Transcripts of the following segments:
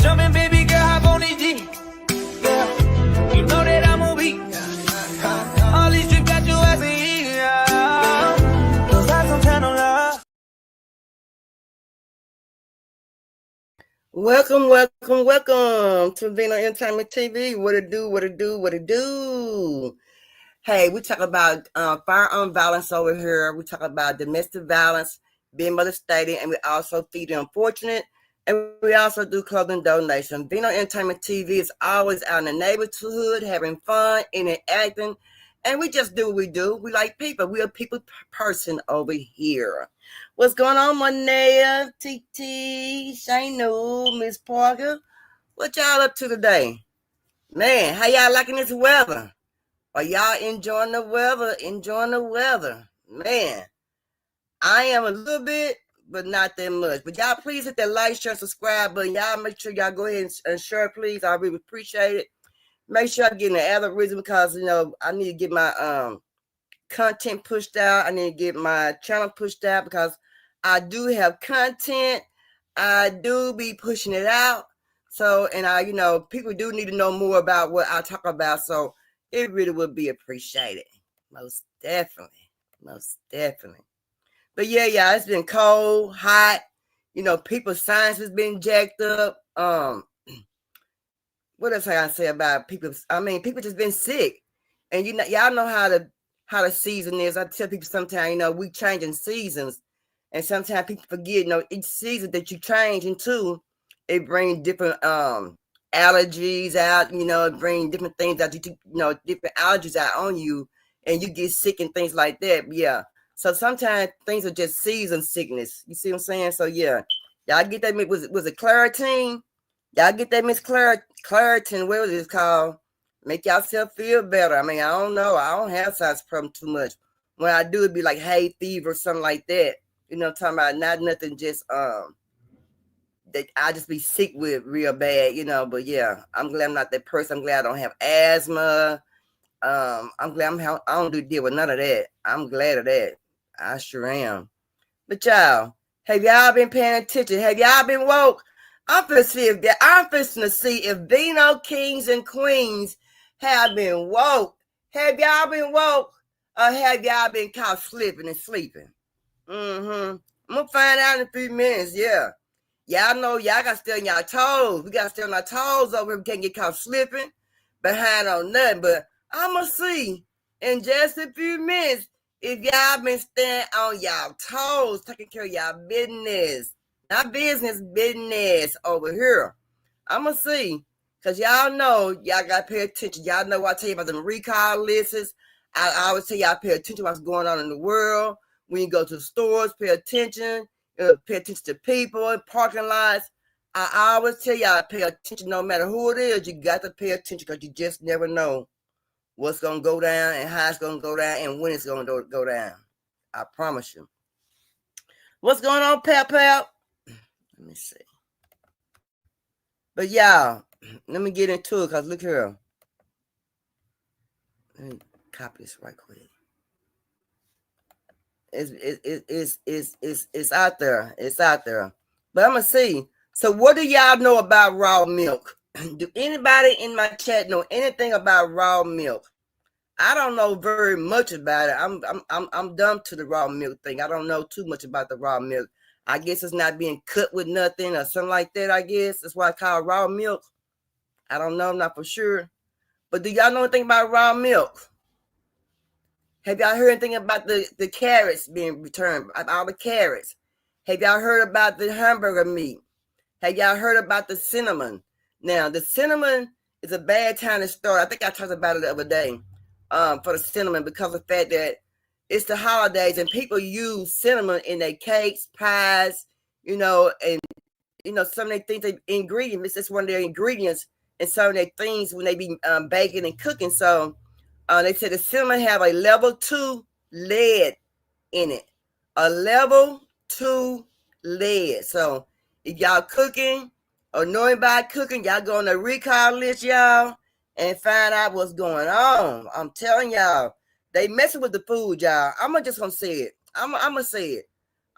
jumping, baby girl, hop on the G. Yeah, you know that I'm a beat. All these trips got you as a Those eyes don't tell no love. Welcome to Vino Entertainment TV. What it do? Hey, we talk about firearm violence over here. We talk about domestic violence, being devastating, and we also feed the unfortunate. And we also do clothing donation. Vino Entertainment TV is always out in the neighborhood, having fun, interacting, and we just do what we do. We like people. We're a people person over here. What's going on, Monea, TT, Shanu, Miss Parker? What y'all up to today? Man, how y'all liking this weather? Are y'all enjoying the weather? Man, I am a little bit, but not that much. But y'all please hit that like, share, subscribe button. Y'all make sure y'all go ahead and share, please. I really appreciate it. Make sure I get an algorithm because, you know, I need to get my content pushed out. I need to get my channel pushed out because I do have content. I do be pushing it out. So, and I, you know, people do need to know more about what I talk about. So it really would be appreciated. Most definitely. But yeah, it's been cold, hot. You know, people's science has been jacked up. What else I gotta say about people? I mean, people just been sick. And you know, y'all know how the season is. I tell people sometimes, you know, we changing seasons. And sometimes people forget, you know, each season that you change into, it brings different allergies out, you know, it brings different things out, you know, different allergies out on you, and you get sick and things like that. But yeah. So sometimes things are just season sickness. You see what I'm saying? So yeah. Y'all get that, was it Claritin? Y'all get that Miss Claritin, what was it called? Make yourself feel better. I mean, I don't know. I don't have sinus problem too much. When I do, it'd be like hay fever or something like that. You know, talking about not nothing just that I just be sick with real bad, you know. But yeah, I'm glad I'm not that person. I'm glad I don't have asthma. I'm glad I don't deal with none of that. I'm glad of that. I sure am. But y'all, have y'all been paying attention? Have y'all been woke? I'm fixing to see if Vino Kings and Queens have been woke. Have y'all been woke? Or have y'all been caught slipping and sleeping? I'm gonna find out in a few minutes. Yeah. Y'all know y'all gotta stay on y'all toes. We gotta stay on our toes over here. We can't get caught slipping behind on nothing. But I'm gonna see in just a few minutes if y'all been staying on y'all toes, taking care of y'all business. Not business over here. I'm gonna see. Cause y'all know y'all gotta pay attention. Y'all know what I tell you about them recall lists. I always tell y'all pay attention to what's going on in the world. When you go to the stores, pay attention. Pay attention to people in parking lots. I always tell y'all pay attention no matter who it is. You got to pay attention because you just never know what's going to go down and how it's going to go down and when it's going to go down. I promise you. What's going on, Pap? Let me see. But y'all, let me get into it because look here. Let me copy this right quick. It's out there. It's out there. But I'm gonna see. So what do y'all know about raw milk? Do anybody in my chat know anything about raw milk? I don't know very much about it. I'm dumb to the raw milk thing. I don't know too much about the raw milk. I guess it's not being cut with nothing or something like that. I guess that's why I call it raw milk. I don't know, I'm not for sure. But do y'all know anything about raw milk? Have y'all heard anything about the carrots being returned? All the carrots. Have y'all heard about the hamburger meat? Have y'all heard about the cinnamon? Now, the cinnamon is a bad time to start. I think I talked about it the other day for the cinnamon because of the fact that it's the holidays and people use cinnamon in their cakes, pies, you know, and, you know, some of their things, they ingredients, that's one of their ingredients in some of their things when they be baking and cooking. So, they said the cinnamon have a level 2 lead in it. A level 2 lead. So if y'all cooking or know anybody cooking, y'all go on the recall list, y'all, and find out what's going on. I'm telling y'all, they messing with the food, y'all. I'm just gonna say it. I'm gonna say it.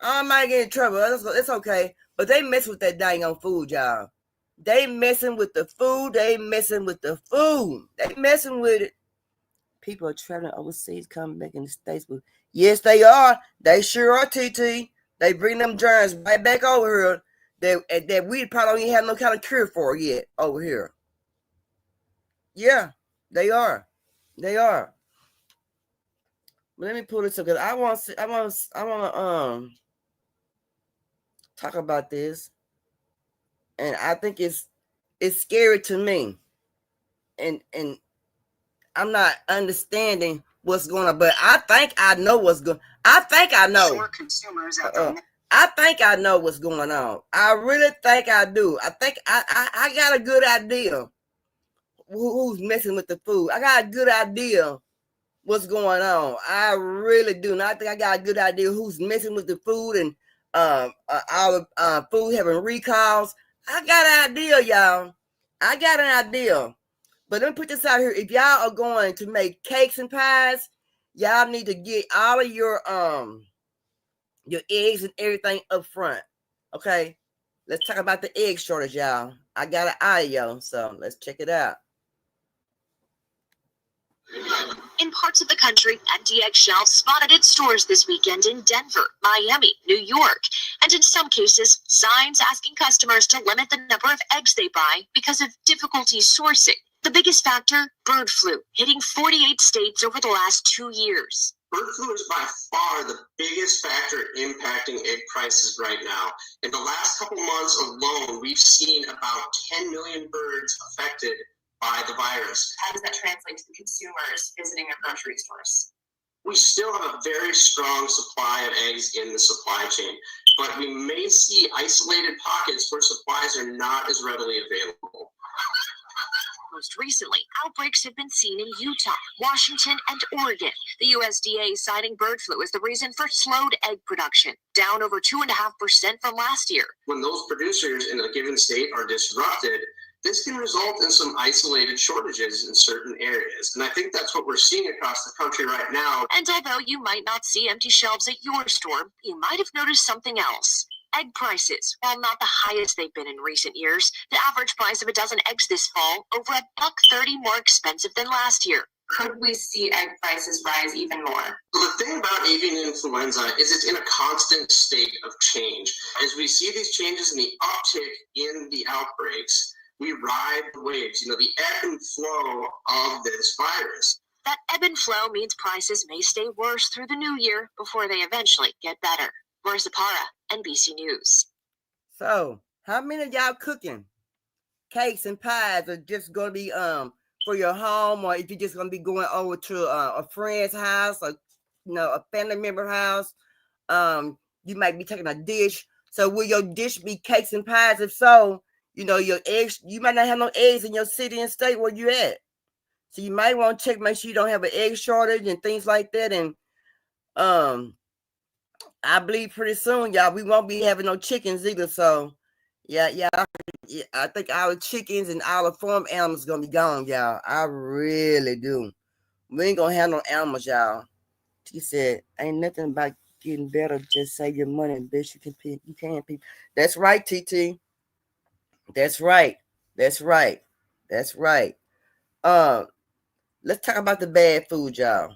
I might get in trouble. It's okay. But they mess with that dang on food, y'all. They messing with the food. They messing with the food. They messing with it. People are traveling overseas, coming back in the States. But yes, they are. They sure are, TT. They bring them germs right back over here that we probably don't even have no kind of cure for yet over here. Yeah, they are. They are. But let me pull this up because I want to talk about this, and I think it's scary to me, and I'm not understanding what's going on, but I think I know what's going. I think I know. Sure, consumers I think I know what's going on. I really think I do. I think I got a good idea who's messing with the food. I got a good idea what's going on. I really do. And I think I got a good idea who's messing with the food and our food having recalls. I got an idea, y'all. I got an idea. But let me put this out here. If y'all are going to make cakes and pies, y'all need to get all of your eggs and everything up front. Okay? Let's talk about the egg shortage, y'all. I got an audio, so let's check it out. In parts of the country, empty egg shelves spotted at stores this weekend in Denver, Miami, New York, and in some cases, signs asking customers to limit the number of eggs they buy because of difficulty sourcing. The biggest factor, bird flu, hitting 48 states over the last 2 years. Bird flu is by far the biggest factor impacting egg prices right now. In the last couple months alone, we've seen about 10 million birds affected by the virus. How does that translate to the consumers visiting our grocery stores? We still have a very strong supply of eggs in the supply chain, but we may see isolated pockets where supplies are not as readily available. Most recently, outbreaks have been seen in Utah, Washington, and Oregon. The USDA citing bird flu as the reason for slowed egg production, down over 2.5% from last year. When those producers in a given state are disrupted, this can result in some isolated shortages in certain areas. And I think that's what we're seeing across the country right now. And although you might not see empty shelves at your store, you might have noticed something else. Egg prices, while not the highest they've been in recent years, the average price of a dozen eggs this fall over $1.30 more expensive than last year. Could we see egg prices rise even more? The thing about avian influenza is it's in a constant state of change. As we see these changes in the uptick in the outbreaks, we ride the waves, the ebb and flow of this virus. That ebb and flow means prices may stay worse through the new year before they eventually get better. Marissa Para, NBC News. So, how many of y'all cooking cakes and pies are just going to be for your home, or if you're just going to be going over to a friend's house or a family member house? You might be taking a dish. So, will your dish be cakes and pies? If so, your eggs, you might not have no eggs in your city and state where you at. So you might want to make sure you don't have an egg shortage and things like that. And I believe pretty soon, y'all, we won't be having no chickens either. So yeah, I think our chickens and our farm animals gonna be gone, y'all. I really do. We ain't gonna have no animals, y'all. She said, ain't nothing about getting better, just save your money, bitch. You can people. That's right, TT. That's right. Let's talk about the bad food, y'all.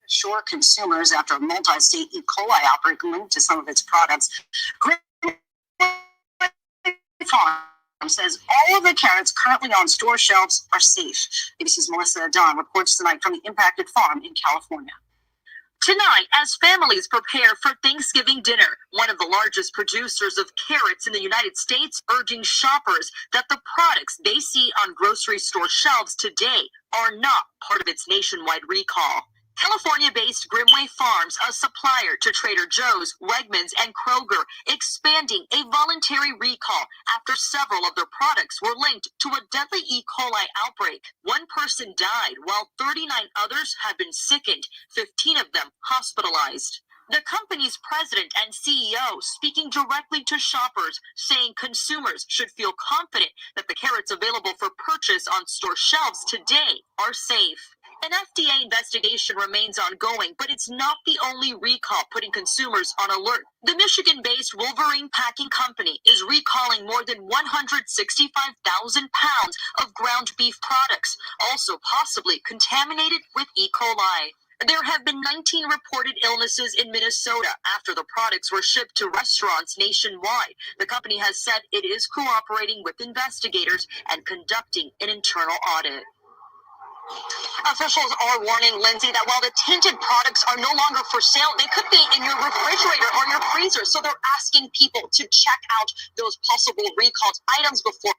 Assure consumers after a multi-state E. coli outbreak linked to some of its products. Farm says all of the carrots currently on store shelves are safe. ABC's Melissa Dunn reports tonight from the impacted farm in California. Tonight, as families prepare for Thanksgiving dinner, one of the largest producers of carrots in the United States urging shoppers that the products they see on grocery store shelves today are not part of its nationwide recall. California-based Grimway Farms, a supplier to Trader Joe's, Wegmans, and Kroger, expanding a voluntary recall after several of their products were linked to a deadly E. coli outbreak. One person died, while 39 others have been sickened, 15 of them hospitalized. The company's president and CEO speaking directly to shoppers, saying consumers should feel confident that the carrots available for purchase on store shelves today are safe. An FDA investigation remains ongoing, but it's not the only recall putting consumers on alert. The Michigan-based Wolverine Packing Company is recalling more than 165,000 pounds of ground beef products, also possibly contaminated with E. coli. There have been 19 reported illnesses in Minnesota after the products were shipped to restaurants nationwide. The company has said it is cooperating with investigators and conducting an internal audit. Officials are warning, Lindsay, that while the tinted products are no longer for sale, they could be in your refrigerator or your freezer. So they're asking people to check out those possible recalled items before.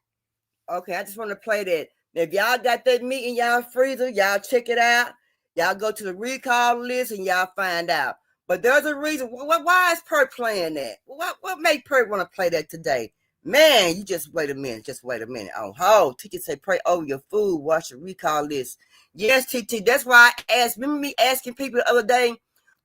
Okay, I just want to play that. If y'all got that meat in y'all freezer, y'all check it out. Y'all go to the recall list and y'all find out. But there's a reason. Why is Perk playing that? What made Perk want to play that today? Man, you just wait a minute. Just wait a minute. Oh, teacher say pray over your food. Watch the recall list. Yes, TT. That's why I asked. Remember me asking people the other day,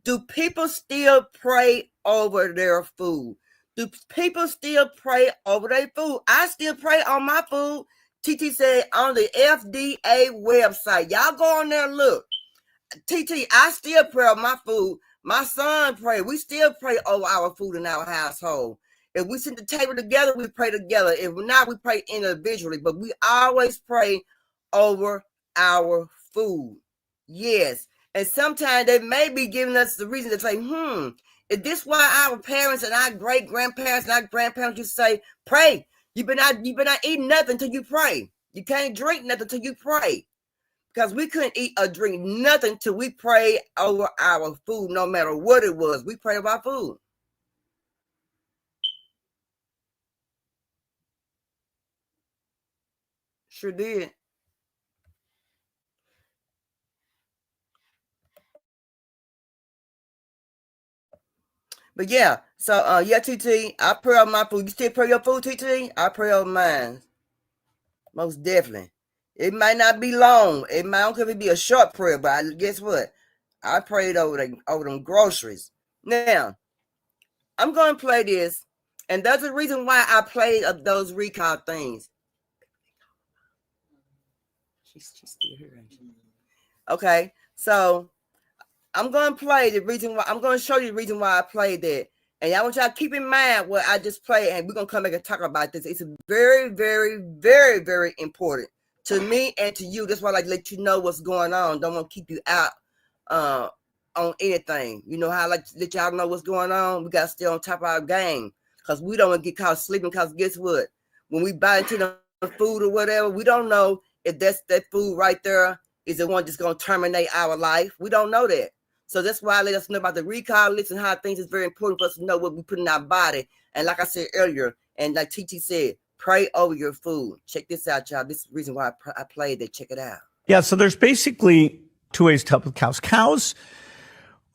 do people still pray over their food? Do people still pray over their food? I still pray on my food. TT said on the FDA website. Y'all go on there and look. TT, I still pray on my food. My son pray. We still pray over our food in our household. If we sit at the table together, we pray together. If not, we pray individually. But we always pray over our food. Yes. And sometimes they may be giving us the reason to say, is this why our parents and our great-grandparents and our grandparents used to say, pray? You better not eat nothing till you pray. You can't drink nothing till you pray. Because we couldn't eat or drink nothing till we prayed over our food, no matter what it was. We prayed over our food. Sure did. But yeah, so yeah, TT, I pray over my food. You still pray your food, TT? I pray over mine. Most definitely. It might not be long. I don't care if it be a short prayer, but guess what? I prayed over them groceries. Now, I'm going to play this, and that's the reason why I played of those recall things. She's still here, ain't she? Okay, so I'm going to play the reason why. I'm going to show you the reason why I played that. And I want y'all to keep in mind what I just played, and we're going to come back and talk about this. It's very, very, very, very important to me and to you. That's why I like to let you know what's going on. Don't want to keep you out on anything. You know how I like to let y'all know what's going on? We got to stay on top of our game because we don't want to get caught sleeping because guess what? When we buy into the food or whatever, we don't know if that food right there is the one that's going to terminate our life. We don't know that. So that's why I let us know about the recall list and how things is very important for us to know what we put in our body. And like I said earlier, and like TT said, pray over your food. Check this out, y'all. This is the reason why I played that. Check it out. Yeah, so there's basically two ways to help with cows. Cows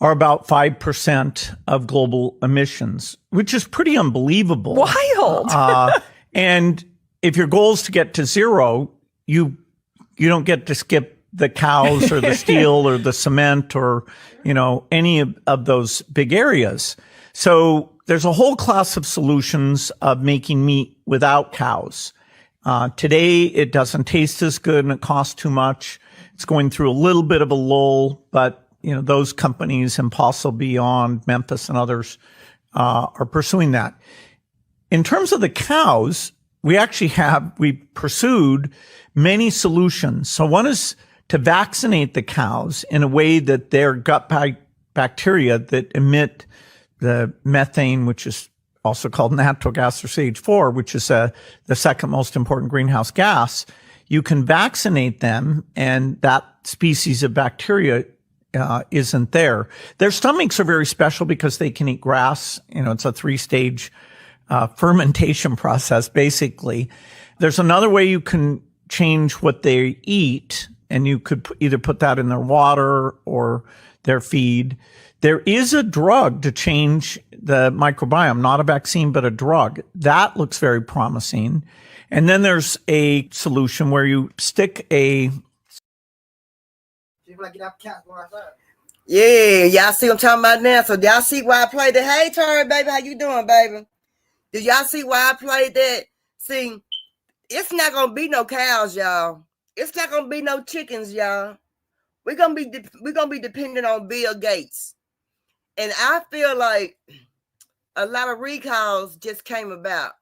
are about 5% of global emissions, which is pretty unbelievable. Wild. And if your goal is to get to zero, you don't get to skip the cows or the steel or the cement or, any of those big areas. So there's a whole class of solutions of making meat without cows. Today, it doesn't taste as good and it costs too much. It's going through a little bit of a lull, but, those companies, Impossible Beyond, Memphis and others, are pursuing that. In terms of the cows, we pursued many solutions. So one is to vaccinate the cows in a way that their gut bacteria that emit the methane, which is also called natural gas or CH4, which is the second most important greenhouse gas, you can vaccinate them and that species of bacteria isn't there. Their stomachs are very special because they can eat grass. It's a 3-stage fermentation process, basically. There's another way you can change what they eat, and you could either put that in their water or their feed. There is a drug to change the microbiome, not a vaccine, but a drug. That looks very promising. And then there's a solution where you stick a... Yeah, y'all see what I'm talking about now? So y'all see why I played that? Hey, Tori, baby, how you doing, baby? Did y'all see why I played that? See, it's not going to be no cows, y'all. It's not going to be no chickens, y'all. we're gonna be dependent on Bill Gates. And I feel like a lot of recalls just came about.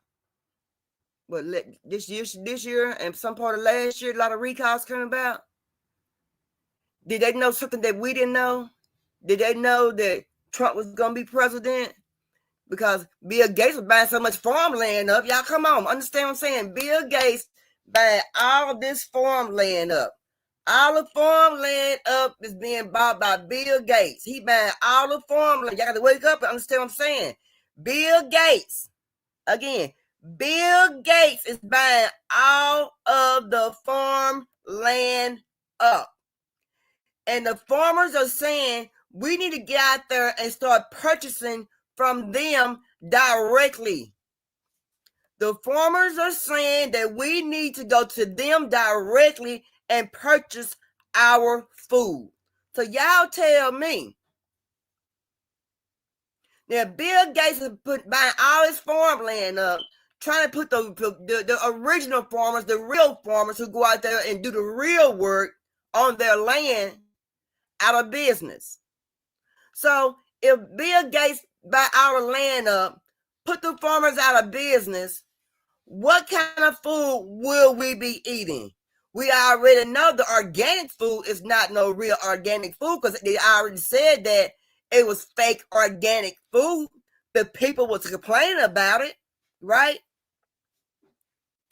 But this year and some part of last year, a lot of recalls came about. Did they know something that we didn't know? Did they know that Trump was gonna be president? Because Bill Gates was buying so much farmland up. Y'all come on, understand what I'm saying? Bill Gates buying all of this farmland up. All the farmland up is being bought by Bill Gates. He buying all the farmland. Y'all got to wake up and understand what I'm saying. Bill Gates, again, Bill Gates is buying all of the farmland up. And the farmers are saying, we need to get out there and start purchasing from them directly. The farmers are saying that we need to go to them directly and purchase our food. So y'all tell me. Now, Bill Gates is buying all his farmland up, trying to put the original farmers, the real farmers who go out there and do the real work on their land out of business. So if Bill Gates buy our land up, put the farmers out of business, what kind of food will we be eating? We already know the organic food is not no real organic food because they already said that it was fake organic food. The people was complaining about it, right?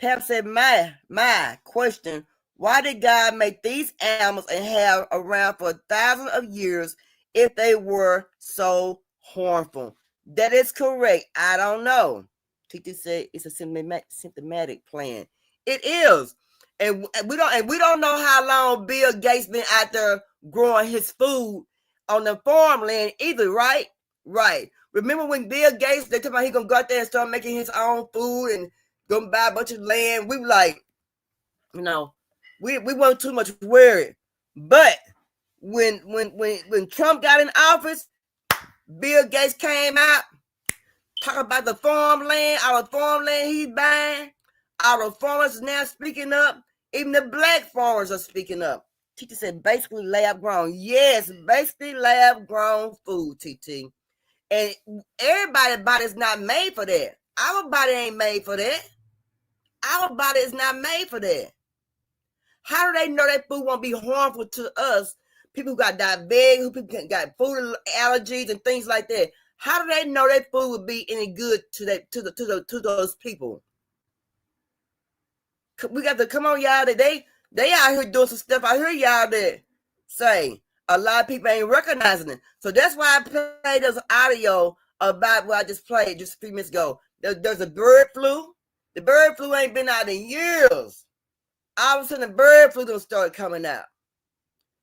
Pep said, my question, why did God make these animals and have around for thousands of years if they were so harmful? That is correct. I don't know. Teacher said it's a symptomatic plan. It is. And we don't know how long Bill Gates been out there growing his food on the farmland either, right? Right. Remember when Bill Gates, they talking about he gonna go out there and start making his own food and gonna buy a bunch of land. We were like, you know, we weren't too much worried. But when Trump got in office, Bill Gates came out, talking about the farmland, all the farmland he's buying. All the farmers are now speaking up. Even the black farmers are speaking up. Teacher said basically lab grown. Yes, basically lab grown food, TT. And everybody's body is not made for that. Our body ain't made for that. Our body is not made for that. How do they know that food won't be harmful to us? People who got diabetes, who people got food allergies and things like that. How do they know that food would be any good to those people? We got to come on, y'all. That they out here doing some stuff. I hear y'all that say a lot of people ain't recognizing it. So that's why I played this audio about what I just played just a few minutes ago. There's a bird flu. The bird flu ain't been out in years. All of a sudden, the bird flu gonna start coming out.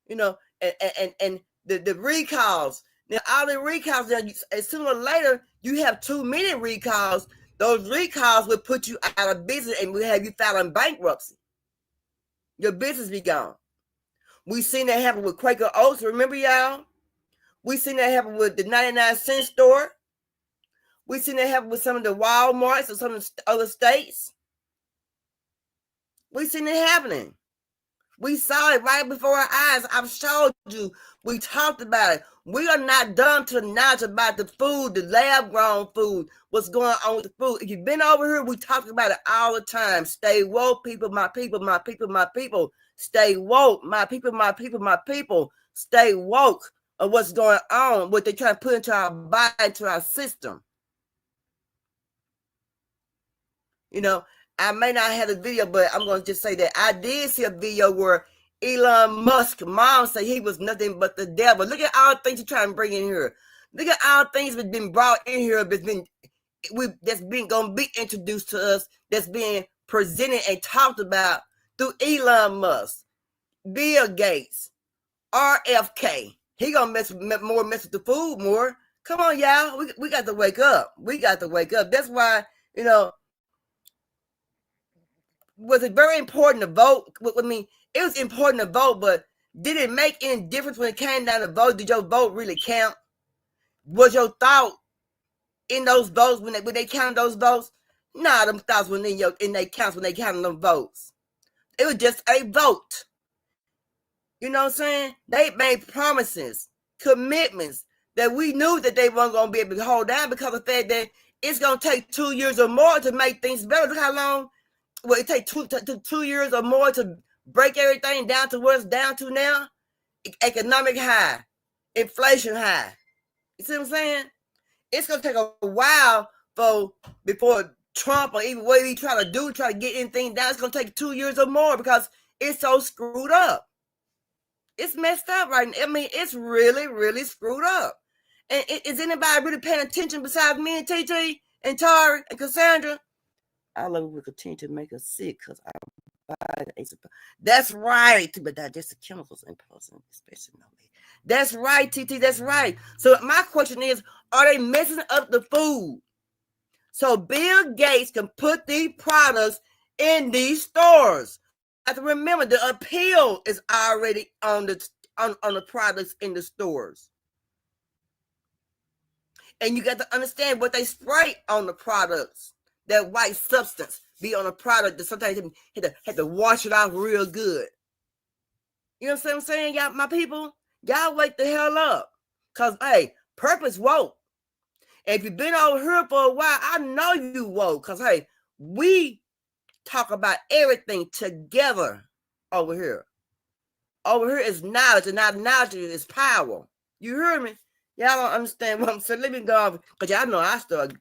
You know, and the recalls. Now, all the recalls, as sooner or later, you have too many recalls. Those recalls will put you out of business and will have you filing bankruptcy. Your business be gone. We seen that happen with Quaker Oats. Remember, y'all? We seen that happen with the 99-cent store. We seen that happen with some of the Walmarts and some of the other states. We seen it happening. We saw it right before our eyes. I've showed you. We talked about it. We are not dumb to the knowledge about the food, the lab-grown food, what's going on with the food. If you've been over here, we talk about it all the time. Stay woke, people, my people, my people, my people. Stay woke, my people, my people, my people. Stay woke of what's going on, what they're trying to put into our body, into our system. You know, I may not have a video, but I'm going to just say that I did see a video where Elon Musk mom said he was nothing but the devil. Look at all the things you're trying to bring in here. Look at all the things that's been brought in here that's been going to be introduced to us, that's being presented and talked about through Elon Musk, Bill Gates, RFK. He going to mess with the food more. Come on, y'all. We got to wake up. We got to wake up. That's why, you know, was it very important to vote? I mean, it was important to vote, but did it make any difference when it came down to vote? Did your vote really count? Was your thought in those votes when they counted those votes? Nah, them thoughts were in they counts when they counted them votes. It was just a vote. You know what I'm saying? They made promises, commitments that we knew that they weren't going to be able to hold down because of the fact that it's going to take 2 years or more to make things better. Look how long it takes 2 years or more to break everything down to where it's down to now. Economic high, inflation high. You see what I'm saying? It's going to take a while before Trump or even what he try to get anything down. It's going to take 2 years or more because it's so screwed up. It's messed up right now. I mean, it's really, really screwed up. And is anybody really paying attention besides me and TT and Tari and Cassandra? I love it will continue to make us sick because our body ain't supposed. That's right. But digestive chemicals ain't poison, especially no meat. That's right, TT. That's right. So my question is, are they messing up the food so Bill Gates can put these products in these stores? I have to remember the appeal is already on the products in the stores. And you got to understand what they spray on the products. That white substance be on a product that sometimes you have to wash it off real good. You know what I'm saying, y'all, my people? Y'all wake the hell up. Because, hey, purpose woke. And if you've been over here for a while, I know you woke. Because, hey, we talk about everything together over here. Over here is knowledge, and not knowledge is power. You hear me? Y'all don't understand what I'm saying. Let me go over, because y'all know I start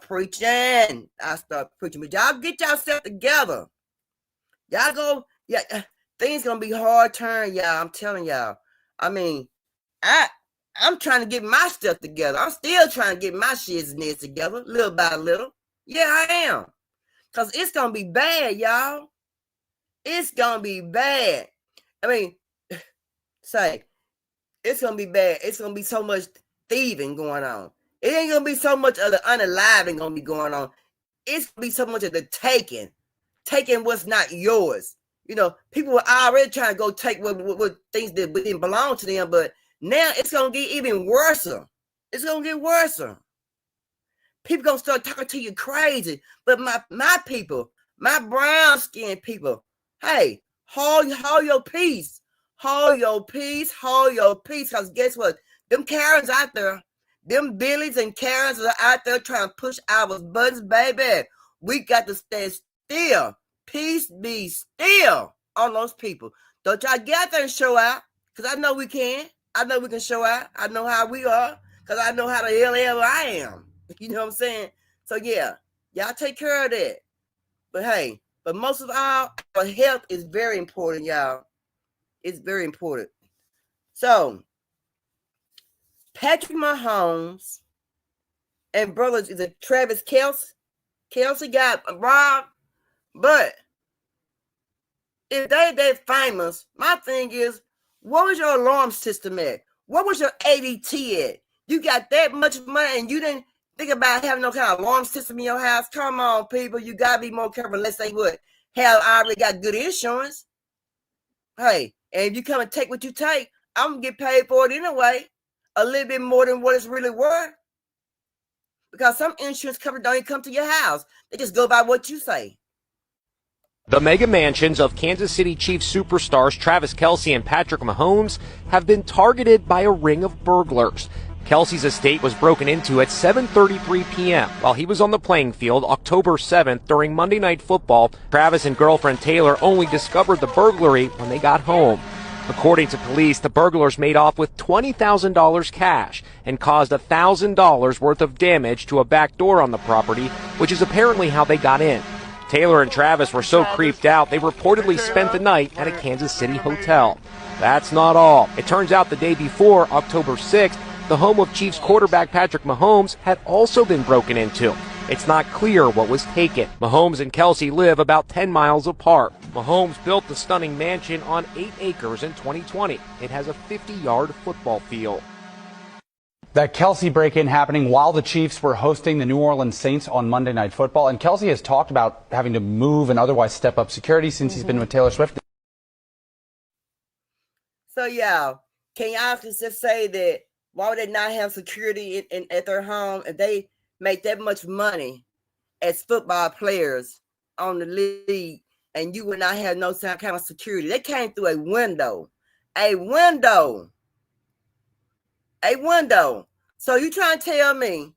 preaching. But y'all get yourself together. Y'all go, things gonna be hard turn, y'all. I'm telling y'all. I mean, I'm trying to get my stuff together. I'm still trying to get my shits and this together, little by little. Yeah, I am. Because it's gonna be bad, y'all. It's gonna be bad. I mean, it's gonna be bad. It's gonna be so much thieving going on. It ain't gonna be so much of the unaliving gonna be going on. It's gonna be so much of the taking what's not yours. You know, people were already trying to go take what things that didn't belong to them, but now it's gonna get even worse. It's gonna get worse. People gonna start talking to you crazy. But my people, my brown skinned people, hey, hold your peace. Hold your peace. Because guess what? Them Karens out there, them Billies and Karens are out there trying to push our buttons, baby. We got to stand still. Peace be still on those people. Don't y'all get out there and show out. Because I know we can. I know we can show out. I know how we are. Because I know how the hell ever I am. You know what I'm saying? So yeah, y'all take care of that. But hey, but most of all, our health is very important, y'all. It's very important. So Patrick Mahomes and brothers, is it Travis Kelce? Kelce got robbed. But if they famous, my thing is, what was your alarm system at? What was your ADT at? You got that much money and you didn't think about having no kind of alarm system in your house? Come on, people. You got to be more careful unless they would have already got good insurance. Hey, and if you come and take what you take, I'm going to get paid for it anyway. A little bit more than what it's really worth. Because some insurance companies don't even come to your house. They just go by what you say. The mega mansions of Kansas City Chiefs superstars Travis Kelce and Patrick Mahomes have been targeted by a ring of burglars. Kelce's estate was broken into at 7:33 p.m. while he was on the playing field October 7th during Monday Night Football. Travis and girlfriend Taylor only discovered the burglary when they got home. According to police, the burglars made off with $20,000 cash and caused $1,000 worth of damage to a back door on the property, which is apparently how they got in. Taylor and Travis were so creeped out, they reportedly spent the night at a Kansas City hotel. That's not all. It turns out the day before, October 6th, the home of Chiefs quarterback Patrick Mahomes had also been broken into. It's not clear what was taken. Mahomes and Kelce live about 10 miles apart. Mahomes built the stunning mansion on 8 acres in 2020. It has a 50-yard football field. That Kelce break-in happening while the Chiefs were hosting the New Orleans Saints on Monday Night Football. And Kelce has talked about having to move and otherwise step up security since he's been with Taylor Swift. So, y'all, can y'all just say that why would they not have security at their home if they make that much money as football players on the league? and you would not have no kind of security. They came through a window. A window. A window. So you trying to tell me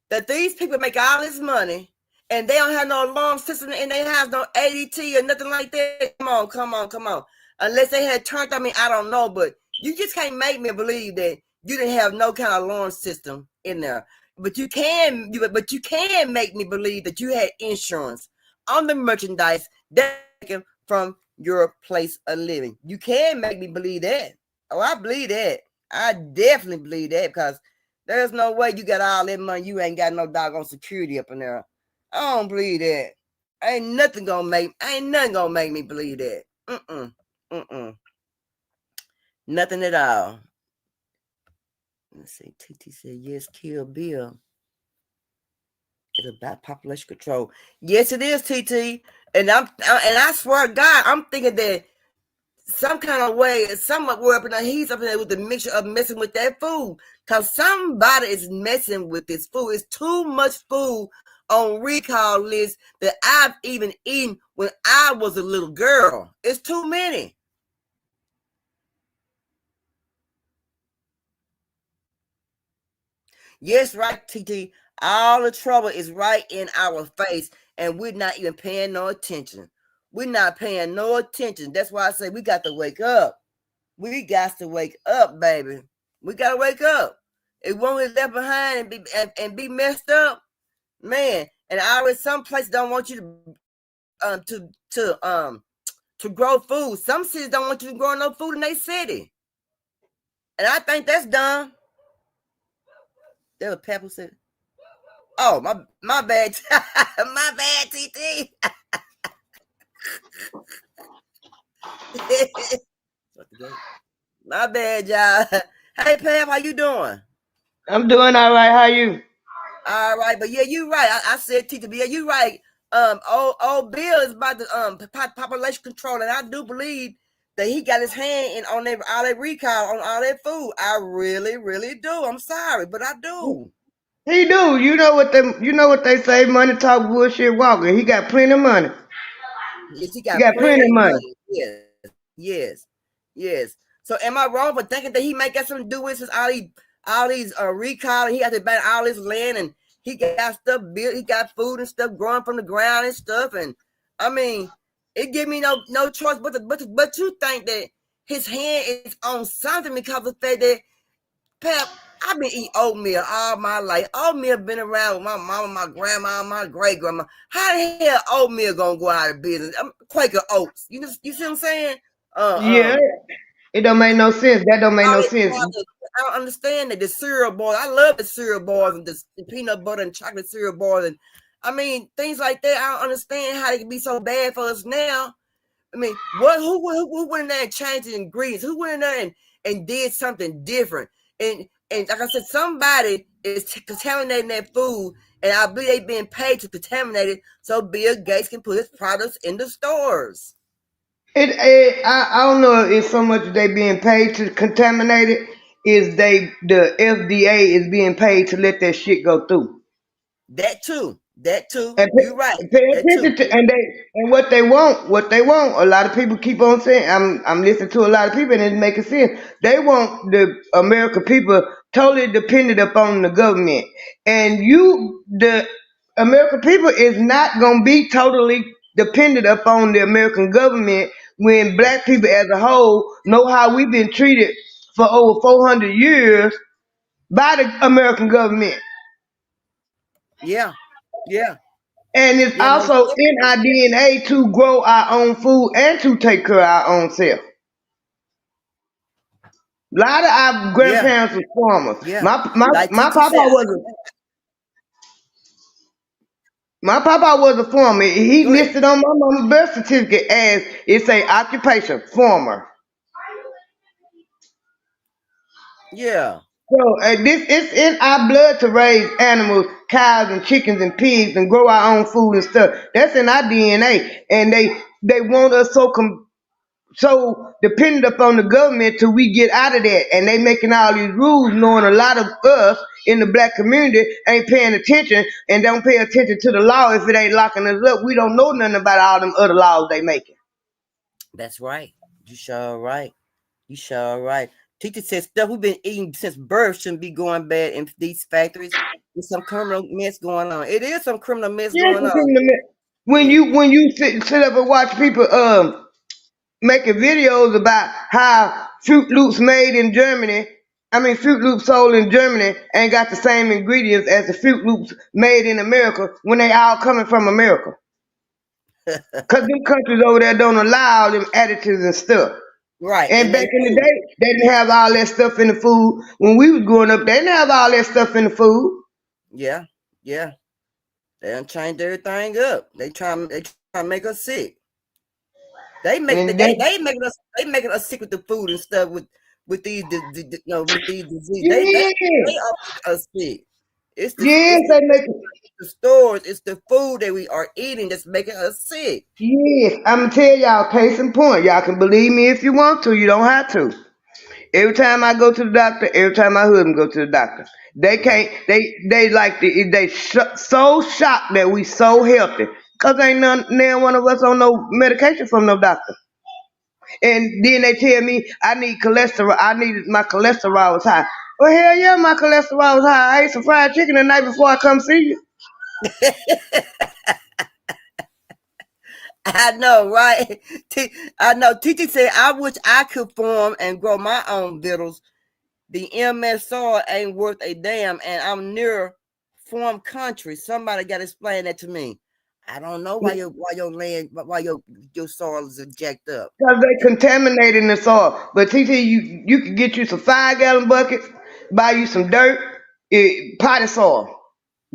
that these people make all this money and they don't have no alarm system in their house, no ADT or nothing like that? Come on. Unless they had turned, I mean, I don't know, but you just can't make me believe that you didn't have no kind of alarm system in there. But you can make me believe that you had insurance on the merchandise taken from your place of living. You can make me believe that. Oh, I believe that. I definitely believe that, because there's no way you got all that money, you ain't got no doggone security up in there. I don't believe that. Ain't nothing gonna make me believe that. Nothing at all. Let's see. TT said yes, Kill Bill. It's about population control. Yes, it is, TT. And I swear to God, I'm thinking that some kind of way, somewhere up in there, he's up in there with the mixture of messing with that food. Because somebody is messing with this food. It's too much food on recall lists that I've even eaten when I was a little girl. It's too many. Yes, right, TT. All the trouble is right in our face, and we're not even paying no attention. We're not paying no attention. That's why I say we got to wake up. We got to wake up, baby. We got to wake up. It won't get left behind and be messed up, man. And some places don't want you to grow food. Some cities don't want you to grow no food in their city, and I think that's dumb. There was Pepper said, "Oh, my bad, my bad, TT." My bad, y'all. Hey, Pam, how you doing? I'm doing all right. How you? All right, but yeah, you right. I said TT, but yeah, you right. Old Bill is about the population control, and I do believe that he got his hand in on all that recall on all that food. I really, really do. I'm sorry, but I do. He do. You know what they say, money talk, bullshit walking. He got plenty of money. Yes, he He got got plenty of plenty of money. money. Yes. So am I wrong for thinking that he might got something to do with his all these recall, and he had to buy all this land, and he got stuff built, he got food and stuff growing from the ground and stuff, and I mean, it give me no choice but you think that his hand is on something, because of the fact that Pep, I've been eating oatmeal all my life. Oatmeal been around with my mama, my grandma, my great grandma. How the hell oatmeal gonna go out of business? Quaker oats. You see what I'm saying? Yeah. It don't make no sense. That don't make no sense. I don't understand that the cereal bars. I love the cereal bars and the peanut butter and chocolate cereal bars, and I mean things like that. I don't understand how they can be so bad for us now. I mean, who went in there and changed the ingredients? Who went in there and did something different? And like I said, somebody is contaminating that food, and I believe they've been paid to contaminate it so Bill Gates can put his products in the stores. I don't know if so much they being paid to contaminate it. Is the FDA is being paid to let that shit go through. That too. And You're right. pay attention to, and what they want. A lot of people keep on saying. I'm listening to a lot of people, and it's making sense. They want the American people totally dependent upon the government, and the American people, is not gonna be totally dependent upon the American government when black people as a whole know how we've been treated for over 400 years by the American government. Yeah. And it's also in our DNA to grow our own food and to take care of our own self. A lot of our grandparents were farmers. Yeah. My papa was a farmer. He listed on my mama's birth certificate as it's a occupation, farmer. Yeah. So it's in our blood to raise animals, cows and chickens and pigs, and grow our own food and stuff. That's in our DNA, and they want us so so dependent upon the government till we get out of that, and they making all these rules, knowing a lot of us in the black community ain't paying attention and don't pay attention to the law. If it ain't locking us up, we don't know nothing about all them other laws they making. That's right. You sure right. You sure right. Teacher said stuff we've been eating since birth shouldn't be going bad in these factories. There's some criminal mess going on. It is some criminal mess Yes, going on. when you sit up and watch people making videos about how Fruit Loops made in Germany. I mean, Fruit Loops sold in Germany ain't got the same ingredients as the Fruit Loops made in America when they all coming from America. Because them countries over there don't allow them additives and stuff. Right. And And back they in the food. day, they didn't have all that stuff in the food. When we was growing up, they didn't have all that stuff in the food. Yeah. Yeah. They done changed everything up. They try to make us sick. They And that, making us sick with the food and stuff with these with these diseases. They yeah, are making us sick. It's yes, they make it. the stores, it's the food that we are eating that's making us sick. Yes, I'm gonna tell y'all, case in point. Y'all can believe me if you want to. You don't have to. Every time I go to the doctor, every time my husband go to the doctor, they can't. So shocked that we so healthy, cause ain't none one of us on no medication from no doctor. And then they tell me I need cholesterol. I needed my cholesterol was high. Well, hell yeah, my cholesterol was high. I ate some fried chicken the night before I come see you. I know, right? I know. Titi said, I wish I could farm and grow my own vittles. The MS soil ain't worth a damn, and I'm near farm country. Somebody got to explain that to me. I don't know why your soil is jacked up. Because they contaminating the soil. But TT, you can get you some 5-gallon buckets, buy you some dirt, potty soil,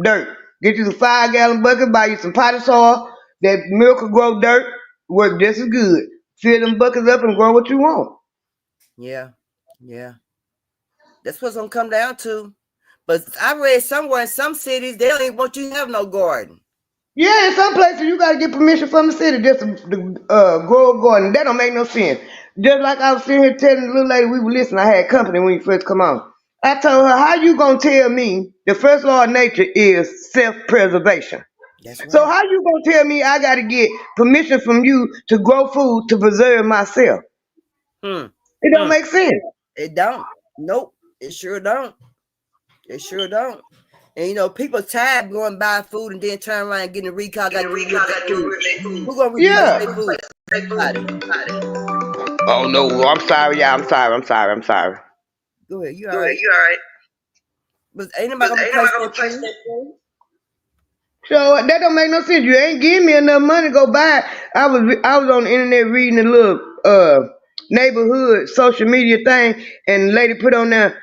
dirt. Get you some 5-gallon bucket, buy you some potty soil. That miracle grow dirt work just as good. Fill them buckets up and grow what you want. Yeah, yeah. That's what's gonna come down to. But I read somewhere in some cities they don't even want you to have no garden. Yeah, in some places you gotta get permission from the city just to grow a garden. That don't make no sense. Just like I was sitting here telling the little lady we were listening, I had company when you first come on. I told her, how you gonna tell me the first law of nature is self-preservation? That's right. So how you gonna tell me I gotta get permission from you to grow food to preserve myself? It don't make sense. It don't. Nope. It sure don't. It sure don't. And people tired going buy food and then turn around and getting a recall. Got to replace their food. Who gonna replace Yeah. their food? Oh no, I'm sorry, y'all. I'm sorry. Go ahead. You all right? But ain't nobody gonna replace their food? So that don't make no sense. You ain't giving me enough money to go buy it. I was on the internet reading a little neighborhood social media thing, and the lady put on there.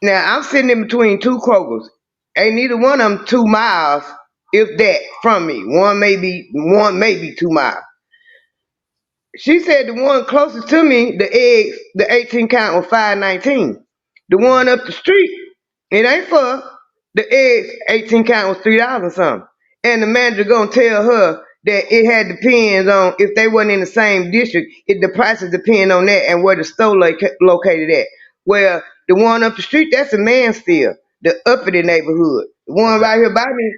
Now I'm sitting in between two Krogers. Ain't neither one of them 2 miles, if that, from me. One may be 2 miles. She said the one closest to me, the eggs, the 18 count was $5.19. The one up the street, it ain't for the eggs, 18 count was $3 something. And the manager gonna tell her that it had depends on if they wasn't in the same district, the prices depend on that and where the store located at. Where the one up the street, that's a Mansfield, the uppity neighborhood. The one right here by me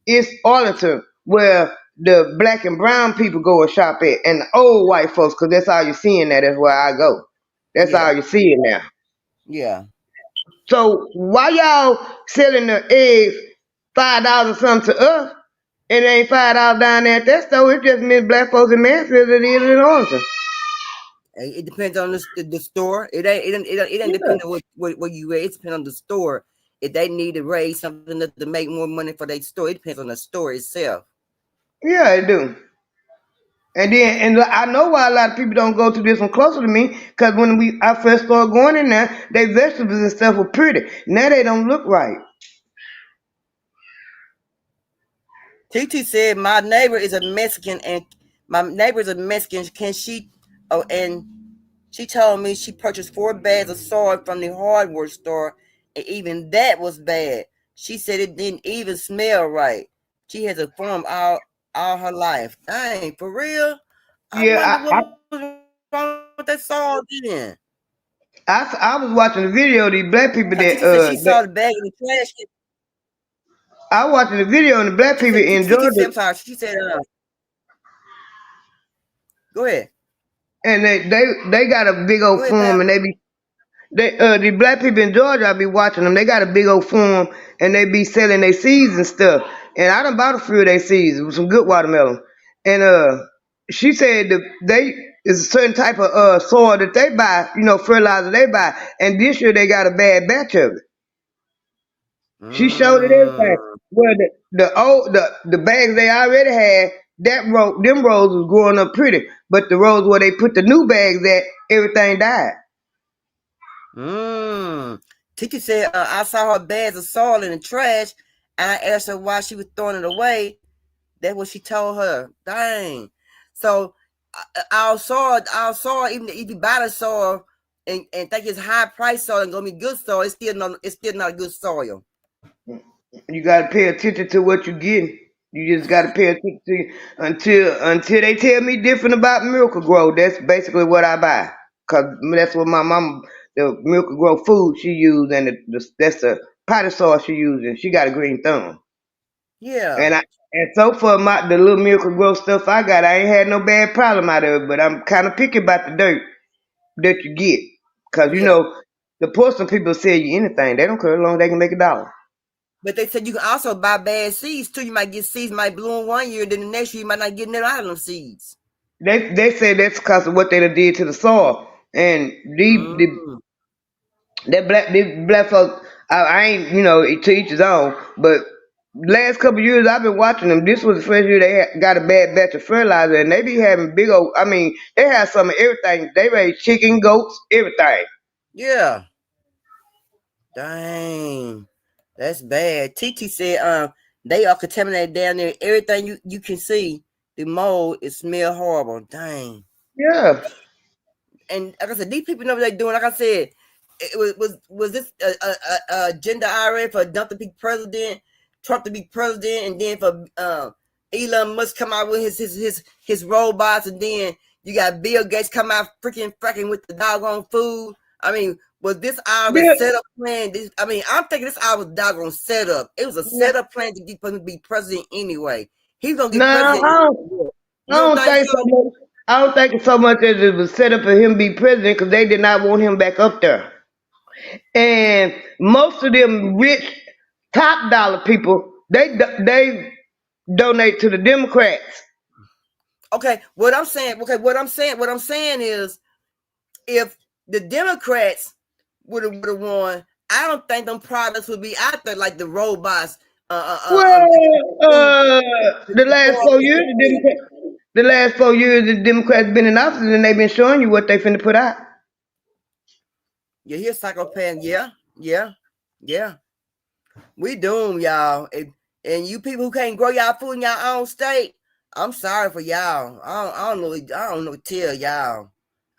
is Arlington, where the black and brown people go and shop at, and the old white folks, because that's all you're seeing now. That's where I go. That's all you're seeing now. Yeah. So why y'all selling the eggs $5 or something to us, and it ain't $5 down there at that store? It's just Miss Black folks in Mansfield that is in Arlington. It depends on the store. It ain't depend on what you at. It depends on the store. If they need to raise something to make more money for their store, it depends on the store itself. Yeah, it do. And I know why a lot of people don't go to this one closer to me, because when I first started going in there, their vegetables and stuff were pretty. Now they don't look right. TT said my neighbor is a Mexican, and my neighbor is a Mexican. Can she? Oh, and she told me she purchased 4 bags of soy from the hardware store, and even that was bad. She said it didn't even smell right. She has a farm all her life. Dang, for real? I Yeah, wonder what was wrong with that salt then? I was watching the video of these black people that Titi said she saw the bag in the trash. I was watching the video of the black people in Titi said, Georgia, I'm sorry. She said, go ahead. and they got a big old Go ahead, farm, Pam. and the black people in Georgia, I be watching them. They got a big old farm, and they be selling their seeds and stuff. And I done bought a few of their seeds with some good watermelon. And she said they is a certain type of soil that they buy, fertilizer they buy, and this year they got a bad batch of it. She showed it everything. Well, the bags they already had, them rows was growing up pretty, but the rows where they put the new bags at, everything died. Titi said, I saw her bags of soil in the trash, and I asked her why she was throwing it away. That's what she told her. Dang. So our soil, even if you buy the soil and think it's high price soil and gonna be good soil, it's still not a good soil. You gotta pay attention to what you're getting. You just gotta pay attention to until they tell me different about Miracle Grow. That's basically what I buy, cause that's what my mama, the Miracle Grow food she used, and that's the potty soil she used, and she got a green thumb. Yeah. And so for the little Miracle Grow stuff I got, I ain't had no bad problem out of it. But I'm kind of picky about the dirt that you get, cause the Portsmouth people sell you anything. They don't care as long as they can make $1. But they said you can also buy bad seeds too. You might get seeds might bloom one year, then the next year you might not get none out of them seeds. They say that's because of what they done did to the soil. And these black folks, I ain't, to each his own, but last couple of years I've been watching them. This was the first year they got a bad batch of fertilizer, and they be having big old, they have some of everything. They raise chicken, goats, everything. Yeah. Dang. That's bad. Titi said they are contaminated down there. Everything you can see, the mold, it smell horrible. Dang. Yeah. And like I said, these people know what they're doing. Like I said, it was this agenda already for Trump to be president, and then for Elon Musk come out with his robots, and then you got Bill Gates come out freaking with the doggone food. Was this our setup plan? I'm thinking this our doggone setup. It was a setup plan to get him to be president anyway. He's gonna get president. I don't think so much. I don't think it's so much as it was set up for him to be president, because they did not want him back up there. And most of them rich, top dollar people, they donate to the Democrats. Okay, what I'm saying is, if the Democrats would have won, I don't think them products would be out there like the robots. The last 4 years, the Democrats been in office, and they've been showing you what they finna put out. You hear psychopath? Yeah. We doomed, y'all. And you people who can't grow y'all food in your own state, I'm sorry for y'all. I don't know what to tell y'all.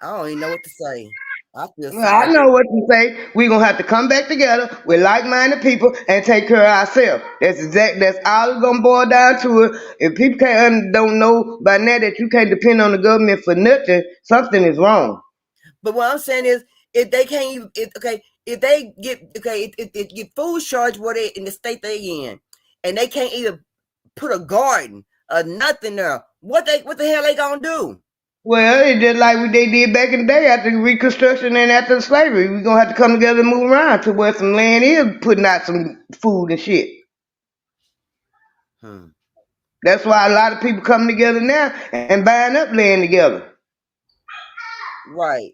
I don't even know what to say. I know what to say. We're gonna have to come back together with like-minded people and take care of ourselves. That's all it's gonna boil down to it. If people don't know by now that you can't depend on the government for nothing, something is wrong. But what I'm saying is, if they can't even, if they get food shortage where they in the state they in, and they can't even put a garden or nothing there, what the hell they gonna do? Well, it's just like they did back in the day after Reconstruction and after slavery. We're gonna have to come together and move around to where some land is putting out some food and shit. That's why a lot of people coming together now and buying up land together. Right.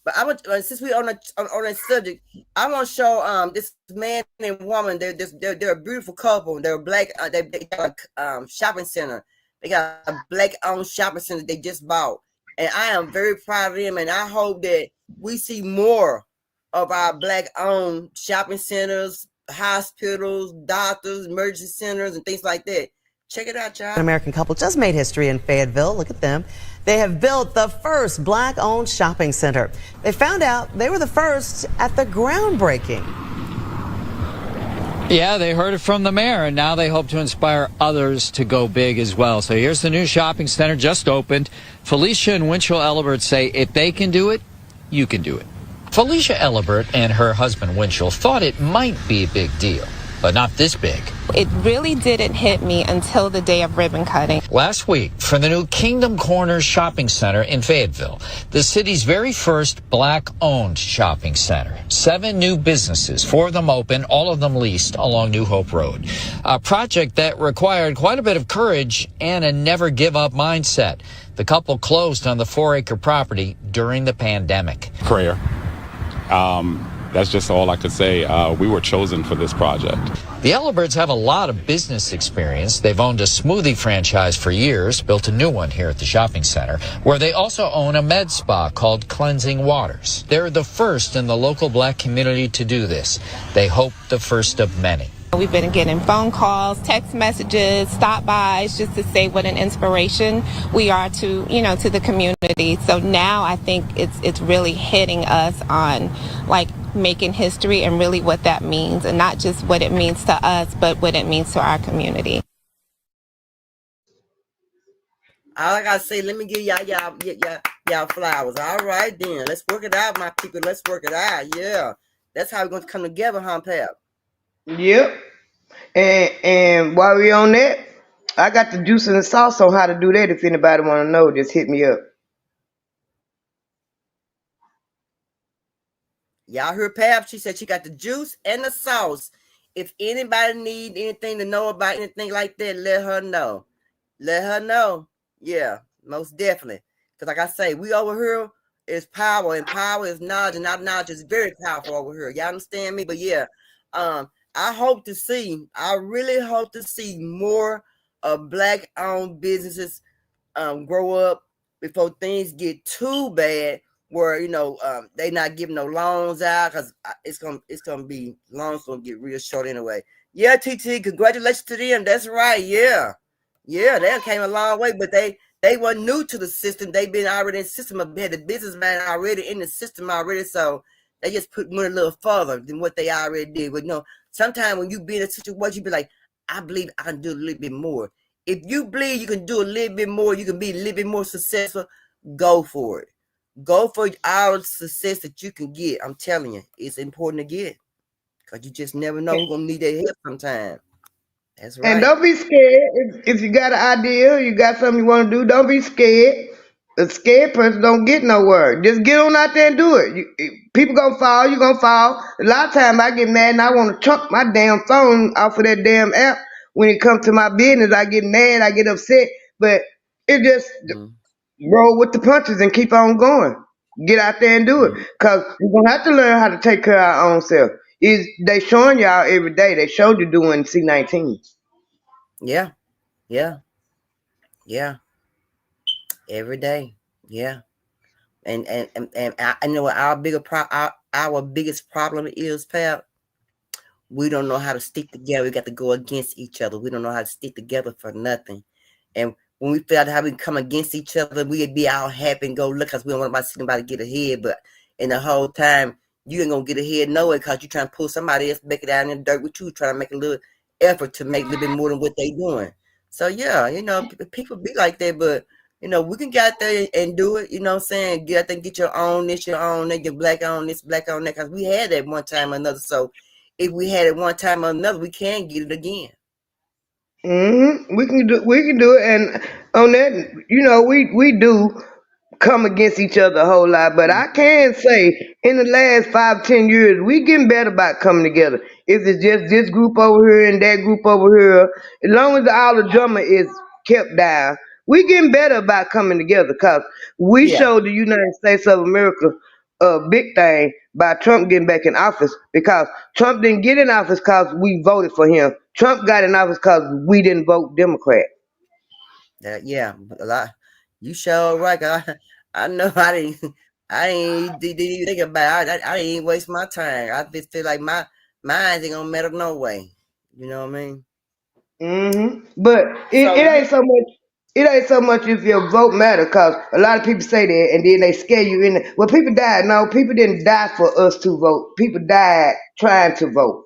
But I want, since we're on that subject, I want to show this man and woman. They're a beautiful couple. They're black. They got a shopping center. They got a black-owned shopping center they just bought, and I am very proud of them. And I hope that we see more of our black-owned shopping centers, hospitals, doctors, emergency centers, and things like that. Check it out, y'all. An American couple just made history in Fayetteville. Look at them. They have built the first black-owned shopping center. They found out they were the first at the groundbreaking. Yeah, they heard it from the mayor, and now they hope to inspire others to go big as well. So here's the new shopping center just opened. Felicia and Winchell Ellibert say if they can do it, you can do it. Felicia Ellibert and her husband Winchell thought it might be a big deal, but not this big. It really didn't hit me until the day of ribbon cutting. Last week, for the new Kingdom Corners shopping center in Fayetteville, the city's very first black-owned shopping center. 7 new businesses, 4 of them open, all of them leased along New Hope Road. A project that required quite a bit of courage and a never-give-up mindset. The couple closed on the 4-acre property during the pandemic. Prayer. That's just all I could say. We were chosen for this project. The Elliberts have a lot of business experience. They've owned a smoothie franchise for years, built a new one here at the shopping center, where they also own a med spa called Cleansing Waters. They're the first in the local black community to do this. They hope the first of many. We've been getting phone calls, text messages, stop-bys, just to say what an inspiration we are to, to the community. So now I think it's really hitting us on, like, making history and really what that means, and not just what it means to us, but what it means to our community. All I gotta say, let me give y'all flowers. All right, then. Let's work it out, my people. Let's work it out. Yeah. That's how we're going to come together, huh, Pep? Yep. And while we on that, I got the juice and the sauce on how to do that. If anybody want to know, just hit me up. Y'all heard Pap? She said she got the juice and the sauce. If anybody need anything to know about anything like that, let her know. Let her know. Yeah, most definitely. Because like I say, we over here is power, and power is knowledge, and our knowledge is very powerful over here. Y'all understand me? But yeah, I really hope to see more black-owned businesses grow up before things get too bad, where they not giving no loans out, because it's gonna be loans gonna get real short anyway. Yeah, TT, congratulations to them. That's right. Yeah, they came a long way, but they weren't new to the system. They've been already in the system. They had the businessman already in the system already, so they just went a little further than what they already did. But sometimes when you be in a situation, you be like, I believe I can do a little bit more. If you believe you can do a little bit more, you can be a little bit more successful, go for it. Go for all success that you can get. I'm telling you, it's important to get, because you just never know who's going to need that help sometime. That's right. And don't be scared. If you got an idea, you got something you want to do, don't be scared. A scared person don't get nowhere. Just get on out there and do it. People gonna fall, you gonna fall. A lot of times I get mad and I want to chuck my damn phone off of that damn app. When it comes to my business, I get mad, I get upset. But it just roll with the punches and keep on going. Get out there and do it. Because we're going to have to learn how to take care of our own self. They showing y'all every day. They showed you doing C19. Yeah. Every day. Yeah. And I know what our biggest problem is, Pap. We don't know how to stick together. We got to go against each other. We don't know how to stick together for nothing. And when we feel how we come against each other, we'd be all happy and go look, because we don't want to see nobody get ahead. But in the whole time, you ain't going to get ahead nowhere, because you're trying to pull somebody else back down in the dirt with you, trying to make a little effort to make a little bit more than what they doing. So, yeah, people be like that, but, we can get out there and do it, what I'm saying? Get out there and get your own this, your own that, your black on this, black on that, because we had that one time or another. So if we had it one time or another, we can get it again. We can do it. And on that, we do come against each other a whole lot, but I can say in the last 5-10 years, we getting better about coming together. If it's just this group over here and that group over here, as long as all the drama is kept down, we getting better about coming together, because we showed the United States of America a big thing by Trump getting back in office, because Trump didn't get in office because we voted for him. Trump got in office because we didn't vote Democrat. A lot. You sure right. I know I didn't even think about it. I didn't even waste my time. I just feel like my mind ain't gonna matter no way. You know what I mean? But it ain't so much. It ain't so much if your vote matter, because a lot of people say that and then they scare you in. Well, people died. No, people didn't die for us to vote. People died trying to vote.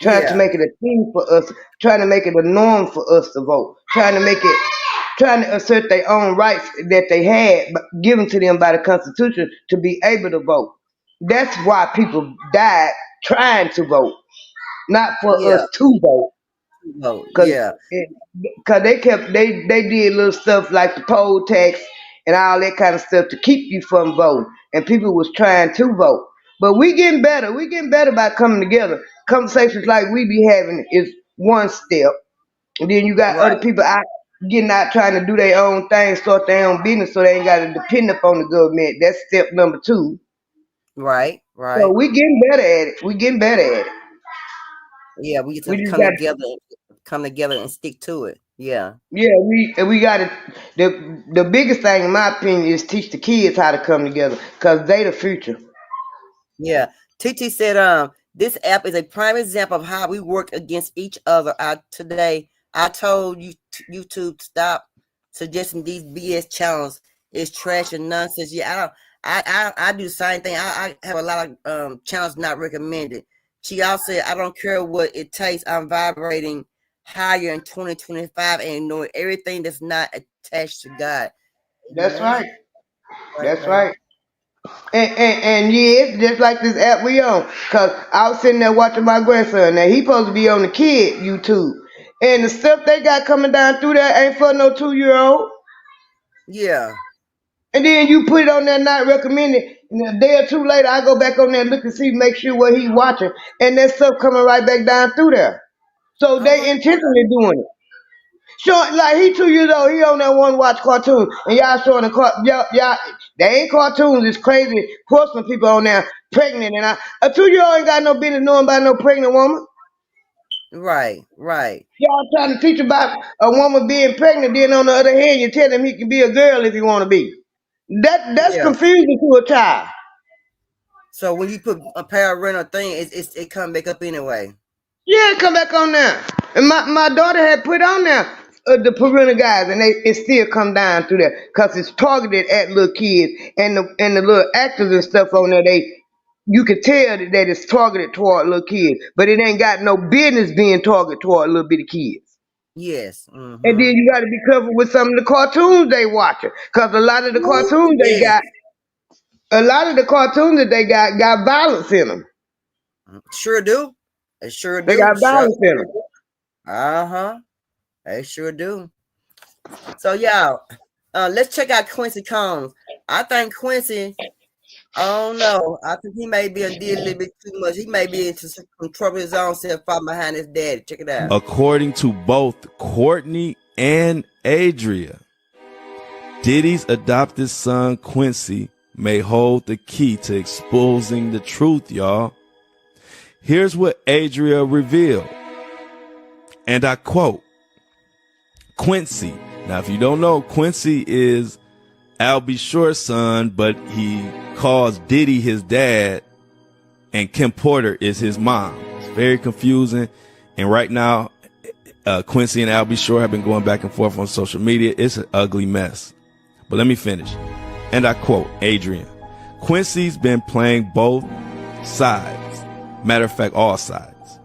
trying to Yeah, make it a thing for us, trying to make it a norm for us to vote, trying to assert their own rights that they had given to them by the Constitution to be able to vote. That's why people died trying to vote, not for yeah, us to vote. no, Cause, yeah, cause they did little stuff like the poll tax and all that kind of stuff to keep you from voting, and people was trying to vote. But we getting better. We getting better by coming together. Conversations like we be having is one step, and then you got other right, people out getting out trying to do their own thing, start their own business, so they ain't got to depend upon the government. That's step number two. right, So right. we getting better at it. We getting better at it. Yeah, we just We have to just got come together and stick to it. Yeah. Yeah, we got to the biggest thing in my opinion is teach the kids how to come together because they the future. Yeah. TT said, this app is a prime example of how we work against each other. Today, I told you YouTube to stop suggesting these BS channels. It's trash and nonsense. Yeah, I do the same thing. I have a lot of channels not recommended. She also said, I don't care what it takes. I'm vibrating higher in 2025 and ignoring everything that's not attached to God. That's right. Right, That's baby. right. And yeah, it's just like this app we on. Cause I was sitting there watching my grandson. Now he supposed to be on the kid YouTube, and the stuff they got coming down through there ain't for no 2-year-old. Yeah. And then you put it on there not recommended. And a day or two later, I go back on there and look and see, make sure what he watching, and that stuff coming right back down through there. So Oh they my God. intentionally doing it. Showing like he 2 years old, he on that one watch cartoon, and y'all showing the y'all they ain't cartoons. It's crazy. Porcelain people on there pregnant, and a 2-year-old ain't got no business knowing about no pregnant woman. Right, right. Y'all trying to teach about a woman being pregnant, then on the other hand, you tell him he can be a girl if he want to be. That's Yeah. confusing to a child. So when you put a parental thing, it come back up anyway. Yeah, come back on there. And my daughter had put on there the parental guys, and it still come down through there because it's targeted at little kids and the little actors and stuff on there. You could tell that it's targeted toward little kids, but it ain't got no business being targeted toward little bitty kids. Yes. And then Mm-hmm. you got to be careful with some of the cartoons they watching, because a lot of the Ooh, cartoons they yes. got, a lot of the cartoons that they got violence in them. Sure do. They sure They do. got Sure. violence in them. Uh-huh. They sure do. So y'all, let's check out Quincy Combs. I think Quincy, I don't know. I think he may be a did a little bit too much. He may be into some trouble his own self, falling behind his daddy. Check it out. According to both Courtney and Adria, Diddy's adopted son Quincy may hold the key to exposing the truth, y'all. Here's what Adria revealed, and I quote, Quincy. Now, if you don't know, Quincy is Al B. Sure's son, but he calls Diddy his dad, and Kim Porter is his mom. It's very confusing, and right now, Quincy and Al B. Sure have been going back and forth on social media. It's an ugly mess. But let me finish. And I quote Adrian, Quincy's been playing both sides. Matter of fact, all sides.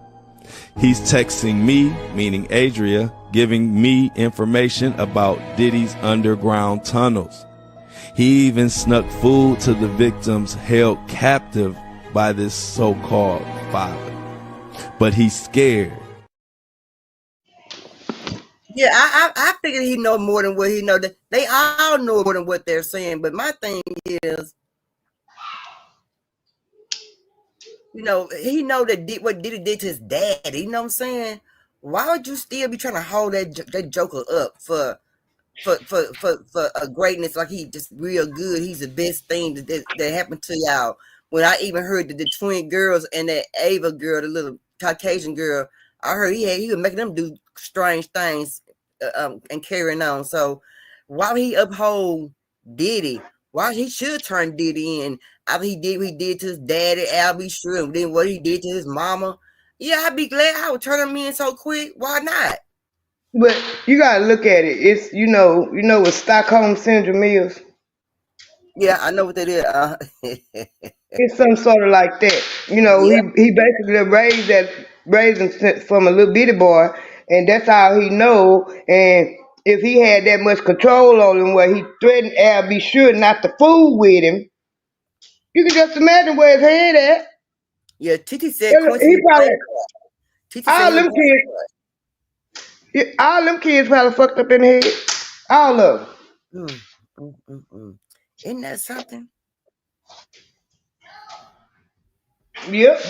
He's texting me, meaning Adria, giving me information about Diddy's underground tunnels. He even snuck food to the victims held captive by this so-called father. But he's scared. Yeah, I figured he know more than what he know. They all know more than what they're saying. But my thing is, he know that what Diddy did to his dad. You know what I'm saying? Why would you still be trying to hold that joker up for a greatness like he just real good? He's the best thing that happened to y'all. When I even heard that the twin girls and that Ava girl, the little Caucasian girl, I heard he was making them do strange things and carrying on. So why would he uphold Diddy? Why he should turn Diddy in after he did what he did to his daddy, Al B. Sure, and then what he did to his mama? Yeah, I'd be glad I would turn him in so quick. Why not? But you gotta look at it. It's you know what Stockholm syndrome is. Yeah, I know what that is. It's some sort of like that. You know, Yeah. he basically raised raised him from a little bitty boy, and that's all he know. And if he had that much control on him, where he threatened Al, be sure not to fool with him, you can just imagine where his head at. Yeah, Titi said Quincy He was probably playing for it. Titi said all he was them playing kids, for it. all them kids probably fucked up in the head. All of them. Isn't that something? Yep.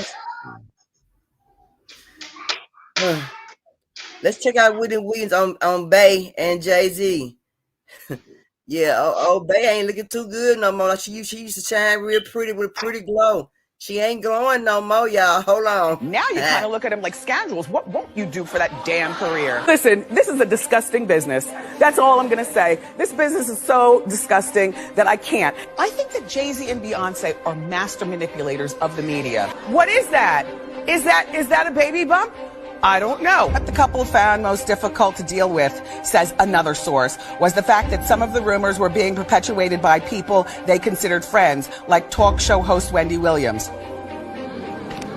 Let's check out Whitney Williams on Bey and Jay-Z. Yeah, oh, Bey ain't looking too good no more. She used to shine real pretty with a pretty glow. She ain't glowing no more, y'all. Hold on. Now you kind of look at him like scoundrels. What won't you do for that damn career? Listen, this is a disgusting business. That's all I'm going to say. This business is so disgusting that I can't. I think that Jay-Z and Beyonce are master manipulators of the media. What is that? Is that a baby bump? I don't know. What the couple found most difficult to deal with, says another source, was the fact that some of the rumors were being perpetuated by people they considered friends, like talk show host Wendy Williams.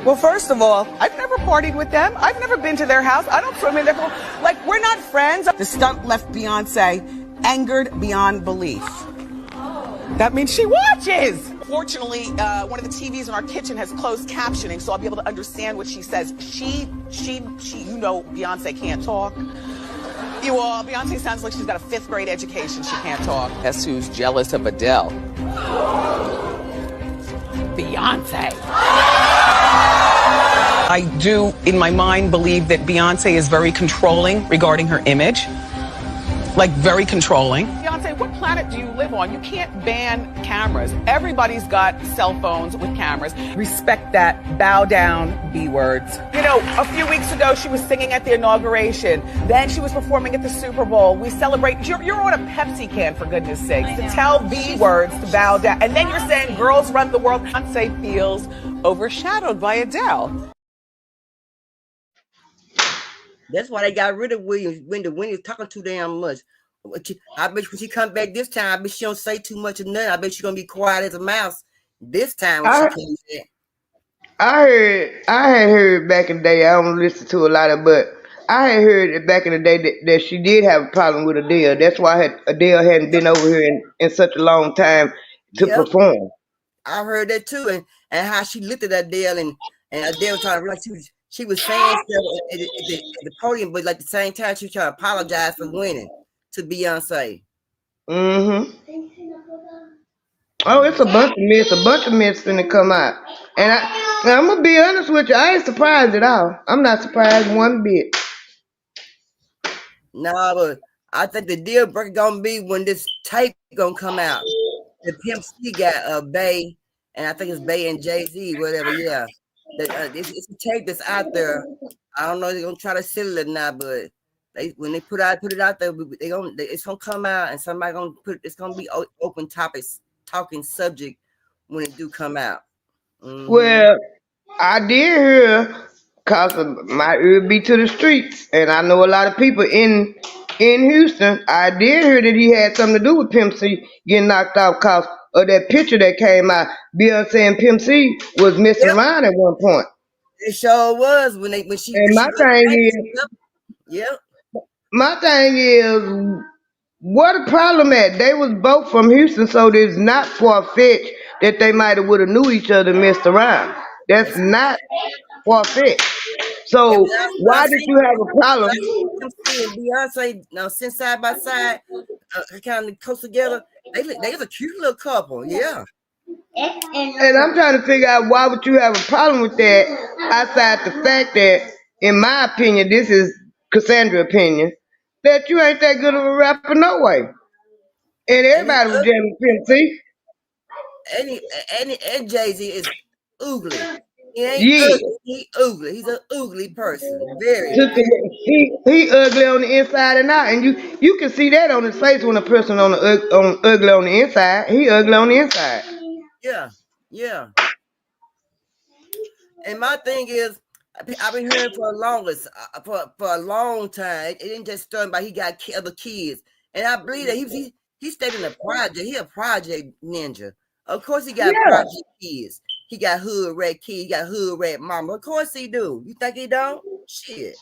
Well, first of all, I've never partied with them. I've never been to their house. I don't swim in their pool. Like, we're not friends. The stunt left Beyonce angered beyond belief. That means she watches. Fortunately, one of the TVs in our kitchen has closed captioning, so I'll be able to understand what she says. She, you know, Beyonce can't talk. You all, Beyonce sounds like she's got a 5th grade education. She can't talk. Guess who's jealous of Adele? Beyonce. I do, in my mind, believe that Beyonce is very controlling regarding her image. Like, very controlling. Beyonce, what planet do you live on? You can't ban cameras. Everybody's got cell phones with cameras. Respect that. Bow down, B words. You know, a few weeks ago, she was singing at the inauguration. Then she was performing at the Super Bowl. We celebrate. You're on a Pepsi can, for goodness sakes. To tell B words to bow down. And then you're saying girls run the world. Beyonce feels overshadowed by Adele. That's why they got rid of Williams. Wendy was talking too damn much. I bet when she come back this time, I bet she don't say too much of nothing. I bet she's gonna be quiet as a mouse this time when she comes back. I had heard back in the day. I don't listen to a lot of, but I had heard it back in the day that she did have a problem with Adele. That's why Adele hadn't been over here in such a long time to perform. I heard that too, and how she looked at Adele and Adele was trying to realize she was saying stuff at the podium, but like the same time she was trying to apologize for winning to Beyonce. Oh, it's a bunch of myths. A bunch of myths finna come out, and I'm gonna be honest with you. I ain't surprised at all. I'm not surprised one bit. No, but I think the deal breaker gonna be when this tape gonna come out. The Pimp C got Bey, and I think it's Bey and Jay-Z, whatever. Yeah, it's a tape that's out there. I don't know if they're gonna try to sell it or not, but when they put it out there, it's gonna come out, and somebody gonna it's gonna be open topics, talking subject when it do come out. Well, I did hear, cause my ear be to the streets, and I know a lot of people in Houston. I did hear that he had something to do with Pimp C getting knocked out cause of that picture that came out. Beyonce and Pimp C was messing around at one point. It sure was when she. And my thing is, what a problem at? They was both from Houston, so it's not far-fetched that they might have would have knew each other and messed around. That's not far-fetched. So why did you have a problem? And Beyonce, now since side by side, kind of close together, they was a cute little couple, yeah. And I'm trying to figure out why would you have a problem with that, outside the fact that, in my opinion, this is Cassandra's opinion, that you ain't that good of a rapper no way. And everybody was jamming Pimp C. And Jay-Z is ugly. He ain't ugly. He ugly. He's an ugly person. Very. He ugly on the inside and out, and you can see that on his face when a person on ugly on the inside. He ugly on the inside. Yeah. And my thing is, I've been hearing for a long time. It didn't just start by he got other kids, and I believe that he stayed in a project. He a project ninja. Of course, he got project kids. he got hood rat kid, he got hood rat mama. Of course he do. You think he don't? Shit.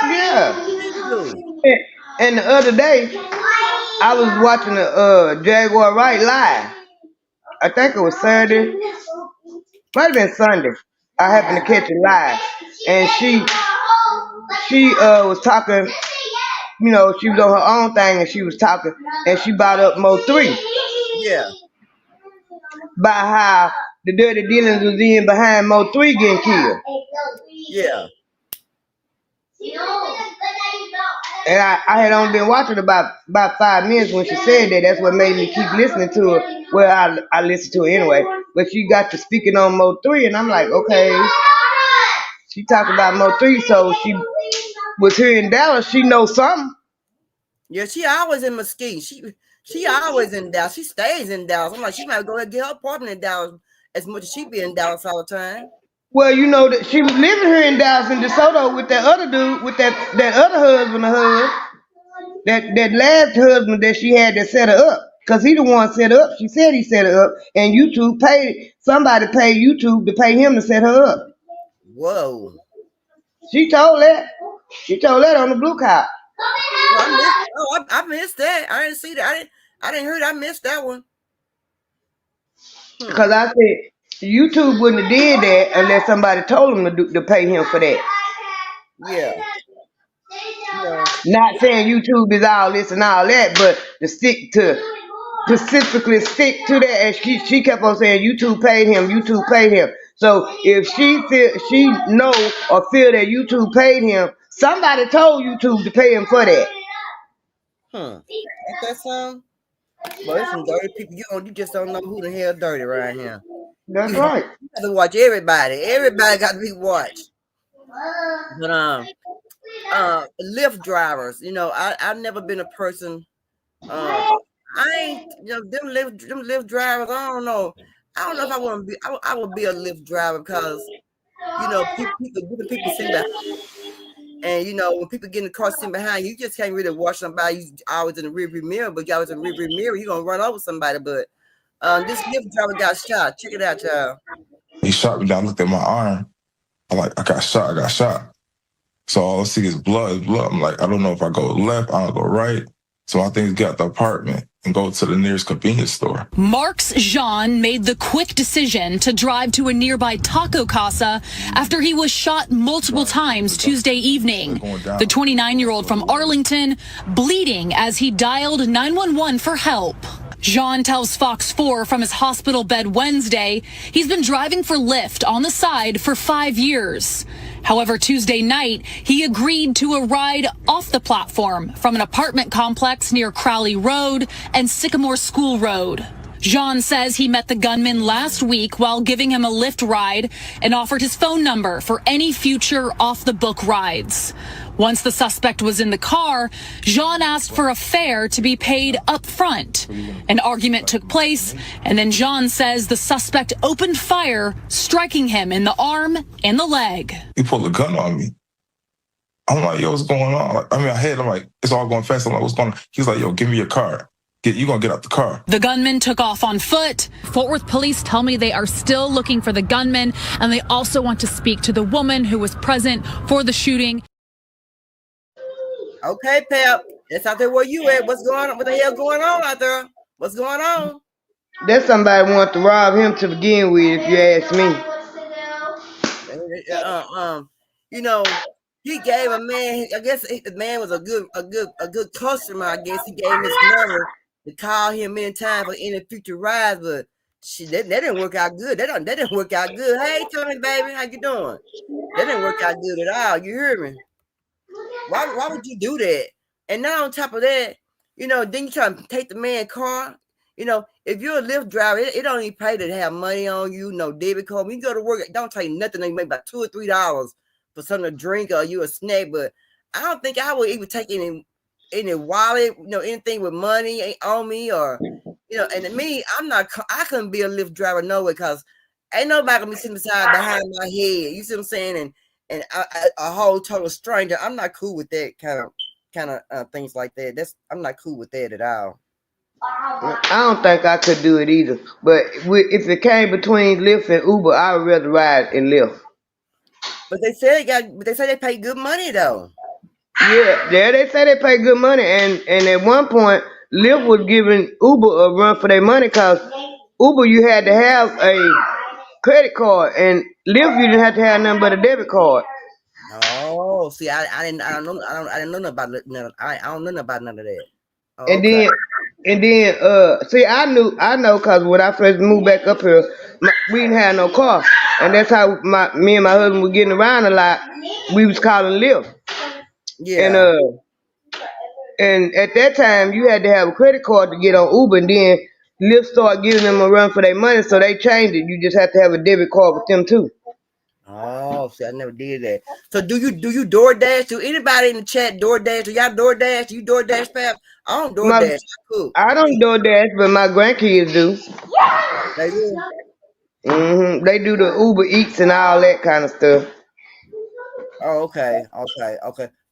Yeah. He do. And the other day, I was watching the Jaguar Wright live. I think it was Saturday. Might have been Sunday. I happened to catch it live. And she was talking, you know, she was on her own thing and she was talking and she brought up Mo3. Yeah. About how the dirty dealings was in behind Mo3 getting killed. Yeah. And I had only been watching about 5 minutes when she said that. That's what made me keep listening to her. Well, I listened to her anyway. But she got to speaking on Mo3, and I'm like, okay. She talked about Mo3, so she was here in Dallas. She knows something. Yeah, she always in Mesquite. She always in Dallas. She stays in Dallas. I'm like, she might go ahead and get her apartment in Dallas as much as she be in Dallas all the time. Well, you know that she was living here in Dallas in DeSoto with that other dude, with that other husband of hers, that last husband that she had that set her up. Cause he the one set her up. She said he set her up, and YouTube somebody paid YouTube to pay him to set her up. Whoa. She told that. She told that on the Blue Cop. Oh, I missed that. I didn't see that. I didn't hear that. I missed that one. Cause I said YouTube wouldn't have did that unless somebody told him to pay him for that. Yeah. No. Not saying YouTube is all this and all that, but to specifically stick to that. And she kept on saying YouTube paid him. YouTube paid him. So if she know or feel that YouTube paid him, somebody told YouTube to pay him for that. Ain't that some? Well, there's some dirty people. You just don't know who the hell dirty around here. That's right. You have to watch everybody. Everybody got to be watched. But Lyft drivers, you know, I've never been a person. I ain't, you know, them Lyft drivers. I don't know if I want to be. I would be a Lyft driver because, you know, different people sitting behind, and you know, when people get in the car sitting behind you, you just can't really watch somebody. You always in the rearview mirror, but you always in the rearview mirror, you're gonna run over somebody. But this Lyft driver got shot. Check it out, y'all. He shot me down. Looked at my arm. I'm like, I got shot. So all I see is blood. I'm like, I don't know if I go left, I don't go right. So I think get out the apartment and go to the nearest convenience store. Mark's Jean made the quick decision to drive to a nearby taco casa after he was shot multiple times Tuesday evening. The 29-year-old from Arlington bleeding as he dialed 911 for help. Jean tells Fox 4 from his hospital bed Wednesday he's been driving for Lyft on the side for 5 years. However, Tuesday night, he agreed to a ride off the platform from an apartment complex near Crowley Road and Sycamore School Road. Jean says he met the gunman last week while giving him a Lyft ride and offered his phone number for any future off-the-book rides. Once the suspect was in the car, Jean asked for a fare to be paid up front. An argument took place, and then Jean says the suspect opened fire, striking him in the arm and the leg. He pulled a gun on me. I'm like, yo, what's going on? Like, I'm like, it's all going fast. I'm like, what's going on? He's like, yo, give me your car. You're going to get out the car. The gunman took off on foot. Fort Worth police tell me they are still looking for the gunman, and they also want to speak to the woman who was present for the shooting. Okay, Pep. It's out there where you at. What's going on? What the hell going on out there? What's going on? That somebody wanted to rob him to begin with, if you ask me. You know, he gave a man. I guess the man was a good customer. I guess he gave him his number to call him in time for any future rides, but that didn't work out good. That didn't work out good. Hey, Tony, baby, how you doing? That didn't work out good at all. You hear me? Why would you do that? And now on top of that, you know, then you try to take the man's car. You know, if you're a Lyft driver, it don't even pay to have money on you, no debit card. When you go to work, it don't take nothing. They make about $2 or $3 for something to drink or you a snack. But I don't think I would even take any wallet, you know, anything with money on me, or you know. And to me, I couldn't be a Lyft driver no way, because ain't nobody gonna be sitting behind my head. You see what I'm saying? And a whole total stranger. I'm not cool with that kind of things like that. I'm not cool with that at all. I don't think I could do it either. But if it came between Lyft and Uber, I would rather ride in Lyft. But they say they pay good money though. Yeah, they say they pay good money, and at one point, Lyft was giving Uber a run for their money because Uber you had to have a credit card, and Lyft you didn't have to have nothing but a debit card. Oh, see, I didn't know about I don't know about none of that. Oh, And okay. then, see, I know, cause when I first moved back up here, we didn't have no car, and that's how me and my husband were getting around a lot. We was calling Lyft, Yeah. and at that time you had to have a credit card to get on Uber, and then Lyft started giving them a run for their money, so they changed it. You just have to have a debit card with them too. Oh, see, I never did that. So do you DoorDash? Do anybody in the chat DoorDash? Do y'all DoorDash? Do you DoorDash, Pap? I don't DoorDash. I cook. I don't DoorDash, but my grandkids do. They do. They do the Uber Eats and all that kind of stuff. Oh, okay.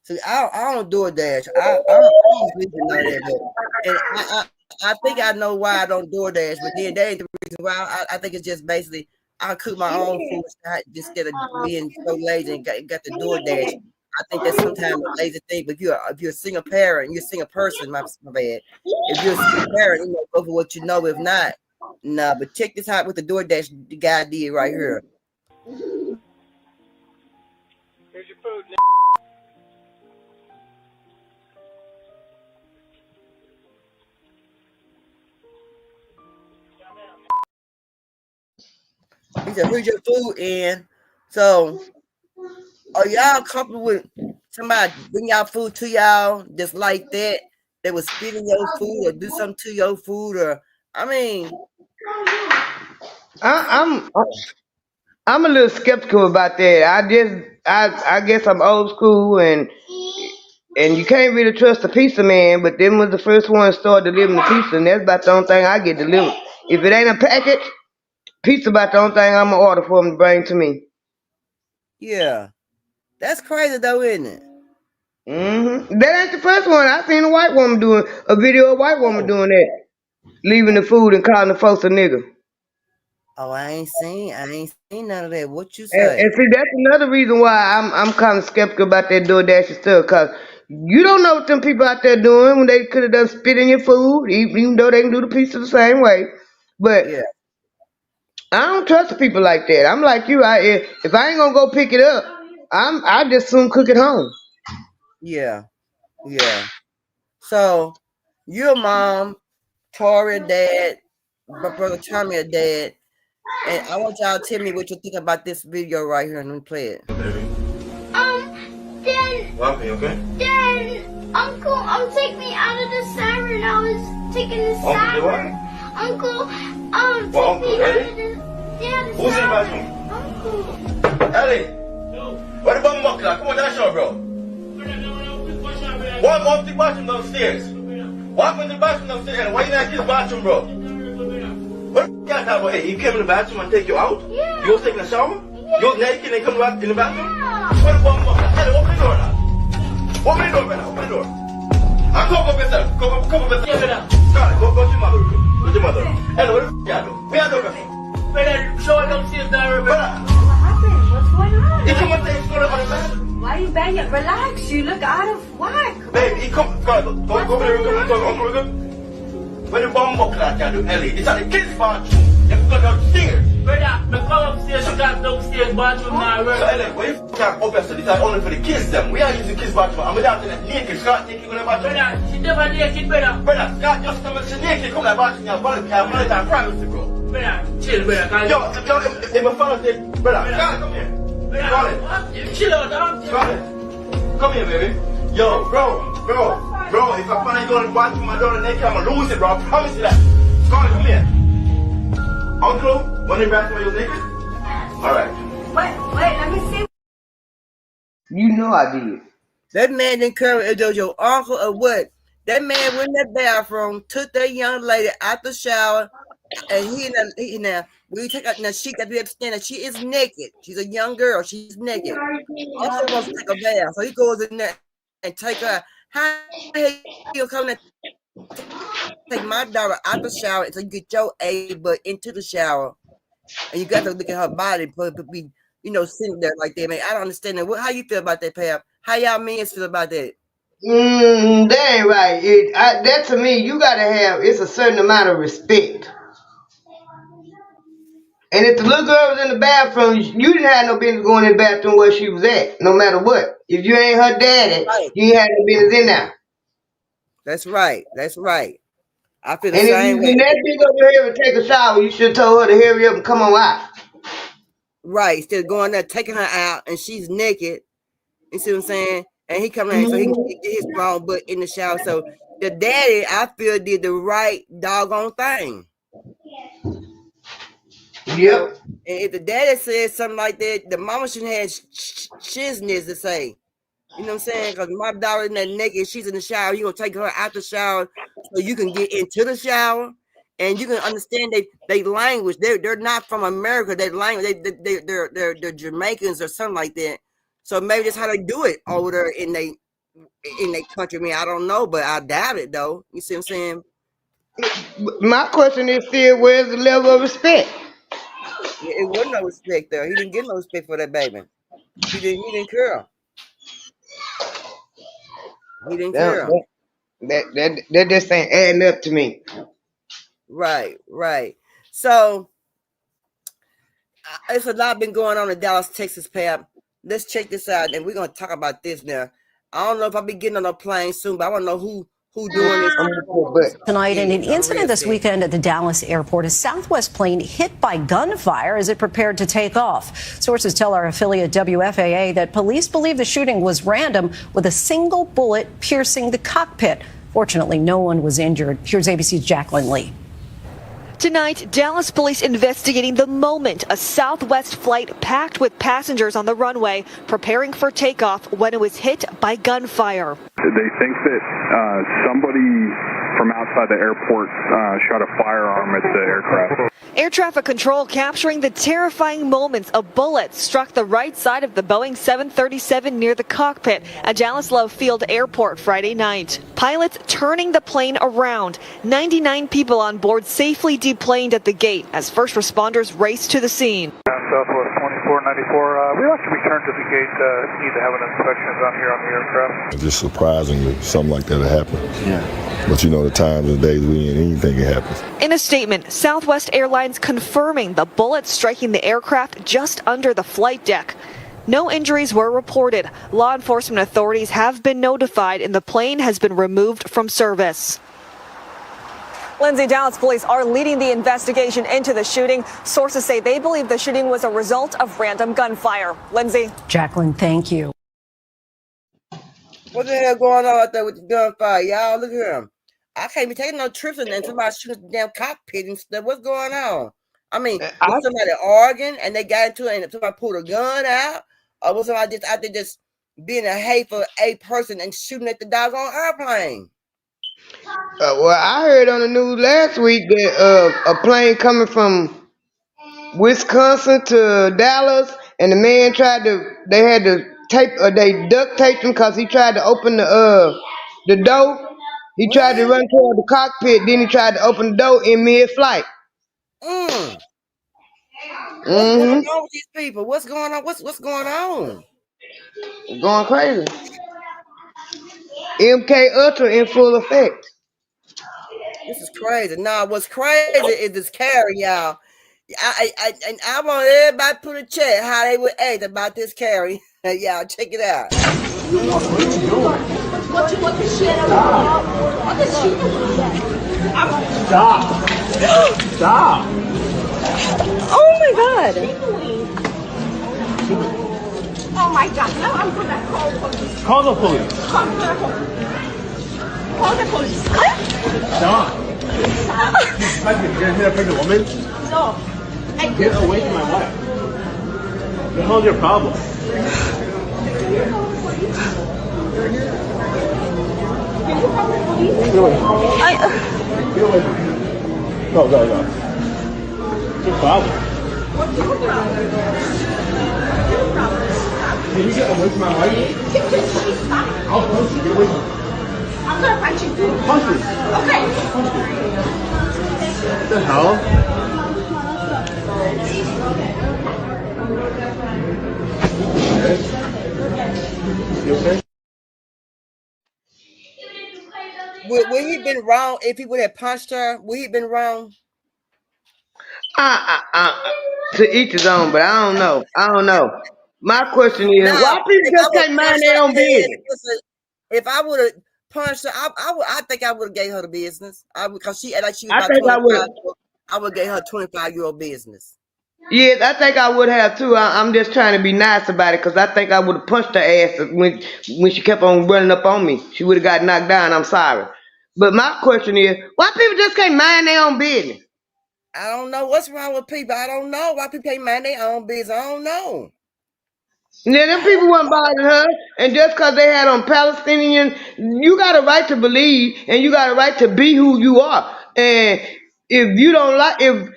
See, I don't DoorDash. I don't sleep in none of that. And I think I know why I don't DoorDash, but then that ain't the reason why. I think it's just basically I cook my own food instead of being so lazy and got the DoorDash. I think that's sometimes a lazy thing. But if you're a single parent, you're a single person, my bad. If you're a single parent, go for what you know. If not, nah. But check this out what the DoorDash guy did right here. Here's your food. He said, "Here's your food." And so, are y'all comfortable with somebody bring y'all food to y'all just like that? They would spit in your food or do something to your food, or I mean, I'm a little skeptical about that. I guess I'm old school, and you can't really trust a pizza man. But them was the first one to start delivering the pizza, and that's about the only thing I get delivered. If it ain't a package, pizza about the only thing I'm gonna order for them to bring to me. yeah, that's crazy though, isn't it? That ain't the first one. I seen a white woman doing a video of a white woman doing that, leaving the food and calling the folks a nigga. Oh, I ain't seen none of that. What you And say? see, that's another reason why I'm kind of skeptical about that DoorDash stuff, because you don't know what them people out there doing when they could have done spit in your food, even though they can do the pizza the same way. But Yeah, I don't trust people like that. I'm like you. If I ain't gonna go pick it up, I just soon cook it home. yeah. So, your mom, Tori, dad, brother Tommy, a dad, and I want y'all to tell me what you think about this video right here, and let me play it. Then. What, okay? Then Uncle take me out of the siren. I was taking the siren. Uncle, take me out of the Who's in the bathroom? Uncle. Ellie! Where the bum buckler? Come on, that's your bro. One more to the bathroom downstairs. Walk into the bathroom downstairs. Why you not in his bathroom, bro? What the f*** y'all talking about? Hey, he came in the bathroom and take you out? Yeah. You was taking a shower? Yeah. You was naked and come back in the bathroom? Yeah. Where the bum buckler? Ellie, open the door now. Open the door, brother. Open the door. And come up yourself. Come up yourself. Scarlett, go to your mother. Go to your mother. Ellie, what the f*** y'all do? Where y'all doing? Brother, show it downstairs now, brother. What happened? What's going on? He come up there, he's going to the bed. Why are you banging? Relax. You look out of whack. Baby, he come. Go over there. Go, Uncle Rick. Where the bomb buckler can do, Ellie? It's at the kids' bathroom. You have to go downstairs. Brother, me come upstairs, you got downstairs bathroom now, right? So, Ellie, when you can't up yourself, it's only for the kids, them. We are using the kids' bathroom. I'm without that naked. Scott naked in the bathroom. Brother, she never naked, brother. Brother, Scott just come and she naked. Come to the bathroom. You're volunteer. I'm not that privacy, bro. Brother, chill, brother. Yo, if my father said, brother, Scott, come here. Scarlett. You chill out, don't you? Scarlett. Come here, baby. Yo, bro, if I find you going to watch my daughter naked, I'm gonna lose it, bro. I promise you that. Scarlett, come here. Uncle, when you back when you was naked? Alright. Wait, let me see. You know I did. That man didn't care if it was your uncle or what. That man went in that bathroom, took that young lady out the shower, and he now when you take out now she got to understand that she is naked. She's a young girl. She's naked. Also wants to take a bath, so he goes in there and take her. How the hell you come in Take my daughter out the shower so you get your A butt into the shower, and you got to look at her body, but be, you know, sitting there like that. Man, I don't understand that. How you feel about that, Pap? How y'all men feel about that? That ain't right. That to me, you gotta have. It's a certain amount of respect. And if the little girl was in the bathroom, you didn't have no business going in the bathroom where she was at, no matter what. If you ain't her daddy, right. you ain't had no business in there. That's right. That's right. I feel the And if same you way. been that big over here to take a shower, you should have told her to hurry up and come on out. Right. Instead of going there, taking her out, and she's naked. You see what I'm saying? And he come in so he can get his strong butt in the shower. So the daddy, I feel, did the right doggone thing. Yep. And if the daddy says something like that, the mama shouldn't have shizness to say. You know what I'm saying? Because my daughter in that naked, she's in the shower. You're going to take her out the shower so you can get into the shower. And you can understand they language. They're not from America. They language. They're Jamaicans or something like that. So maybe that's how they do it over there in their country. I mean, I don't know, but I doubt it though. You see what I'm saying? My question is still, where's the level of respect? It wasn't no respect there. He didn't get no respect for that baby. He didn't care. He didn't care. That just ain't adding up to me. Right. So it's a lot been going on in Dallas, Texas, Pap. Let's check this out, and we're gonna talk about this now. I don't know if I'll be getting on a plane soon, but I want to know who doing this tonight. And an incident this weekend at the Dallas airport. A Southwest plane hit by gunfire as it prepared to take off. Sources tell our affiliate WFAA that police believe the shooting was random, with a single bullet piercing the cockpit. Fortunately, no one was injured. Here's ABC's Jacqueline Lee. Tonight, Dallas police investigating the moment a Southwest flight packed with passengers on the runway preparing for takeoff when it was hit by gunfire. They think that somebody from outside the airport shot a firearm at the aircraft. Air traffic control capturing the terrifying moments a bullet struck the right side of the Boeing 737 near the cockpit at Dallas Love Field Airport Friday night. Pilots turning the plane around. 99 people on board safely deplaned at the gate as first responders raced to the scene. Southwest 2494, we like to return to the gate. Need to have an inspection on here on the aircraft. It's just surprising that something like that happened. Yeah. But you know the times and days we in, anything can happen. In a statement, Southwest Airlines confirming the bullet striking the aircraft just under the flight deck. No injuries were reported. Law enforcement authorities have been notified and the plane has been removed from service. Lindsay, Dallas police are leading the investigation into the shooting. Sources say they believe the shooting was a result of random gunfire. Lindsay. Jacqueline, thank you. What the hell going on out there with the gunfire? Y'all, look at him. I can't be taking no trips and then somebody shooting the damn cockpit and stuff. What's going on? I mean, was somebody arguing and they got into it and somebody pulled a gun out? Or was somebody just out there just being a hateful person and shooting at the doggone airplane? Well, I heard on the news last week that a plane coming from Wisconsin to Dallas, and the man they had to they duct taped him because he tried to open the door. He tried to run toward the cockpit, then he tried to open the door in mid-flight. What's going on with these people? What's going on? What's going on? It's going crazy. MK Ultra in full effect. This is crazy. Nah, what's crazy is this carry, y'all. I want everybody to put a check how they would act about this carry. Y'all, check it out. What you want to share about? What is she? Stop. Stop. Oh my God. Oh my God. Now I'm going to call police. Call the police. Call the police. Stop. You're going to hit a pregnant woman? No. Get away from my wife. What the hell is your problem? Get away. Get away from me. Go. What's your problem? What's your problem? Can you get away from my wife? Stop. I'll punch you. Get away from me. I'm gonna punch you. Punch me. Okay. Punch me. What the hell? You okay? Would he been wrong if he would have punched her? Would he been wrong? To each his own, but I don't know. I don't know. My question is, Now, why people if I just would can't mind punch their her own head, business? listen, if I would have punched her, I think I would have gave her the business. I would, cause she like she was I about think I 25. would. I would give her 25-year-old business. Yes, I think I would have too. I'm just trying to be nice about it because I think I would have punched her ass when she kept on running up on me. She would have got knocked down. I'm sorry. But my question is, why people just can't mind their own business? I don't know what's wrong with people. I don't know why people can't mind their own business. I don't know. Now, them people wasn't bothering her, and just because they had on Palestinian, you got a right to believe, and you got a right to be who you are. And if you don't like, if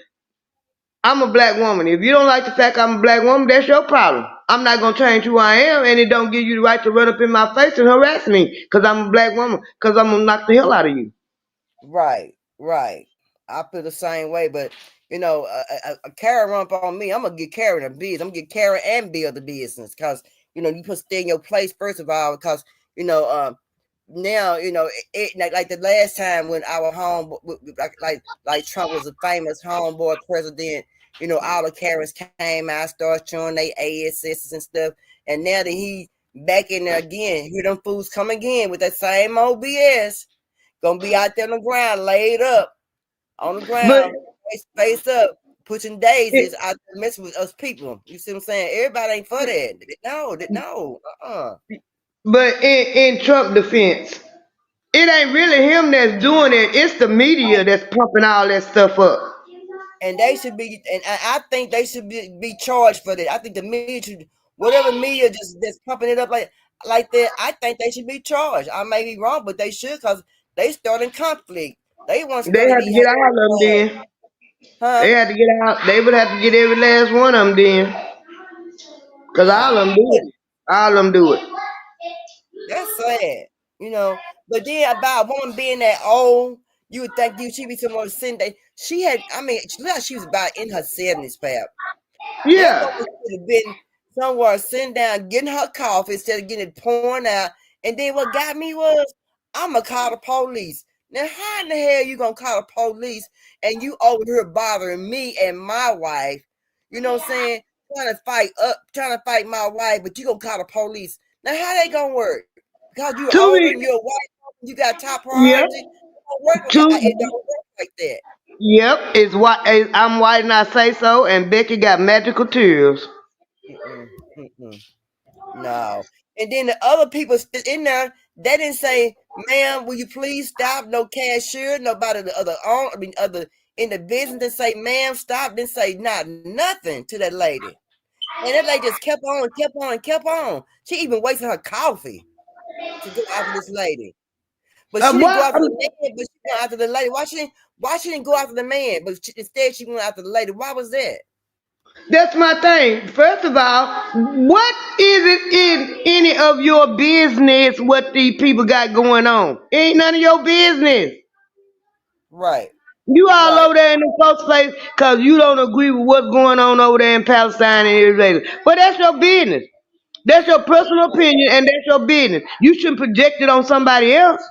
I'm a black woman, if you don't like the fact I'm a black woman, that's your problem. I'm not gonna change who I am, and it don't give you the right to run up in my face and harass me because I'm a black woman, because I'm gonna knock the hell out of you. Right, right. I feel the same way, but you know, a Karen run up on me, I'm gonna get Karen a business. I'm gonna get Karen and build the business because you know you put stay in your place first of all because you know now you know like the last time when our home like Trump was a famous homeboy president. You know, all the Karens came out, started showing their ASS and stuff, and now that he back in there again, here them fools come again with that same old BS. Gonna be out there on the ground, laid up on the But ground, face up, pushing daisies out there messing with us people. You see what I'm saying? Everybody ain't for that. No. but in Trump defense, it ain't really him that's doing it. It's the media that's pumping all that stuff up. And they should be, and I think they should be charged for that. I think the media should, whatever media that's pumping it up like that. I think they should be charged. I may be wrong, but they should because they starting conflict. They want to They start had to get all of them then. huh? They had to get out. They would have to get every last one of them then. Because all of them do it. All of them do it. That's sad, you know. But then about a woman being that old, you would think she'd be someone sitting there. She had, I mean, she looked like she was about in her 70s, pal. That Yeah. woman could have been somewhere sitting down, getting her coffee instead of getting it pouring out. And then what got me was, I'm going to call the police. Now, how in the hell you going to call the police and you over here bothering me and my wife? You know what I'm saying? Trying to fight my wife, but you going to call the police. Now, how they going to work? Because you're To older me, and you're white, you got top yep. priority. It don't work, it don't work like that. Yep. It's white. I'm white and I say so. And Becky got magical tears. No. And then the other people in there, they didn't say, ma'am, will you please stop? No cashier, nobody, the other other in the business didn't say, ma'am, stop, didn't say nothing to that lady. And that lady just kept on and kept on and kept on. She even wasted her coffee to go after this lady. But she didn't go after the man, but she went after the lady. Why she didn't go after the man, but instead she went after the lady? Why was that? That's my thing. First of all, what is it in any of your business what these people got going on? Ain't none of your business. Right. You all over there in the folks' place because you don't agree with what's going on over there in Palestine and Israel. But that's your business. That's your personal opinion and that's your business. You shouldn't project it on somebody else.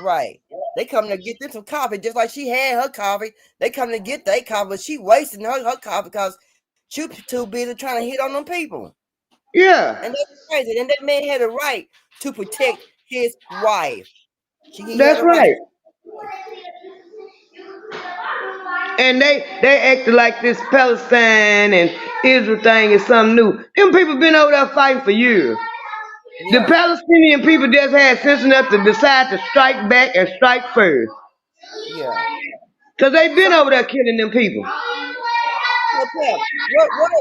Right. They come to get them some coffee, just like she had her coffee. They come to get their coffee, but she wasting her coffee because she too busy trying to hit on them people. Yeah. And that's crazy. And that man had a right to protect his wife. He That's had a right. right. And they acted like this Palestine and Israel thing is something new. Them people been over there fighting for years. The Palestinian people just had sense enough to decide to strike back and strike first. Yeah. Because they been over there killing them people. So, Pep,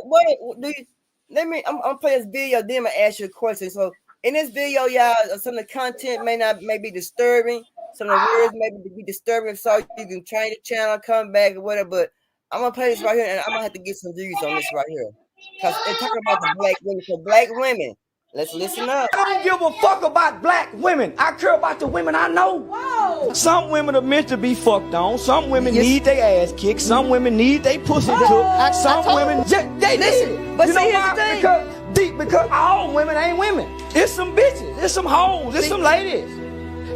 what do you? Let me. I'm playing this video. Then I ask you a question. So, in this video, y'all, some of the content may be disturbing. Some of the words may be disturbing. So you can change the channel, come back, or whatever. But I'm gonna play this right here, and I'm gonna have to get some views on this right here, because they're talking about the black women. So, black women, Let's listen up. I don't give a fuck about black women. I care about the women I know. Whoa. Some women are meant to be fucked on. Some women need their ass kicked. Some women need their pussy took. Some women they listen. But you know why? Because all women ain't women. It's some bitches. It's some hoes. It's some ladies.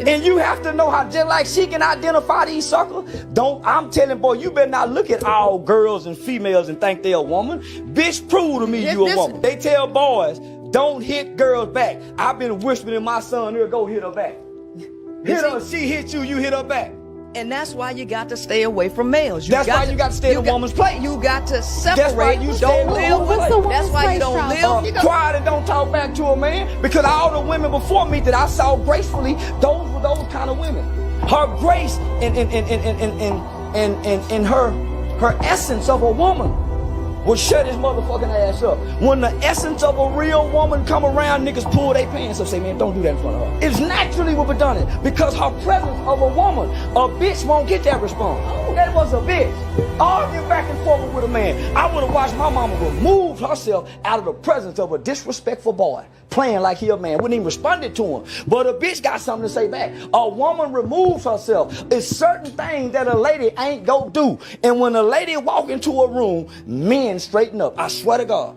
And you have to know how, just like she can identify these suckers. I'm telling boy, you better not look at all girls and females and think they're a woman. Bitch, prove to me you a woman. They tell boys, don't hit girls back. I've been whispering in my son ear, go hit her back. Hit her, she hit you, you hit her back. And that's why you got to stay away from males. That's why you got to stay in a woman's place. You got to separate. That's why you don't live with it. That's why you don't live. Quiet and don't talk back to a man. Because all the women before me that I saw gracefully, those were those kind of women. Her grace and her essence of a woman will shut his motherfucking ass up. When the essence of a real woman come around, niggas pull their pants up, say, man, don't do that in front of her. It's naturally what we done it. Because her presence of a woman, a bitch won't get that response. That was a bitch. Arguing back and forth with a man. I would have watched my mama remove herself out of the presence of a disrespectful boy, playing like he a man. Wouldn't even responded to him. But a bitch got something to say back. A woman removes herself. It's certain things that a lady ain't go do. And when a lady walk into a room, men straighten up. I swear to God.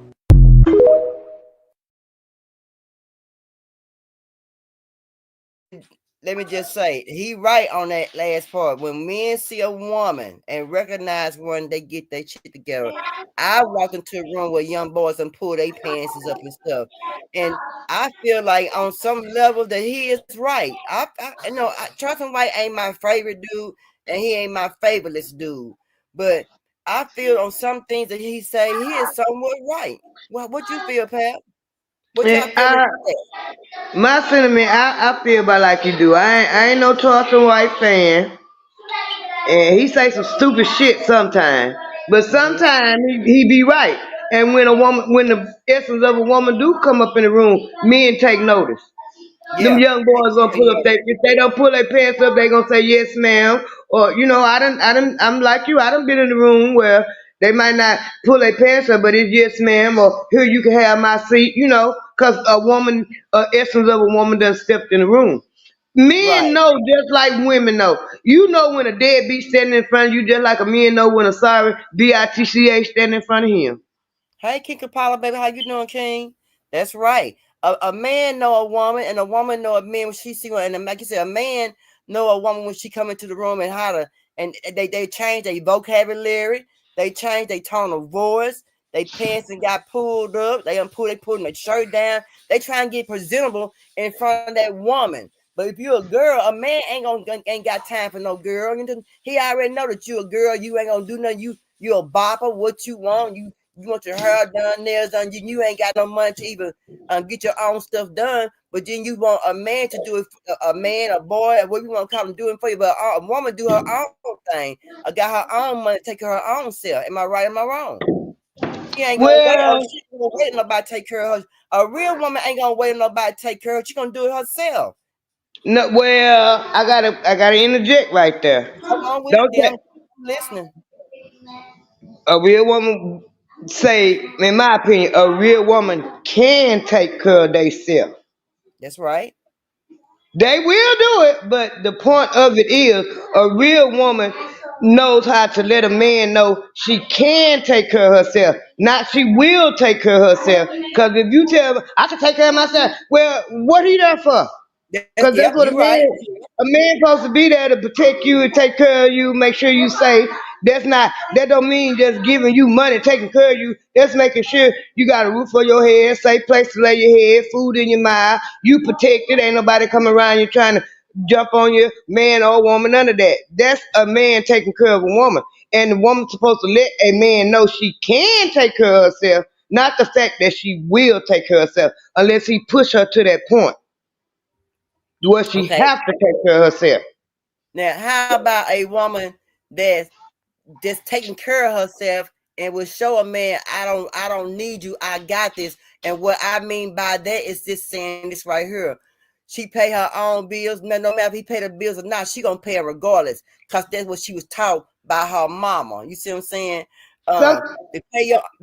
Let me just say, he right on that last part. When men see a woman and recognize one, they get their shit together. I walk into a room with young boys and pull their pants up and stuff, and I feel like on some level that he is right. Charleston White ain't my favorite dude, and he ain't my favoriteest dude, but I feel on some things that he say he is somewhat right. Well, what you feel, Pat? What y'all feel? My sentiment, I feel about like you do. I ain't no Charleston White fan, and he say some stupid shit sometimes, but sometimes he be right. And when the essence of a woman do come up in the room, men take notice. Yeah. Them young boys gonna pull up if they don't pull their pants up, they gonna say yes, ma'am. Or I'm like you. I done been in the room where they might not pull their pants up, but it's yes, ma'am, or here you can have my seat. Cause essence of a woman done stepped in the room. Men know just like women know. You know when a deadbeat standing in front of you, just like a man know when a sorry bitch standing in front of him. Hey, King Kapala, baby, how you doing, King? That's right. A man know a woman, and a woman know a man when she see one. And like you said, a man know a woman when she come into the room and how to. And they change their vocabulary. They change their tone of voice. They pants and got pulled up. They pulling their shirt down. They try and get presentable in front of that woman. But if you're a girl, a man ain't got time for no girl. He already know that you a girl. You ain't gonna do nothing. You a bopper. What you want? You want your hair done, nails done. You ain't got no money to even get your own stuff done. But then you want a man to do it. A man, a boy, what you want to call him, doing for you. But a woman do her own thing. Got her own money, take care of her own self. Am I right? Am I wrong? She ain't gonna wait. She ain't gonna wait on nobody to take care of her. A real woman ain't gonna wait on nobody to take care of her. She gonna do it herself. No, well, I gotta interject right there. Hold on with them. Listening. A real woman say, in my opinion, a real woman can take care of themselves. That's right. They will do it, but the point of it is a real woman knows how to let a man know she can take care of herself, not she will take care of herself. Because if you tell her, I can take care of myself, well, what are you there for? Because that's what a man supposed to be there to protect you and take care of you, make sure you safe. That don't mean just giving you money, taking care of you. That's making sure you got a roof over your head, safe place to lay your head, food in your mouth. You protected. Ain't nobody coming around you trying to jump on you, man or woman, none of that. That's a man taking care of a woman. And the woman's supposed to let a man know she can take care of herself, not the fact that she will take care of herself, unless he push her to that point where she have to take care of herself. Now, how about a woman that's just taking care of herself and will show a man, I don't need you, I got this. And what I mean by that is just saying this right here. She pay her own bills. No matter if he pay the bills or not, she gonna pay it regardless. Because that's what she was taught by her mama. You see what I'm saying? To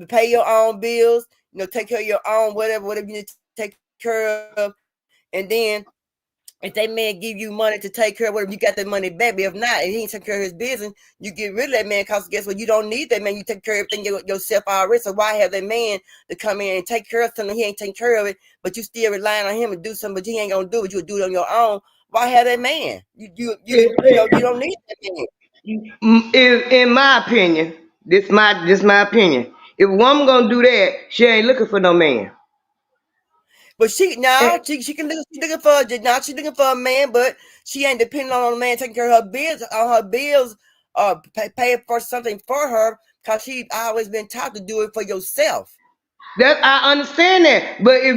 pay your own bills, take care of your own whatever you need to take care of, and then if that man give you money to take care of whatever, you got that money back. But if not, and he ain't taking care of his business, you get rid of that man because guess what? You don't need that man. You take care of everything yourself already. So why have that man to come in and take care of something he ain't taking care of it, but you still relying on him to do something, but he ain't gonna do it. You do it on your own. Why have that man? You don't need that man. In my opinion, this my opinion. If a woman gonna do that, she ain't looking for no man. But she can looking for she's looking for a man, but she ain't depending on a man taking care of her bills, pay for something for her, because she always been taught to do it for yourself. That I understand that, but if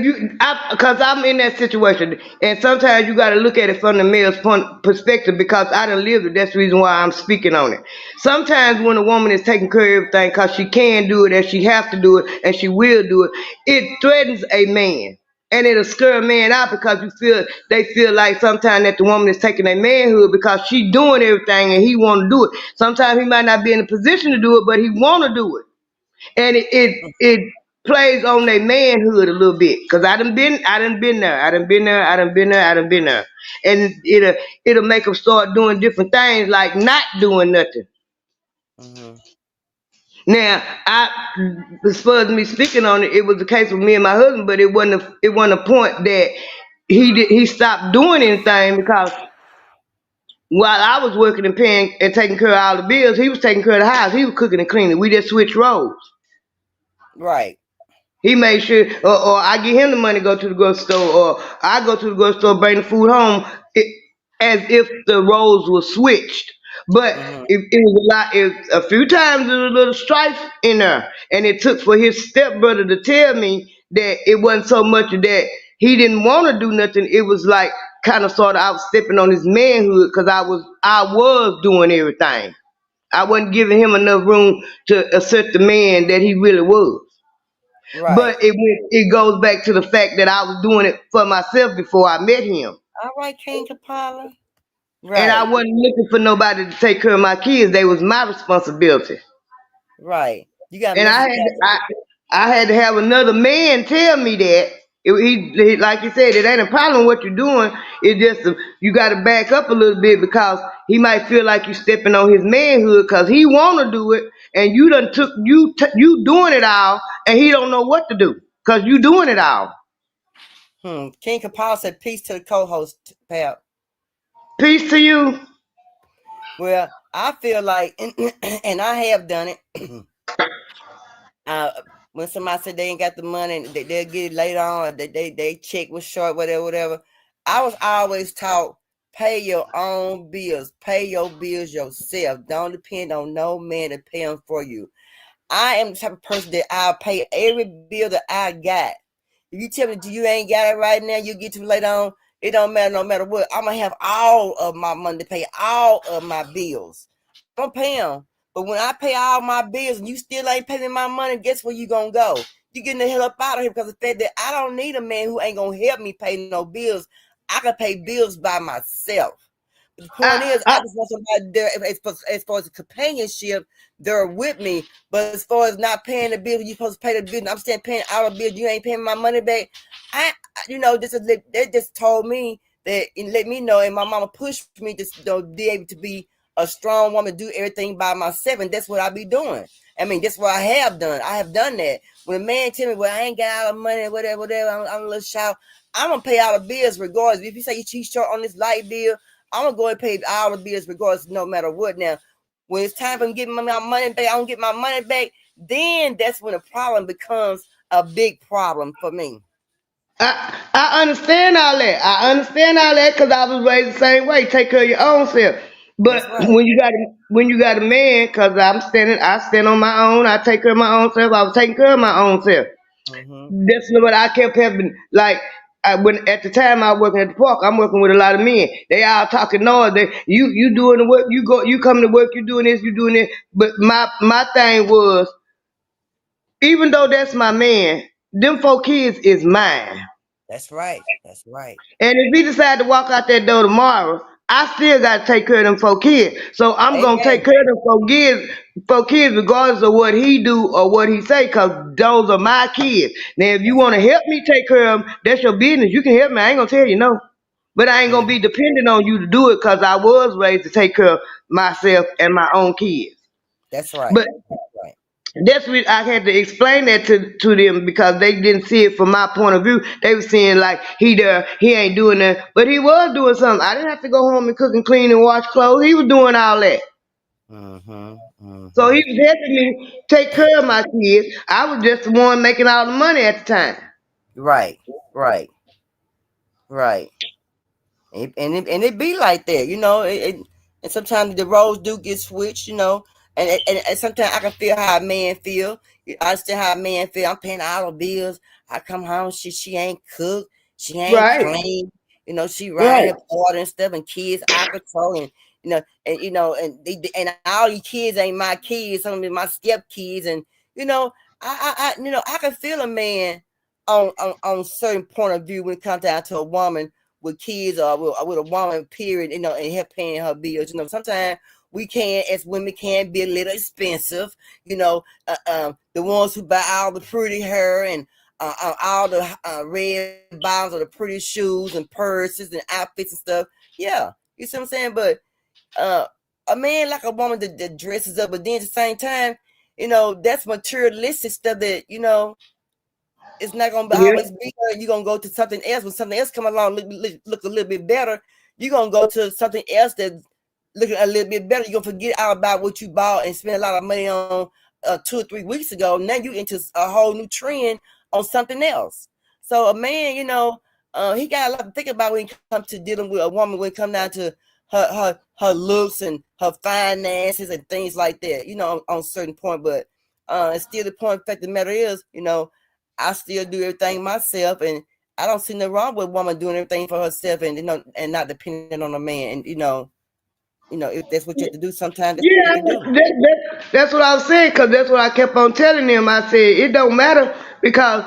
because I'm in that situation, and sometimes you got to look at it from the male's perspective, because I done lived it. That's the reason why I'm speaking on it. Sometimes when a woman is taking care of everything because she can do it and she have to do it and she will do it, it threatens a man. And it'll scare a man out because they feel like sometimes that the woman is taking their manhood because she doing everything and he want to do it. Sometimes he might not be in a position to do it, but he want to do it. And it plays on their manhood a little bit, because I done been there, and it'll make them start doing different things like not doing nothing. Mm-hmm. Now, as far as me speaking on it, it was the case with me and my husband, but it wasn't a point that he stopped doing anything, because while I was working and paying and taking care of all the bills, he was taking care of the house. He was cooking and cleaning. We just switched roles. Right. He made sure, or I give him the money to go to the grocery store, or I go to the grocery store, bring the food home, as if the roles were switched. But it was a few times there was a little strife in there, and it took for his stepbrother to tell me that it wasn't so much that he didn't want to do nothing. It was like kind of sort of I was stepping on his manhood, because I was doing everything. I wasn't giving him enough room to assert the man that he really was. Right. But it goes back to the fact that I was doing it for myself before I met him. All right, King Kapala. Right. And I wasn't looking for nobody to take care of my kids. They was my responsibility. Right. You got. And I had to have another man tell me that. He like you said, it ain't a problem what you're doing. It's just you got to back up a little bit, because he might feel like you stepping on his manhood because he want to do it, and you done took you doing it all, and he don't know what to do because you doing it all. King Kapala said, "Peace to the co-host, pal." Peace to you. Well, I feel like, and I have done it. When somebody said they ain't got the money, they'll get it later on. They check was short, whatever. I was always taught, pay your own bills. Pay your bills yourself. Don't depend on no man to pay them for you. I am the type of person that I'll pay every bill that I got. If you tell me you ain't got it right now, you get to later on, it don't matter no matter what. I'm going to have all of my money to pay all of my bills. I'm going to pay them. But when I pay all my bills and you still ain't paying my money, guess where you going to go? You getting the hell up out of here, because of the fact that I don't need a man who ain't going to help me pay no bills. I can pay bills by myself. But the point is, I just want somebody there, as far as the companionship, they're with me. But as far as not paying the bills, you're supposed to pay the bills. I'm still paying our bills. You ain't paying my money back. They just told me that, and let me know, and my mama pushed me to be able to be a strong woman, do everything by myself, and that's what I be doing. I mean, that's what I have done. I have done that. When a man tell me, well, I ain't got all the money, whatever, I'm a little shy, I'm going to pay all the bills regardless. If you say you're short on this light bill, I'm going to go and pay all the bills regardless, no matter what. Now, when it's time for me getting my money back, I don't get my money back, then that's when the problem becomes a big problem for me. I understand all that. Because I was raised the same way. Take care of your own self. But right. when you got a man, because I stand on my own. I take care of my own self. I was taking care of my own self. Mm-hmm. That's what I kept having. Like when at the time I was working at the park, I'm working with a lot of men. They all talking noise. You doing the work. You coming to work. You doing this. You doing it. But my thing was, even though that's my man, them 4 kids is mine. That's right. And if he decide to walk out that door tomorrow, I still got to take care of them 4 kids. So I'm going to take Amen. care of them 4 kids regardless of what he do or what he say, because those are my kids. Now, if you That's want to right. help me take care of them, that's your business. You can help me. I ain't going to tell you no. But I ain't going to be dependent on you to do it, because I was raised to take care of myself and my own kids. That's right. But That's right. that's what I had to explain that to them, because they didn't see it from my point of view. They were seeing like he ain't doing that, but he was doing something. I didn't have to go home and cook and clean and wash clothes. He was doing all that. So he was helping me take care of my kids. I was just the one making all the money at the time. Right. Right. Right. And it be like that, and sometimes the roles do get switched, and sometimes I can feel how a man feel. I understand how a man feel. I'm paying all the bills. I come home, she ain't cooked, she ain't Right. clean, she riding Right. her daughter and stuff, and kids out of control, and all these kids ain't my kids. Some of them my step kids, and I can feel a man on certain point of view when it comes down to a woman with kids, or with a woman, period, and her paying her bills. Sometimes we can, as women, can be a little expensive. The ones who buy all the pretty hair and all the red bottoms or the pretty shoes and purses and outfits and stuff. Yeah, you see what I'm saying? But a man like a woman that dresses up, but then at the same time, that's materialistic stuff that, it's not gonna Yeah. always be there. You're gonna go to something else. When something else come along, look a little bit better, you're gonna go to something else that's looking a little bit better. You're gonna forget all about what you bought and spend a lot of money on 2 or 3 weeks ago. Now you into a whole new trend on something else. So a man, he got a lot to think about when it comes to dealing with a woman, when it comes down to her looks and her finances and things like that, on certain point. But it's still the point. Fact of the matter is, I still do everything myself, and I don't see nothing wrong with a woman doing everything for herself, and and not depending on a man. And if that's what you have to do, sometimes that's what you Yeah, have to do. that's what I was saying, because that's what I kept on telling them. I said, it don't matter, because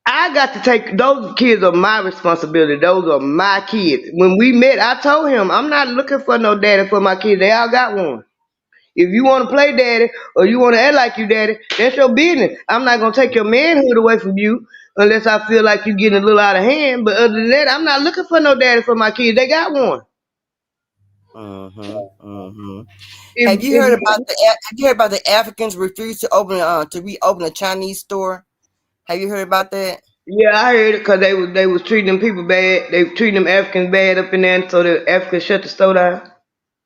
I got to take, those kids are my responsibility. Those are my kids. When we met, I told him, I'm not looking for no daddy for my kids. They all got one. If you want to play daddy or you want to act like you daddy, that's your business. I'm not going to take your manhood away from you unless I feel like you're getting a little out of hand. But other than that, I'm not looking for no daddy for my kids. They got one. If, Have you heard about the Africans refuse to reopen a Chinese store? Have you heard about that? yeah, I heard it, because they was treating them people bad. They were treating them Africans bad up in there, so the Africans shut the store down.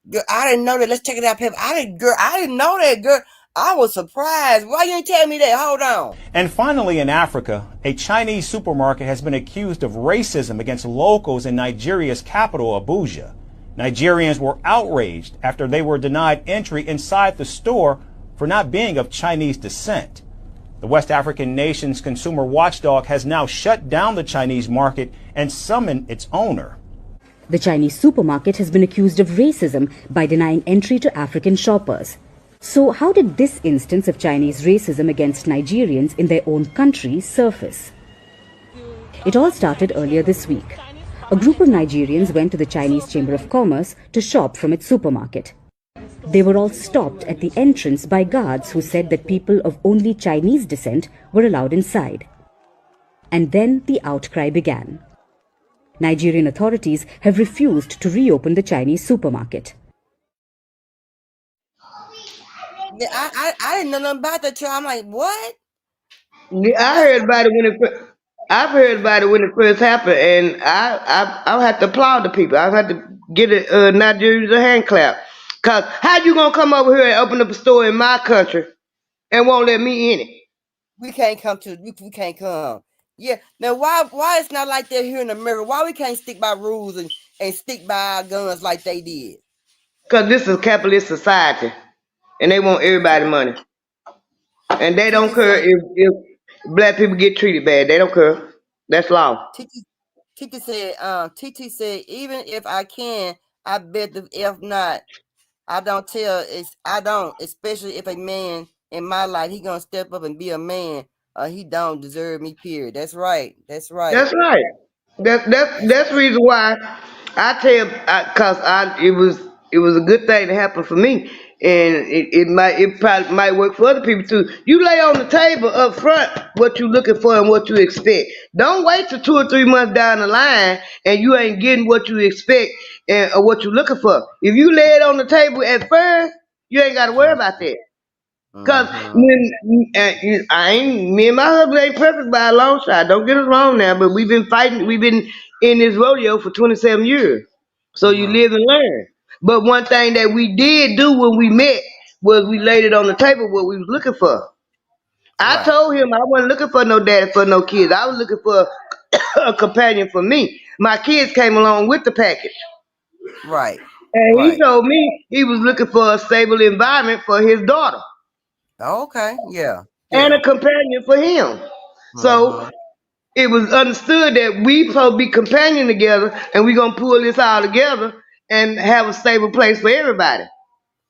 Girl, I didn't know that. Let's check it out, Pep. I didn't know that, girl. I was surprised. Why you ain't tell me that? Hold on. And finally, in Africa, a Chinese supermarket has been accused of racism against locals in Nigeria's capital, Abuja. Nigerians were outraged after they were denied entry inside the store for not being of Chinese descent. The West African nation's consumer watchdog has now shut down the Chinese market and summoned its owner. The Chinese supermarket has been accused of racism by denying entry to African shoppers. So how did this instance of Chinese racism against Nigerians in their own country surface? It all started earlier this week. A group of Nigerians went to the Chinese Chamber of Commerce to shop from its supermarket. They were all stopped at the entrance by guards who said that people of only Chinese descent were allowed inside. And then the outcry began. Nigerian authorities have refused to reopen the Chinese supermarket. I didn't know nothing about that. I'm like, what? Yeah, I heard about it when I've heard about it when it first happened, and I have to applaud the people. I have to get Nigerians a hand clap. Cause how you gonna come over here and open up a store in my country and won't let me in it? We can't come. We can't come. Yeah. Now why it's not like that here in America? Why we can't stick by rules and stick by our guns like they did? Cause this is a capitalist society, and they want everybody money, and they don't care if black people get treated bad. They don't care. That's law. TT said, even if I can, I bet the F not. I don't, especially if a man in my life, he gonna step up and be a man. He don't deserve me, period. That's right. That's right. That's right. That's the reason why I tell, cause it was a good thing to happen for me, and it probably might work for other people too. You lay on the table up front what you looking for and what you expect. Don't wait till 2 or 3 months down the line and you ain't getting what you expect or what you looking for. If you lay it on the table at first, you ain't got to worry about that. Cause me and my husband ain't perfect by a long shot. Don't get us wrong now, but we've been fighting. We've been in this rodeo for 27 years. So you live and learn. But one thing that we did do when we met was we laid it on the table what we was looking for. I told him I wasn't looking for no daddy for no kids. I was looking for a companion for me. My kids came along with the package. Right. And he told me he was looking for a stable environment for his daughter. Okay. Yeah. And a companion for him. So it was understood that we supposed to be companion together and we gonna pull this all together and have a stable place for everybody.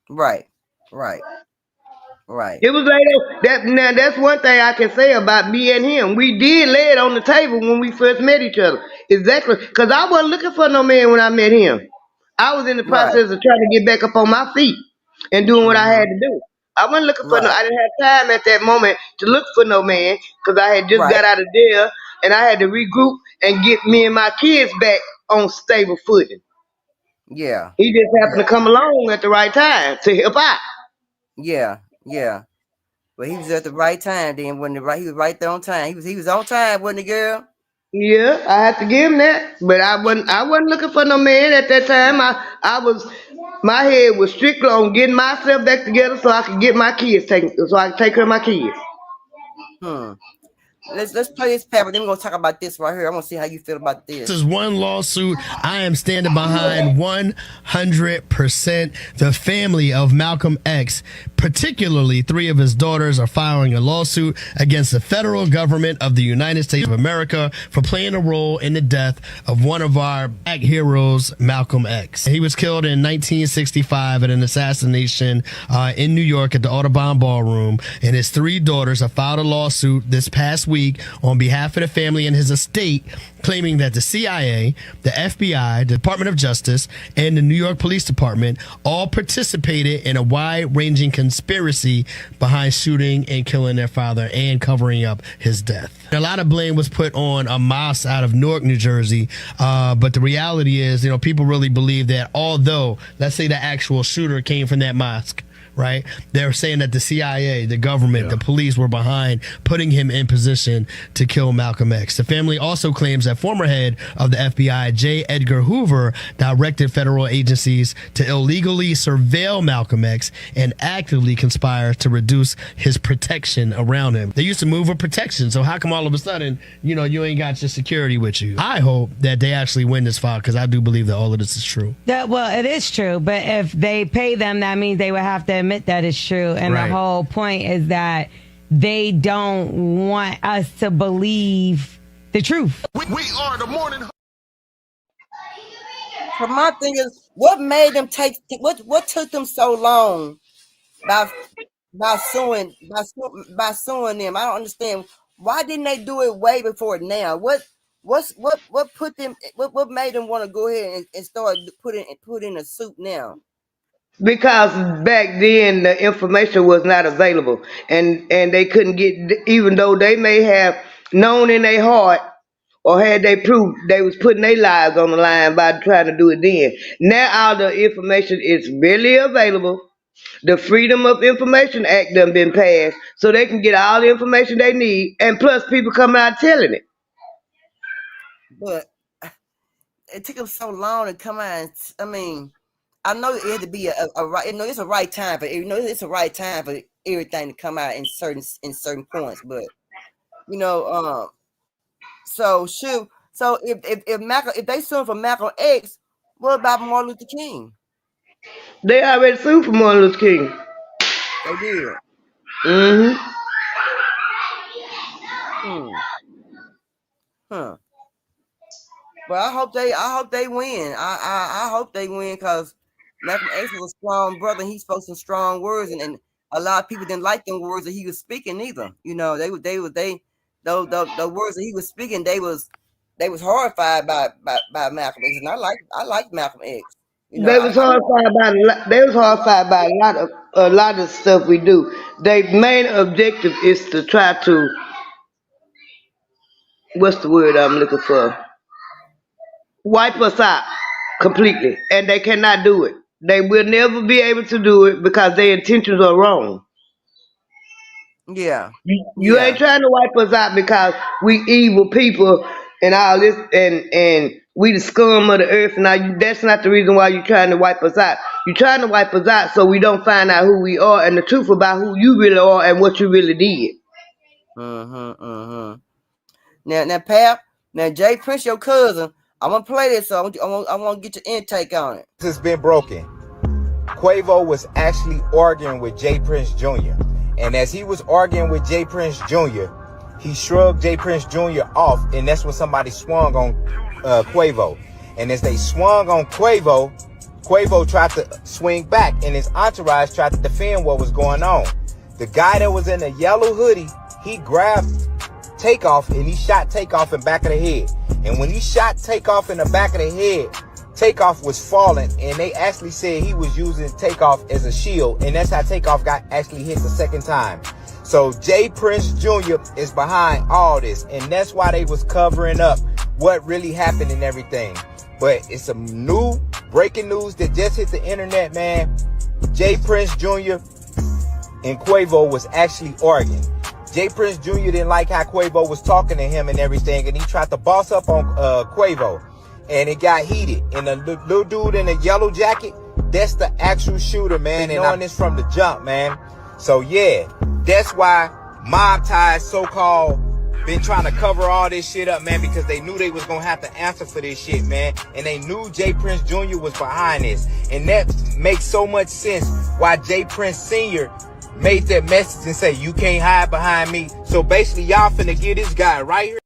Right. It was like that. Now that's one thing I can say about me and him. We did lay it on the table when we first met each other. Exactly, because I wasn't looking for no man when I met him. I was in the process of trying to get back up on my feet and doing what I had to do. I wasn't looking for no. I didn't have time at that moment to look for no man because I had just got out of jail and I had to regroup and get me and my kids back on stable footing. Yeah. He just happened to come along at the right time to help out. Yeah. But he was at the right time then, wasn't he? He was right there on time. He was on time, wasn't he, girl? Yeah, I had to give him that. But I wasn't looking for no man at that time. My head was strictly on getting myself back together so I could get my kids so I could take care of my kids. Let's play this paper. Then we're gonna talk about this right here. I want to see how you feel about this. This is one lawsuit I am standing behind 100%. The family of Malcolm X, particularly 3 of his daughters, are filing a lawsuit against the federal government of the United States of America for playing a role in the death of one of our black heroes, Malcolm X. He was killed in 1965 at an assassination in New York at the Audubon Ballroom, and his 3 daughters have filed a lawsuit this past week on behalf of the family and his estate, claiming that the CIA, the FBI, the Department of Justice, and the New York Police Department all participated in a wide-ranging conspiracy behind shooting and killing their father and covering up his death. A lot of blame was put on a mosque out of Newark, New Jersey, but the reality is, people really believe that although, let's say the actual shooter came from that mosque, right? They're saying that the CIA, the government, the police were behind putting him in position to kill Malcolm X. The family also claims that former head of the FBI, J. Edgar Hoover, directed federal agencies to illegally surveil Malcolm X and actively conspire to reduce his protection around him. They used to move with protection, so how come all of a sudden, you ain't got your security with you? I hope that they actually win this fight because I do believe that all of this is true. Well, it is true, but if they pay them, that means they would have to admit that it's true. And the whole point is that they don't want us to believe the truth. We are the morning. But my thing is, what made them what took them so long by suing them? I don't understand. Why didn't they do it way before now? What put them? What made them want to go ahead and start put in a suit now? Because back then the information was not available and they couldn't get, even though they may have known in their heart or had they proof, they was putting their lives on the line by trying to do it then. Now all the information is really available. The Freedom of Information Act done been passed so they can get all the information they need, and plus people coming out telling it. But it took them so long to come out. I know it had to be a right. It's a right time, but it's a right time for everything to come out in certain points. But so if they sued for Malcolm X, what about Martin Luther King? They already sued for Martin Luther King. They did. Well, I hope they win. I hope they win because Malcolm X was a strong brother. He spoke some strong words, and a lot of people didn't like them words that he was speaking either. The words that he was speaking, they was they was horrified by Malcolm X, and I like Malcolm X. You know, They was horrified by a lot of stuff we do. Their main objective is to try to, what's the word I'm looking for? Wipe us out completely, and they cannot do it. They will never be able to do it because their intentions are wrong. yeah. You ain't trying to wipe us out because we evil people and all this, and we the scum of the earth. Now that's not the reason why you're trying to wipe us out. You're trying to wipe us out so we don't find out who we are and the truth about who you really are and what you really did. Now, Pap. Now, Jay Prince, your cousin. I'm gonna play this, so I want to get your intake on it. This has been broken. Quavo was actually arguing with Jay Prince Jr. And as he was arguing with Jay Prince Jr., he shrugged Jay Prince Jr. off, and that's when somebody swung on Quavo. And as they swung on Quavo, Quavo tried to swing back, and his entourage tried to defend what was going on. The guy that was in a yellow hoodie, he grabbed Takeoff, and he shot Takeoff in the back of the head. And when he shot Takeoff in the back of the head, Takeoff was falling, and they actually said he was using Takeoff as a shield, and that's how Takeoff got actually hit the second time. So Jay Prince Jr. is behind all this, and that's why they was covering up what really happened and everything. But it's some new breaking news that just hit the internet, man. Jay Prince Jr. and Quavo was actually arguing. Jay Prince Jr. didn't like how Quavo was talking to him and everything, and he tried to boss up on Quavo, and it got heated. And the little dude in the yellow jacket, that's the actual shooter, man, and knowing this from the jump, man. So yeah, that's why Mob Ties, so-called, been trying to cover all this shit up, man, because they knew they was gonna have to answer for this shit, man, and they knew Jay Prince Jr. was behind this, and that makes so much sense why Jay Prince Sr. made that message and say, you can't hide behind me. So basically, y'all finna get this guy right here.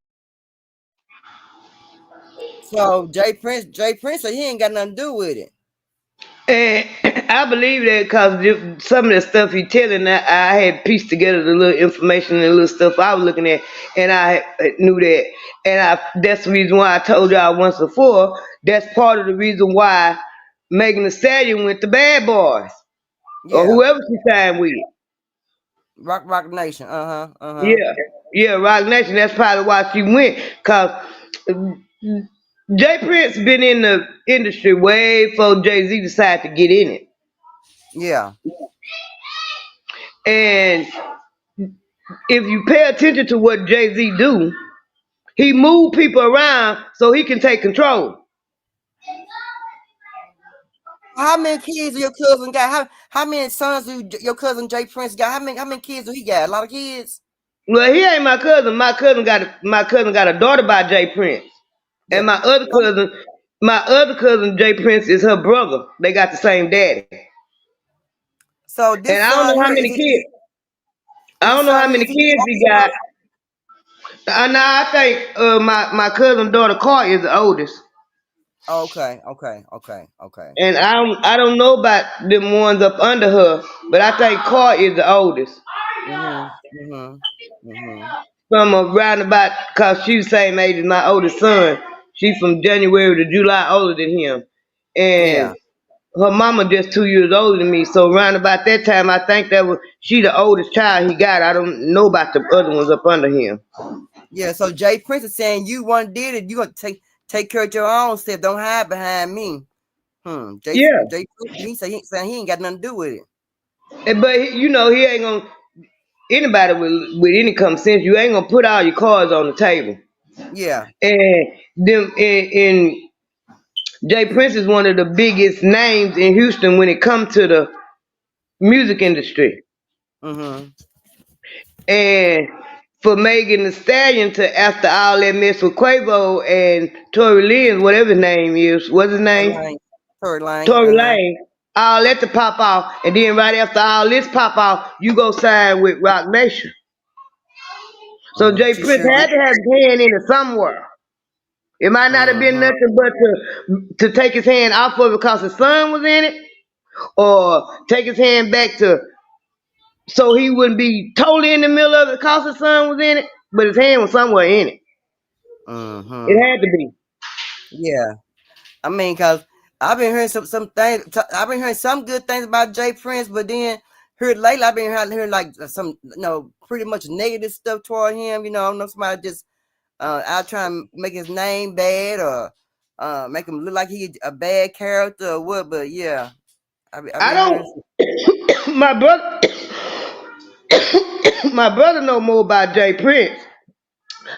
So Jay Prince said he ain't got nothing to do with it. And I believe that because some of the stuff he telling, I had pieced together the little information and the little stuff I was looking at, and I knew that. And that's the reason why I told y'all once before, that's part of the reason why Megan Thee Stallion went to Bad Boys. Yeah. Or whoever she signed with. Rock Nation, Yeah, Rock Nation. That's probably why she went. Cause Jay Prince been in the industry way before Jay-Z decided to get in it. Yeah. And if you pay attention to what Jay-Z do, he move people around so he can take control. How many kids do your cousin got? How many sons do your cousin Jay Prince got? How many kids do he got? A lot of kids. Well, he ain't my cousin. My cousin got a daughter by Jay Prince, yeah. And my other cousin Jay Prince is her brother. They got the same daddy. So this, and I don't know how many kids. I don't know how many kids he got. I think my cousin's daughter Carl is the oldest. Okay. And I don't know about them ones up under her, but I think Carl is the oldest. From around about, cause she's the same age as my oldest son. She's from January to July older than him, and her mama just 2 years older than me. So around about that time, I think she the oldest child he got. I don't know about the other ones up under him. Yeah. So Jay Prince is saying you one did it. You gonna take care of your own stuff. Don't hide behind me. Jay Prince, he said he ain't got nothing to do with it. But he ain't gonna. Anybody with any common sense, you ain't gonna put all your cards on the table. Yeah. And Jay Prince is one of the biggest names in Houston when it comes to the music industry. And for Megan Thee Stallion to, after all that mess with Quavo and Tory Lanez, whatever his name is, what's his name? Tory Lanez. All that to pop off, and then right after all this pop off, you go sign with Rock Nation. So Jay Prince had to have his hand in it somewhere. It might not have been nothing but to take his hand off of it because his son was in it, or take his hand back so he wouldn't be totally in the middle of it because his son was in it, but his hand was somewhere in it. Mm-hmm. It had to be. Yeah. I mean, cause I've been hearing some things. I've been hearing some good things about Jay Prince, but then here lately I've been hearing like some, pretty much negative stuff toward him. I don't know, somebody just out trying to make his name bad or make him look like he's a bad character or what. But yeah, I've I been hearing. don't. My brother, my brother know more about Jay Prince.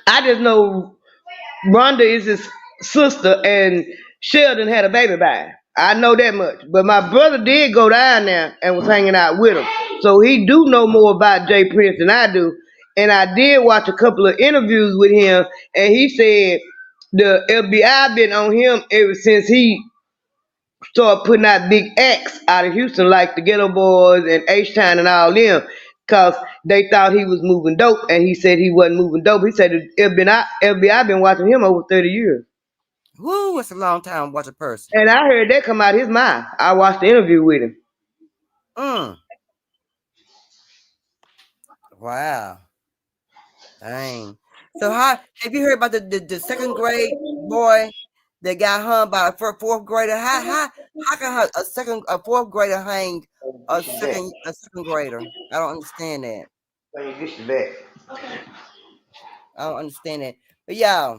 I just know Rhonda is his sister, and Sheldon had a baby by her. I know that much. But my brother did go down there and was hanging out with him, so he do know more about Jay Prince than I do. And I did watch a couple of interviews with him, and he said the FBI been on him ever since he started putting out big acts out of Houston, like the Ghetto Boys and H-Town and all them, because they thought he was moving dope, and he said he wasn't moving dope. He said the FBI been watching him over 30 years. Woo, it's a long time to watch a person. And I heard that come out his mouth. I watched the interview with him. Wow. Dang. So have you heard about the second grade boy that got hung by a fourth grader? How can a fourth grader hang a second grader? I don't understand that. I don't understand that. But yeah,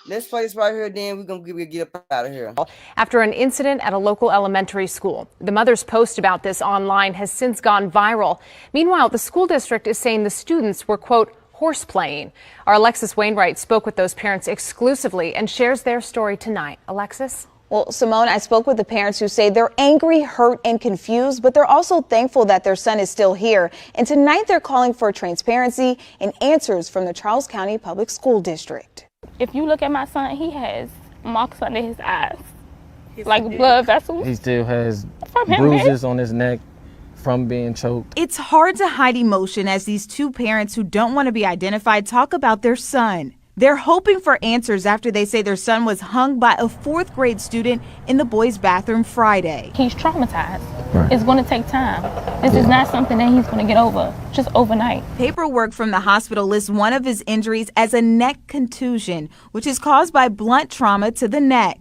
let's play this right here. Then we're gonna get up out of here. After an incident at a local elementary school, the mother's post about this online has since gone viral. Meanwhile, the school district is saying the students were, quote, horseplaying. Our Alexis Wainwright spoke with those parents exclusively and shares their story tonight. Alexis? Well, Simone, I spoke with the parents who say they're angry, hurt, and confused, but they're also thankful that their son is still here. And tonight they're calling for transparency and answers from the Charles County Public School District. If you look at my son, he has marks under his eyes, like blood vessels. He still has bruises on his neck from being choked. It's hard to hide emotion as these two parents who don't want to be identified talk about their son. They're hoping for answers after they say their son was hung by a fourth grade student in the boys' bathroom Friday. He's traumatized. Right. It's going to take time. This is not something that he's going to get over just overnight. Paperwork from the hospital lists one of his injuries as a neck contusion, which is caused by blunt trauma to the neck.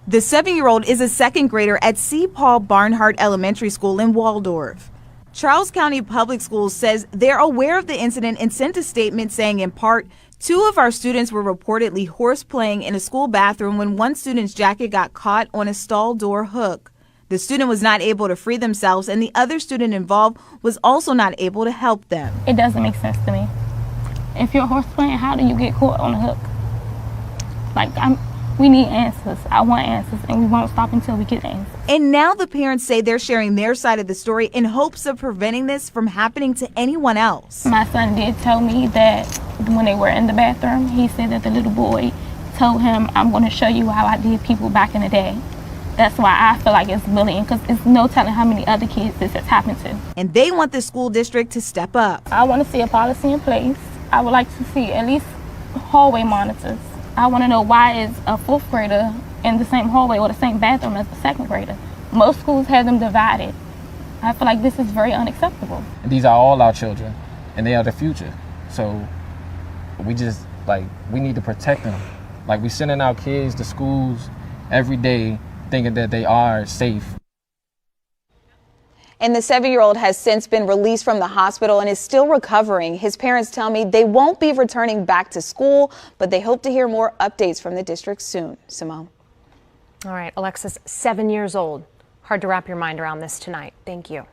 The 7-year-old is a second grader at C. Paul Barnhart Elementary School in Waldorf. Charles County Public Schools says they're aware of the incident and sent a statement saying, in part, 2 of our students were reportedly horseplaying in a school bathroom when one student's jacket got caught on a stall door hook. The student was not able to free themselves, and the other student involved was also not able to help them. It doesn't make sense to me. If you're horseplaying, how do you get caught on a hook? We need answers. I want answers, and we won't stop until we get answers. And now the parents say they're sharing their side of the story in hopes of preventing this from happening to anyone else. My son did tell me that when they were in the bathroom, he said that the little boy told him, I'm going to show you how I did people back in the day. That's why I feel like it's bullying, because it's no telling how many other kids this has happened to. And they want the school district to step up. I want to see a policy in place. I would like to see at least hallway monitors. I want to know why is a fourth grader in the same hallway or the same bathroom as the second grader. Most schools have them divided. I feel like this is very unacceptable. These are all our children, and they are the future. So we need to protect them. Like, we sending our kids to schools every day thinking that they are safe. And the 7-year-old has since been released from the hospital and is still recovering. His parents tell me they won't be returning back to school, but they hope to hear more updates from the district soon. Simone. All right, Alexis, 7 years old. Hard to wrap your mind around this tonight. Thank you.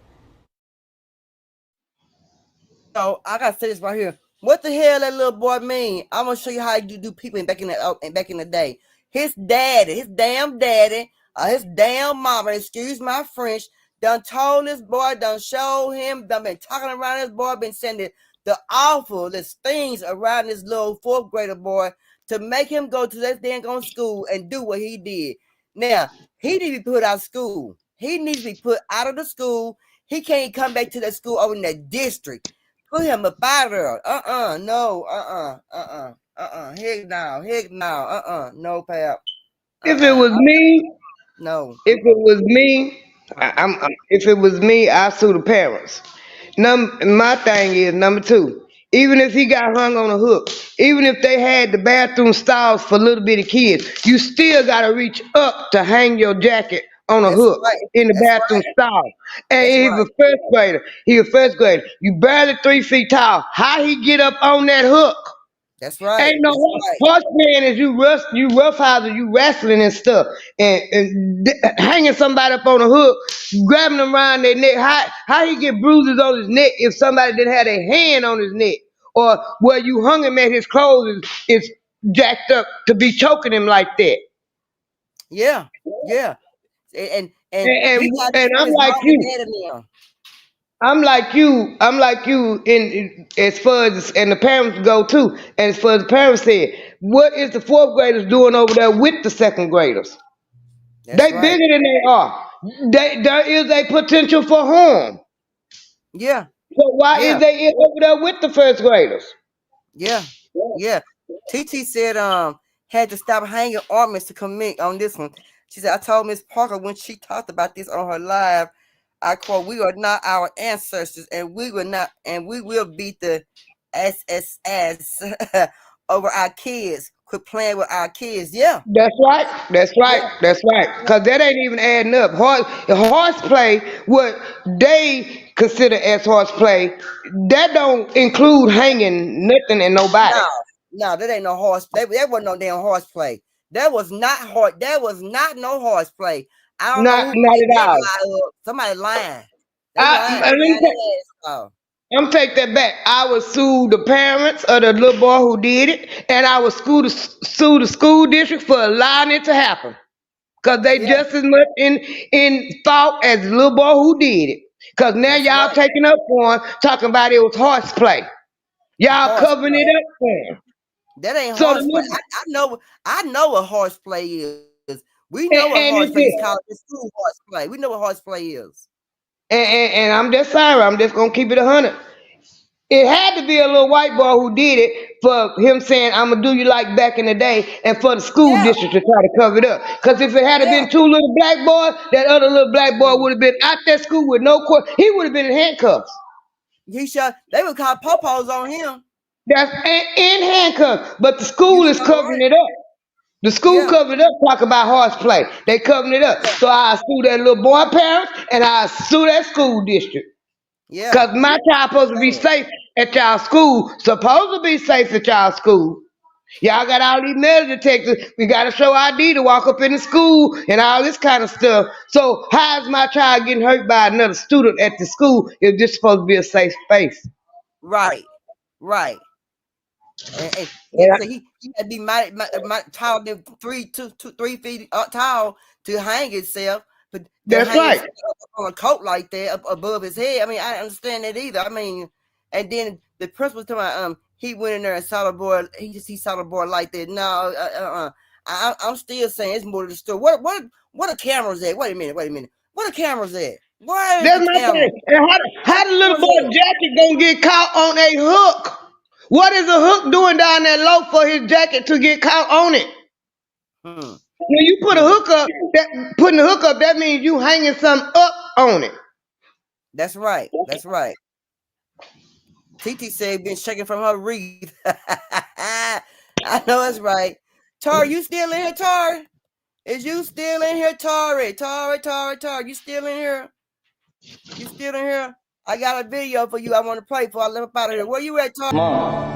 So I gotta say this right here. What the hell that little boy mean? I'm gonna show you how you do people back in the day. His daddy, his damn mama, excuse my French, done told this boy, done showed him, done been talking around this boy, been sending the awfulest things around this little fourth grader boy to make him go to that dang on school and do what he did. Now, he needs to be put out of school. He needs to be put out of the school. He can't come back to that school over in that district. Put him up out of there. Heck no, no, pal. If it was me, no. If it was me, if it was me, I sue the parents. My thing is, number 2, Even if he got hung on a hook, even if they had the bathroom stalls for little bitty kids, you still gotta reach up to hang your jacket on a That's hook right. in the That's bathroom right. stall. And That's he's right. a first grader. He a first grader. You barely 3 feet tall. How he get up on that hook? That's right. Ain't no That's right. horse playing is you roughhousing, you wrestling and stuff, and hanging somebody up on a hook, grabbing them around their neck. How he get bruises on his neck if somebody didn't have a hand on his neck, or where you hung him at his clothes is jacked up to be choking him like that. Yeah. Yeah. And And, he got and this from I'm his like mom and you. dad and them. I'm like you in as far as and the parents go too. And as far as the parents said, what is the fourth graders doing over there with the second graders? That's They right. bigger than they are. There is a potential for harm. Yeah. So why is Yeah. they over there with the first graders? Yeah. Yeah. TT said had to stop hanging ornaments to commit on this one. She said, I told Miss Parker when she talked about this on her live, I quote, we are not our ancestors and we will beat the SSS over our kids. Quit playing with our kids. Yeah. That's right. That's right. Yeah. That's right. Cause that ain't even adding up. Horseplay, what they consider as horseplay, that don't include hanging nothing and nobody. No, that ain't no horse play. That wasn't no damn horseplay. That was not hard. That was not no horseplay. I don't know who Not made at that all. lie up. Somebody lying. They lying. Let me I'm take that back. I would sue the parents of the little boy who did it, and I would sue the school district for allowing it to happen. Cause they just as much in fault as the little boy who did it. Cause now That's y'all right. taking up for him, talking about it was horseplay. Y'all covering it Horseplay. up for him. That ain't So horseplay. I know what horseplay is. We know what and horseplay is listen, called. It's school horseplay. We know what horseplay is. and I'm just sorry. I'm just gonna keep it 100. It had to be a little white boy who did it for him saying, I'm going to do you like back in the day, and for the school district to try to cover it up. Because if it had been two little black boys, that other little black boy would have been out that school with no court. He would have been in handcuffs. They would call popos on him. That's in handcuffs. But the school is covering it up. The school covered it up, talk about horseplay. They covering it up. So I sue that little boy parents, and I sue that school district. Yeah. Because my child supposed to be safe at y'all school. Supposed to be safe at y'all school. Y'all got all these metal detectors. We got to show ID to walk up in the school and all this kind of stuff. So how is my child getting hurt by another student at the school if this supposed to be a safe space? Right. Right. And he had to be my taller than 3 feet tall to hang himself. But that's right. On a coat like that up above his head. I mean, I understand that either. I mean, and then the principal told me he went in there and saw the boy. He saw the boy like that. No, I'm still saying it's more to the story. What are cameras at? Wait a minute. What are cameras at? Where That's is the my camera? thing. And how the little boy jacket gonna get caught on a hook? What is a hook doing down there low for his jacket to get caught on it? When you put a hook up, putting the hook up, that means you hanging something up on it. That's right. That's right. TT said been shaking from her wreath. I know that's right. Tar, you still in here, Tar? Is you still in here, Tari? Tar, you still in here? You still in here? I got a video for you I want to play before I let up out of here. Where you at, Tar? Mom.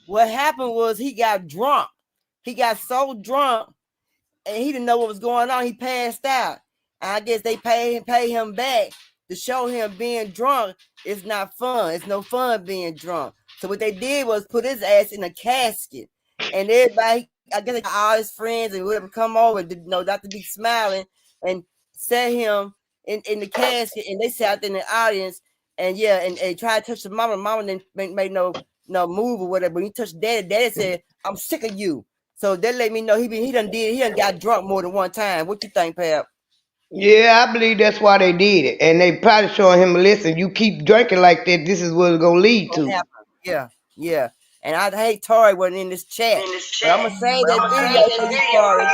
What happened was he got drunk. He got so drunk and he didn't know what was going on. He passed out. I guess they pay him back to show him being drunk is not fun. It's no fun being drunk. So what they did was put his ass in a casket. And everybody, I guess all his friends and whoever come over, not to be smiling, and set him in the casket. And they sat out in the audience and tried to touch the mama. Mama didn't make no move or whatever. But he touched daddy. Daddy said, I'm sick of you. So that let me know he done got drunk more than one time. What you think, Pap? Yeah, I believe that's why they did it. And they probably showing him, listen, you keep drinking like that, this is what it's gonna lead to. Yeah, yeah. And I hate Tori wasn't in this chat. But I'm gonna say that video for you, Tori.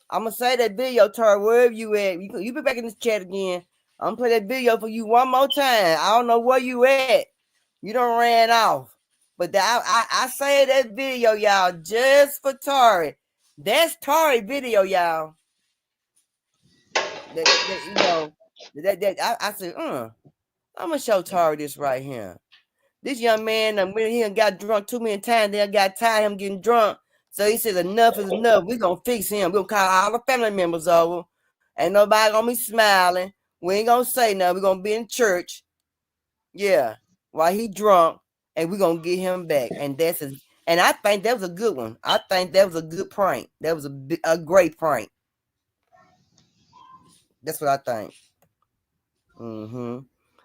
I'm gonna say that video, Tori, wherever you at. You be back in this chat again. I'm gonna play that video for you one more time. I don't know where you at. You done ran off. But I say that video, y'all, just for Tori. That's Tori video, y'all. I said, I'm gonna show Tori this right here. This young man, when he got drunk too many times, they got tired of him getting drunk. So he said, enough is enough. We're going to fix him. We're going to call all the family members over. Ain't nobody going to be smiling. We ain't going to say nothing. We're going to be in church. Yeah. While he drunk. And we're going to get him back. And I think that was a good one. I think that was a good prank. That was a great prank. That's what I think.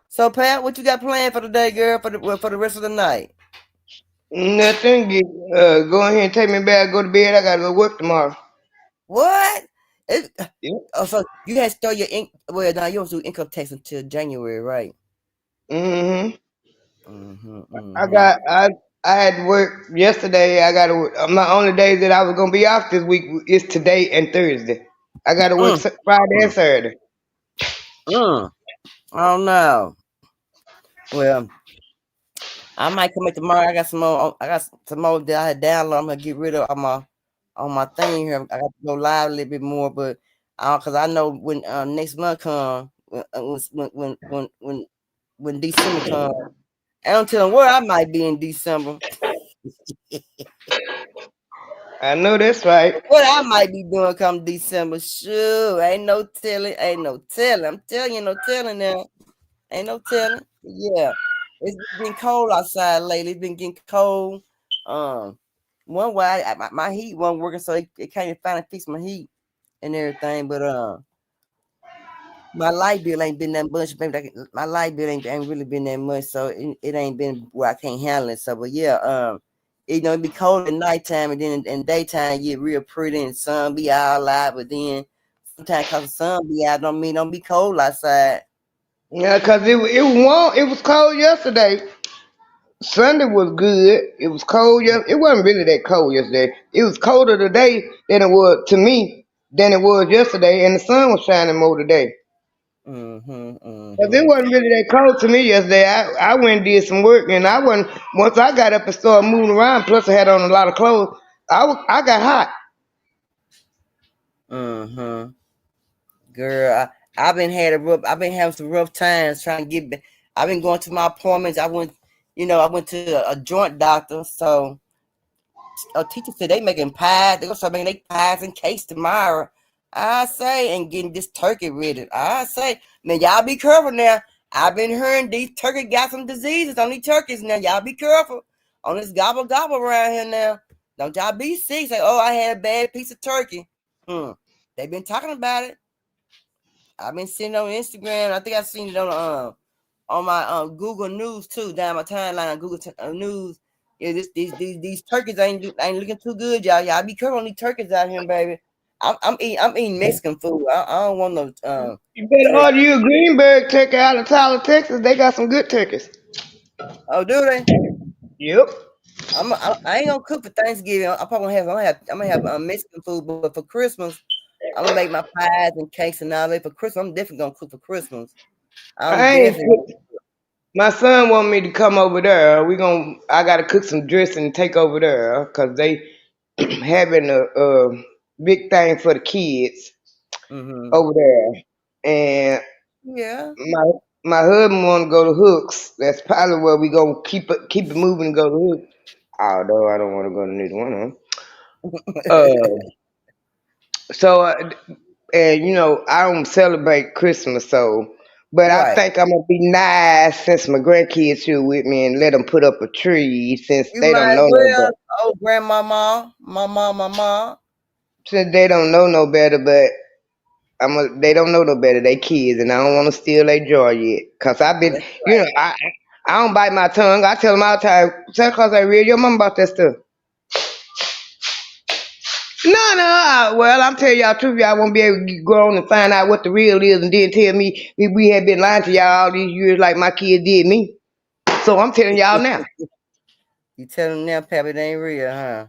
So, Pat, what you got planned for today, girl, for the rest of the night? Nothing. Go ahead and take me back, go to bed. I gotta go work tomorrow. What? Oh, so you had to start your well, now you don't do income tax until January, right? I had to work yesterday. I got to. My only days that I was gonna be off this week is today and Thursday. I got to work Friday and Saturday. Oh no. Well, I might come back tomorrow. I got some more that I had download. I'm gonna get rid of on my thing here. I got to go live a little bit more, but because I know when next month come, when December comes, I don't tell them where I might be in December. I know that's right. What I might be doing come December, sure. Ain't no telling. I'm telling you, no telling now. Ain't no telling. Yeah. It's been cold outside lately. It's been getting cold. One way my heat wasn't working, so it can't even finally fix my heat and everything. But my light bill ain't been that much, baby. My light bill ain't really been that much, so it ain't been where I can't handle it. So, but yeah, it be cold at nighttime, and then in daytime you get real pretty, and the sun be all out. But then sometimes cause the sun be out, don't be cold outside. Yeah, cause it was warm. It was cold yesterday. Sunday was good. It was cold. It wasn't really that cold yesterday. It was colder today than it was to me than it was yesterday, and the sun was shining more today. Cause it wasn't really that cold to me yesterday. I went and did some work, and once I got up and started moving around. Plus, I had on a lot of clothes. I got hot. Girl, I've been having some rough times trying to get back. I've been going to my appointments. I went to a joint doctor. So a teacher said they making pies. They're gonna start making pies and cakes tomorrow. I say, and getting this turkey ready. I say, man, y'all be careful now. I've been hearing these turkey got some diseases on these turkeys now. Y'all be careful on this gobble around here now. Don't y'all be sick. Say, oh, I had a bad piece of turkey. They've been talking about it. I've been seeing it on Instagram. I think I've seen it on my Google News too. Down my timeline on Google News. Yeah, these turkeys ain't looking too good, y'all. Y'all be careful on these turkeys out here, baby. I'm eating Mexican food. I don't want no. You better order you a Greenberg turkey out of Tyler, Texas. They got some good turkeys. Oh, do they? Yep. I ain't gonna cook for Thanksgiving. I'm gonna have Mexican food, but for Christmas, I'm gonna make my pies and cakes and all that. For Christmas, I'm definitely gonna cook for Christmas. My son want me to come over there. I gotta cook some dressing and take over there because they having a big thing for the kids over there. And yeah, my husband want to go to Hooks. That's probably where we gonna keep it moving and go to Hooks. Although I don't want to go to neither one of them. And I don't celebrate Christmas, but I think I'm gonna be nice since my grandkids here with me and let them put up a tree since they don't know no better. Oh, grandmama, mama. Since they don't know no better, but they don't know no better. They kids, and I don't want to steal their joy yet. Cause I've been, I don't bite my tongue. I tell them all the time, Santa Claus ain't real. Your mama about that stuff. No. Well, I'm telling y'all the truth. Y'all won't be able to go on and find out what the real is and then tell me we have been lying to y'all all these years like my kids did me. So I'm telling y'all now. You tell them now, Pappy, it ain't real, huh?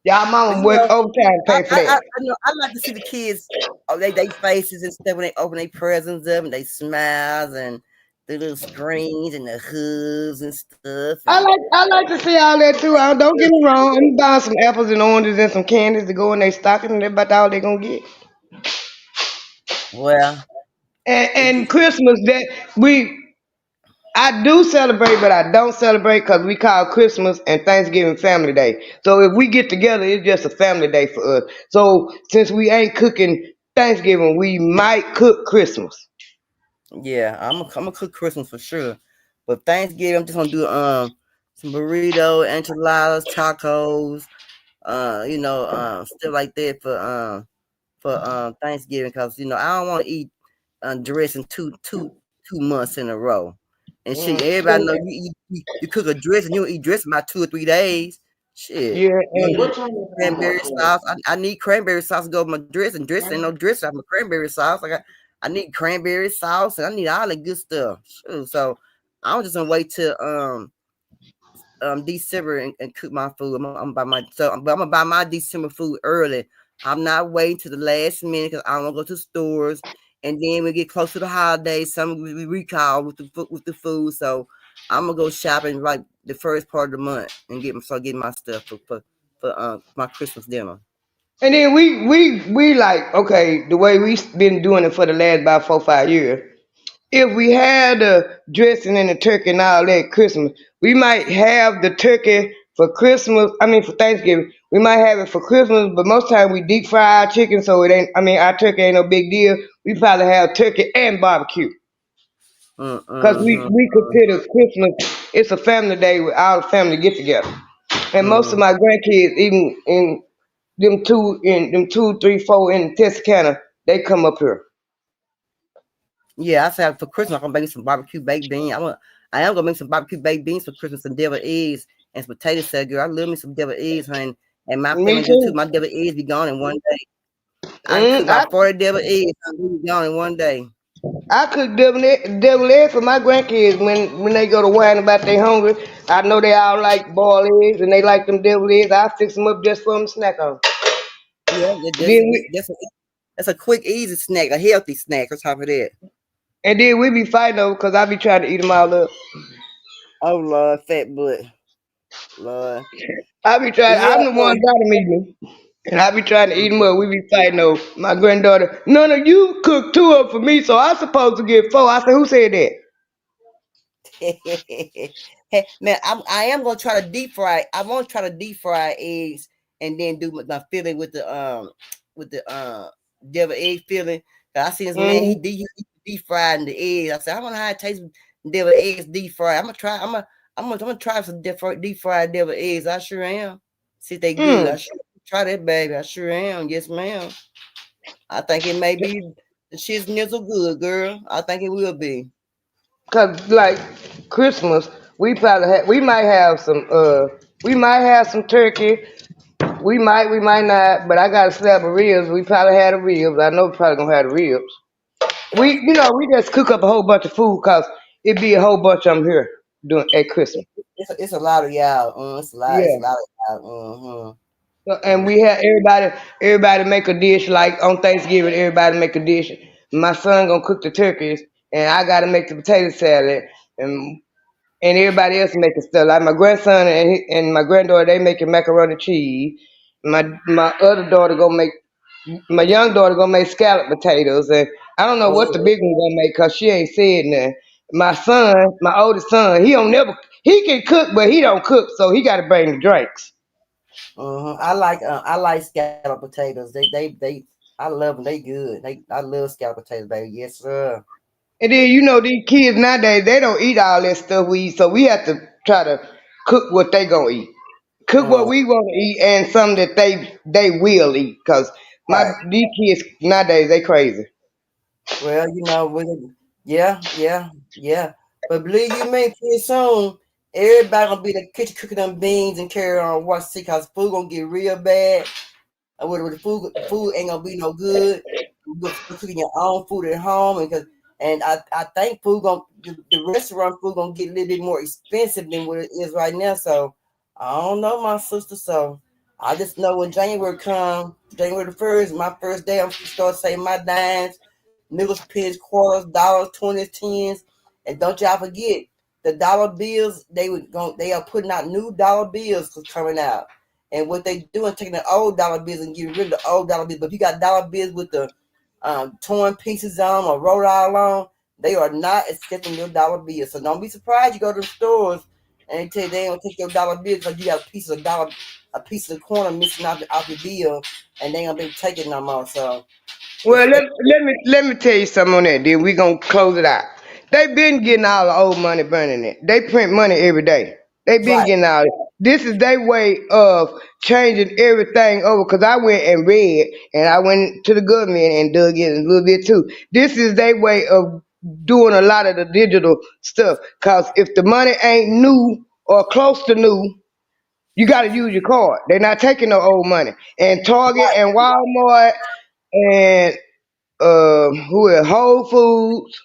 Y'all mama work overtime to pay for that. I know. I like to see the kids, they faces and stuff when they open their presents up and they smiles and the little screens and the hugs and stuff. I like to see all that too. Don't get me wrong. I'm buying some apples and oranges and some candies to go in their stocking, and that's about all they gonna get. Well, and Christmas I do celebrate, but I don't celebrate because we call Christmas and Thanksgiving family day. So if we get together, it's just a family day for us. So since we ain't cooking Thanksgiving, we might cook Christmas. Yeah, I'm gonna cook Christmas for sure. But Thanksgiving, I'm just gonna do some burrito, enchiladas, tacos, stuff like that for Thanksgiving, because I don't want to eat dressing two months in a row. And shit, everybody know you cook a dress and you don't eat dressing about 2 or 3 days. Shit. Yeah. Cranberry sauce. I need cranberry sauce to go with my dress, and dress ain't no dress. I'm a cranberry sauce. I need cranberry sauce, and I need all the good stuff. Shoot. So I'm just gonna wait till December and cook my food. I'm gonna buy my December food early. I'm not waiting to the last minute because I don't want to go to stores. And then we get close to the holidays, some we recall with the food. So I'm gonna go shopping like the first part of the month and start getting my stuff for my Christmas dinner. And then we like, okay, the way we been doing it for the last about 4-5 years. If we had the dressing and the turkey and all that Christmas, we might have the turkey for Christmas. I mean for Thanksgiving. We might have it for Christmas, but most time we deep fry our chicken, so our turkey ain't no big deal. We probably have turkey and barbecue. Because we consider Christmas, it's a family day with all the family get together. And most of my grandkids, even in them 2, 3, 4 in Texarkana, they come up here. Yeah, I said for Christmas I'm gonna make some barbecue baked beans. I am gonna make some barbecue baked beans for Christmas and deviled eggs and some potato salad, girl. I love me some deviled eggs, honey. And my family do too. My deviled eggs be gone in one day. I cook about 40 deviled eggs. I'll be gone in one day. I cook devil eggs for my grandkids when they go to whine about they hungry. I know they all like boiled eggs and they like them devil eggs. I fix them up just for them to snack on. Yeah, that's a quick, easy snack, a healthy snack on top of that. And then we be fighting over because I be trying to eat them all up. Oh Lord, fat butt, Lord. I be trying. I'm the one got them eating them, and I be trying to eat them up. We be fighting over. My granddaughter, none of you cooked 2 up for me, so I supposed to get 4. I said, who said that? Hey, man, I am gonna try to deep fry. I want to try to deep fry eggs and then do my filling with the deviled egg filling. I see this man, he deep fried the eggs. I said, I wonder how it tastes deviled eggs deep fried. I'm gonna try some deep fried deviled eggs. I sure am. See if they good. I sure try that, baby. I sure am. Yes, ma'am. I think it may be the shit's nizzle good, girl. I think it will be. Cause like Christmas, we might have some turkey. We might not, but I got a slab of ribs. We probably had the ribs. I know we probably gonna have the ribs. We just cook up a whole bunch of food cause it be a whole bunch of them here doing at Christmas. It's a lot of y'all. It's a lot. Yeah. It's a lot of y'all. And we have everybody make a dish. Like on Thanksgiving, everybody make a dish. My son gonna cook the turkeys, and I gotta make the potato salad, and everybody else making stuff. Like my grandson and my granddaughter, they making macaroni and cheese. My other daughter my young daughter gonna make scalloped potatoes, and I don't know what the big one gonna make because she ain't said nothing. My oldest son, he can cook, but he don't cook, so he got to bring the drinks. I like scalloped potatoes. I love them. They good. I love scalloped potatoes, baby. Yes, sir. And then these kids nowadays, they don't eat all that stuff we eat, so we have to try to cook what they gonna eat. Cook what we want to eat and something that they will eat. Cause these kids nowadays, they crazy. Well, yeah. But believe you me, pretty soon, everybody gonna be in the kitchen cooking them beans and carry on watch see cause food gonna get real bad. With the food ain't gonna be no good. You go cooking your own food at home and I think the restaurant food gonna get a little bit more expensive than what it is right now. So I don't know, my sister. So I just know when January come, January the 1st, my first day, I'm gonna start saving my dimes, nickels, pennies, quarters, dollars, 20s, 10s, and don't y'all forget the dollar bills. They are putting out new dollar bills coming out. And what they doing, taking the old dollar bills and getting rid of the old dollar bills. But if you got dollar bills with the torn pieces on or wrote all on, they are not accepting your dollar bills. So don't be surprised you go to the stores and they tell you they ain't gonna take your dollar bill because you got a piece of corner missing off your bill, and they ain't gonna be taking no more. So Well, let me tell you something on that. Then we gonna close it out. They been getting all the old money burning it. They print money every day. They been right, getting all it. This is their way of changing everything over. Cause I went and read, and I went to the government and dug in a little bit too. This is their way of doing a lot of the digital stuff. Cause if the money ain't new or close to new, you got to use your card. They're not taking no old money. And Target right, and Walmart and who else? Whole Foods,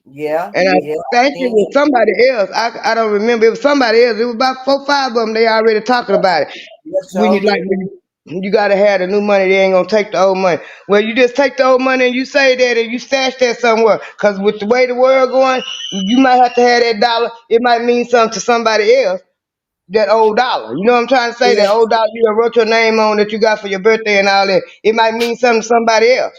yeah, and I yeah, think it was somebody else. I don't remember. It was somebody else. It was about 4, 5 of them. They already talking about it. yes, When you so like, do. when you gotta have the new money, they ain't gonna take the old money. Well, you just take the old money and you say that and you stash that somewhere. Cause with the way the world going, you might have to have that dollar. It might mean something to somebody else. That old dollar. You know what I'm trying to say? That Yeah. old dollar you done wrote your name on that you got for your birthday and all that. It might mean something to somebody else.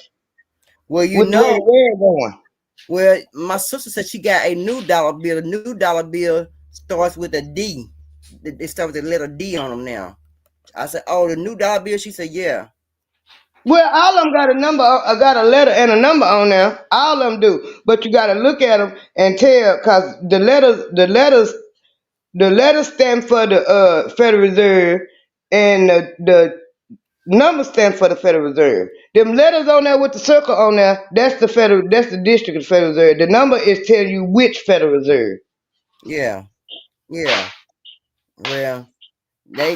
Well, you With the way know, the world going. well, my sister said she got a new dollar bill. A new dollar bill starts with a D. It starts with the letter D on them now. I said, "Oh, the new dollar bill." She said, "Yeah, Well, all of them got a number, got a letter and a number on there. All of them do, but you got to look at them and tell, cause the letters stand for the Federal Reserve, and the number stand for the Federal Reserve. Them letters on there with the circle on there, that's the district of the Federal Reserve. The number is telling you which Federal Reserve. yeah, yeah." Well,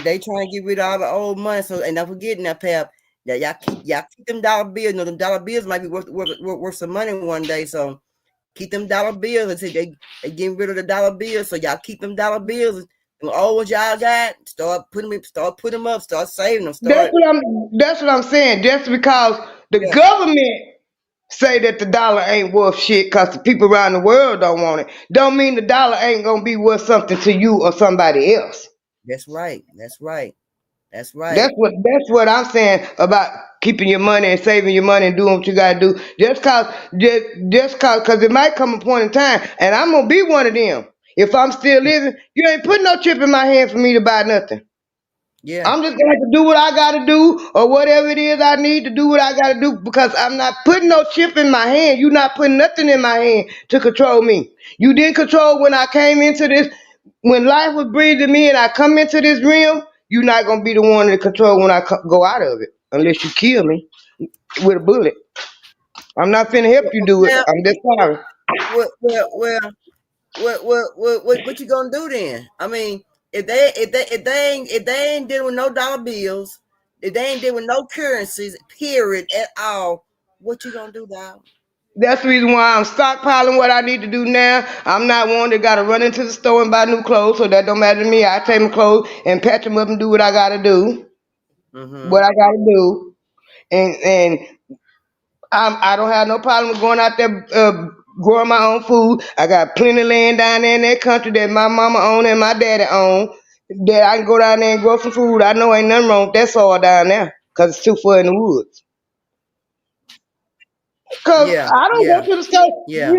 they trying to get rid of all the old money. So, and not forgetting that, Pap, that y'all keep them dollar bills. You know, them dollar bills might be worth some money one day. So keep them dollar bills. And say they getting rid of the dollar bills. So y'all keep them dollar bills. And all what y'all got, start putting them up, start saving them, That's start. what I'm saying. Just because the Yeah, government say that the dollar ain't worth shit because the people around the world don't want it, don't mean the dollar ain't gonna be worth something to you or somebody else. that's right. That's right. That's right. That's what I'm saying about keeping your money and saving your money and doing what you gotta do. Just cause it might come a point in time, and I'm gonna be one of them. If I'm still living, you ain't putting no chip in my hand for me to buy nothing. Yeah, I'm just going to do what I got to do or whatever it is I need to do what I got to do because I'm not putting no chip in my hand. You not putting nothing in my hand to control me. You didn't control when I came into this, when life was breathing me and I come into this realm, you're not going to be the one to control when I go out of it unless you kill me with a bullet. I'm not finna help you do it. well, I'm just sorry. what you gonna do then? I mean, if they ain't dealing with no dollar bills, if they ain't dealing with no currencies, period at all, what you gonna do, dog? That's the reason why I'm stockpiling what I need to do now. I'm not one that got to run into the store and buy new clothes, so that don't matter to me. I take my clothes and patch them up and do what I got to do, Mm-hmm. what I got to do, and I don't have no problem with going out there growing my own food. I got plenty of land down there in that country that my mama own and my daddy own. That I can go down there and grow some food. I know ain't nothing wrong with that soil down there, 'cause it's too far in the woods. Cause Yeah, I don't yeah, go to the store, yeah.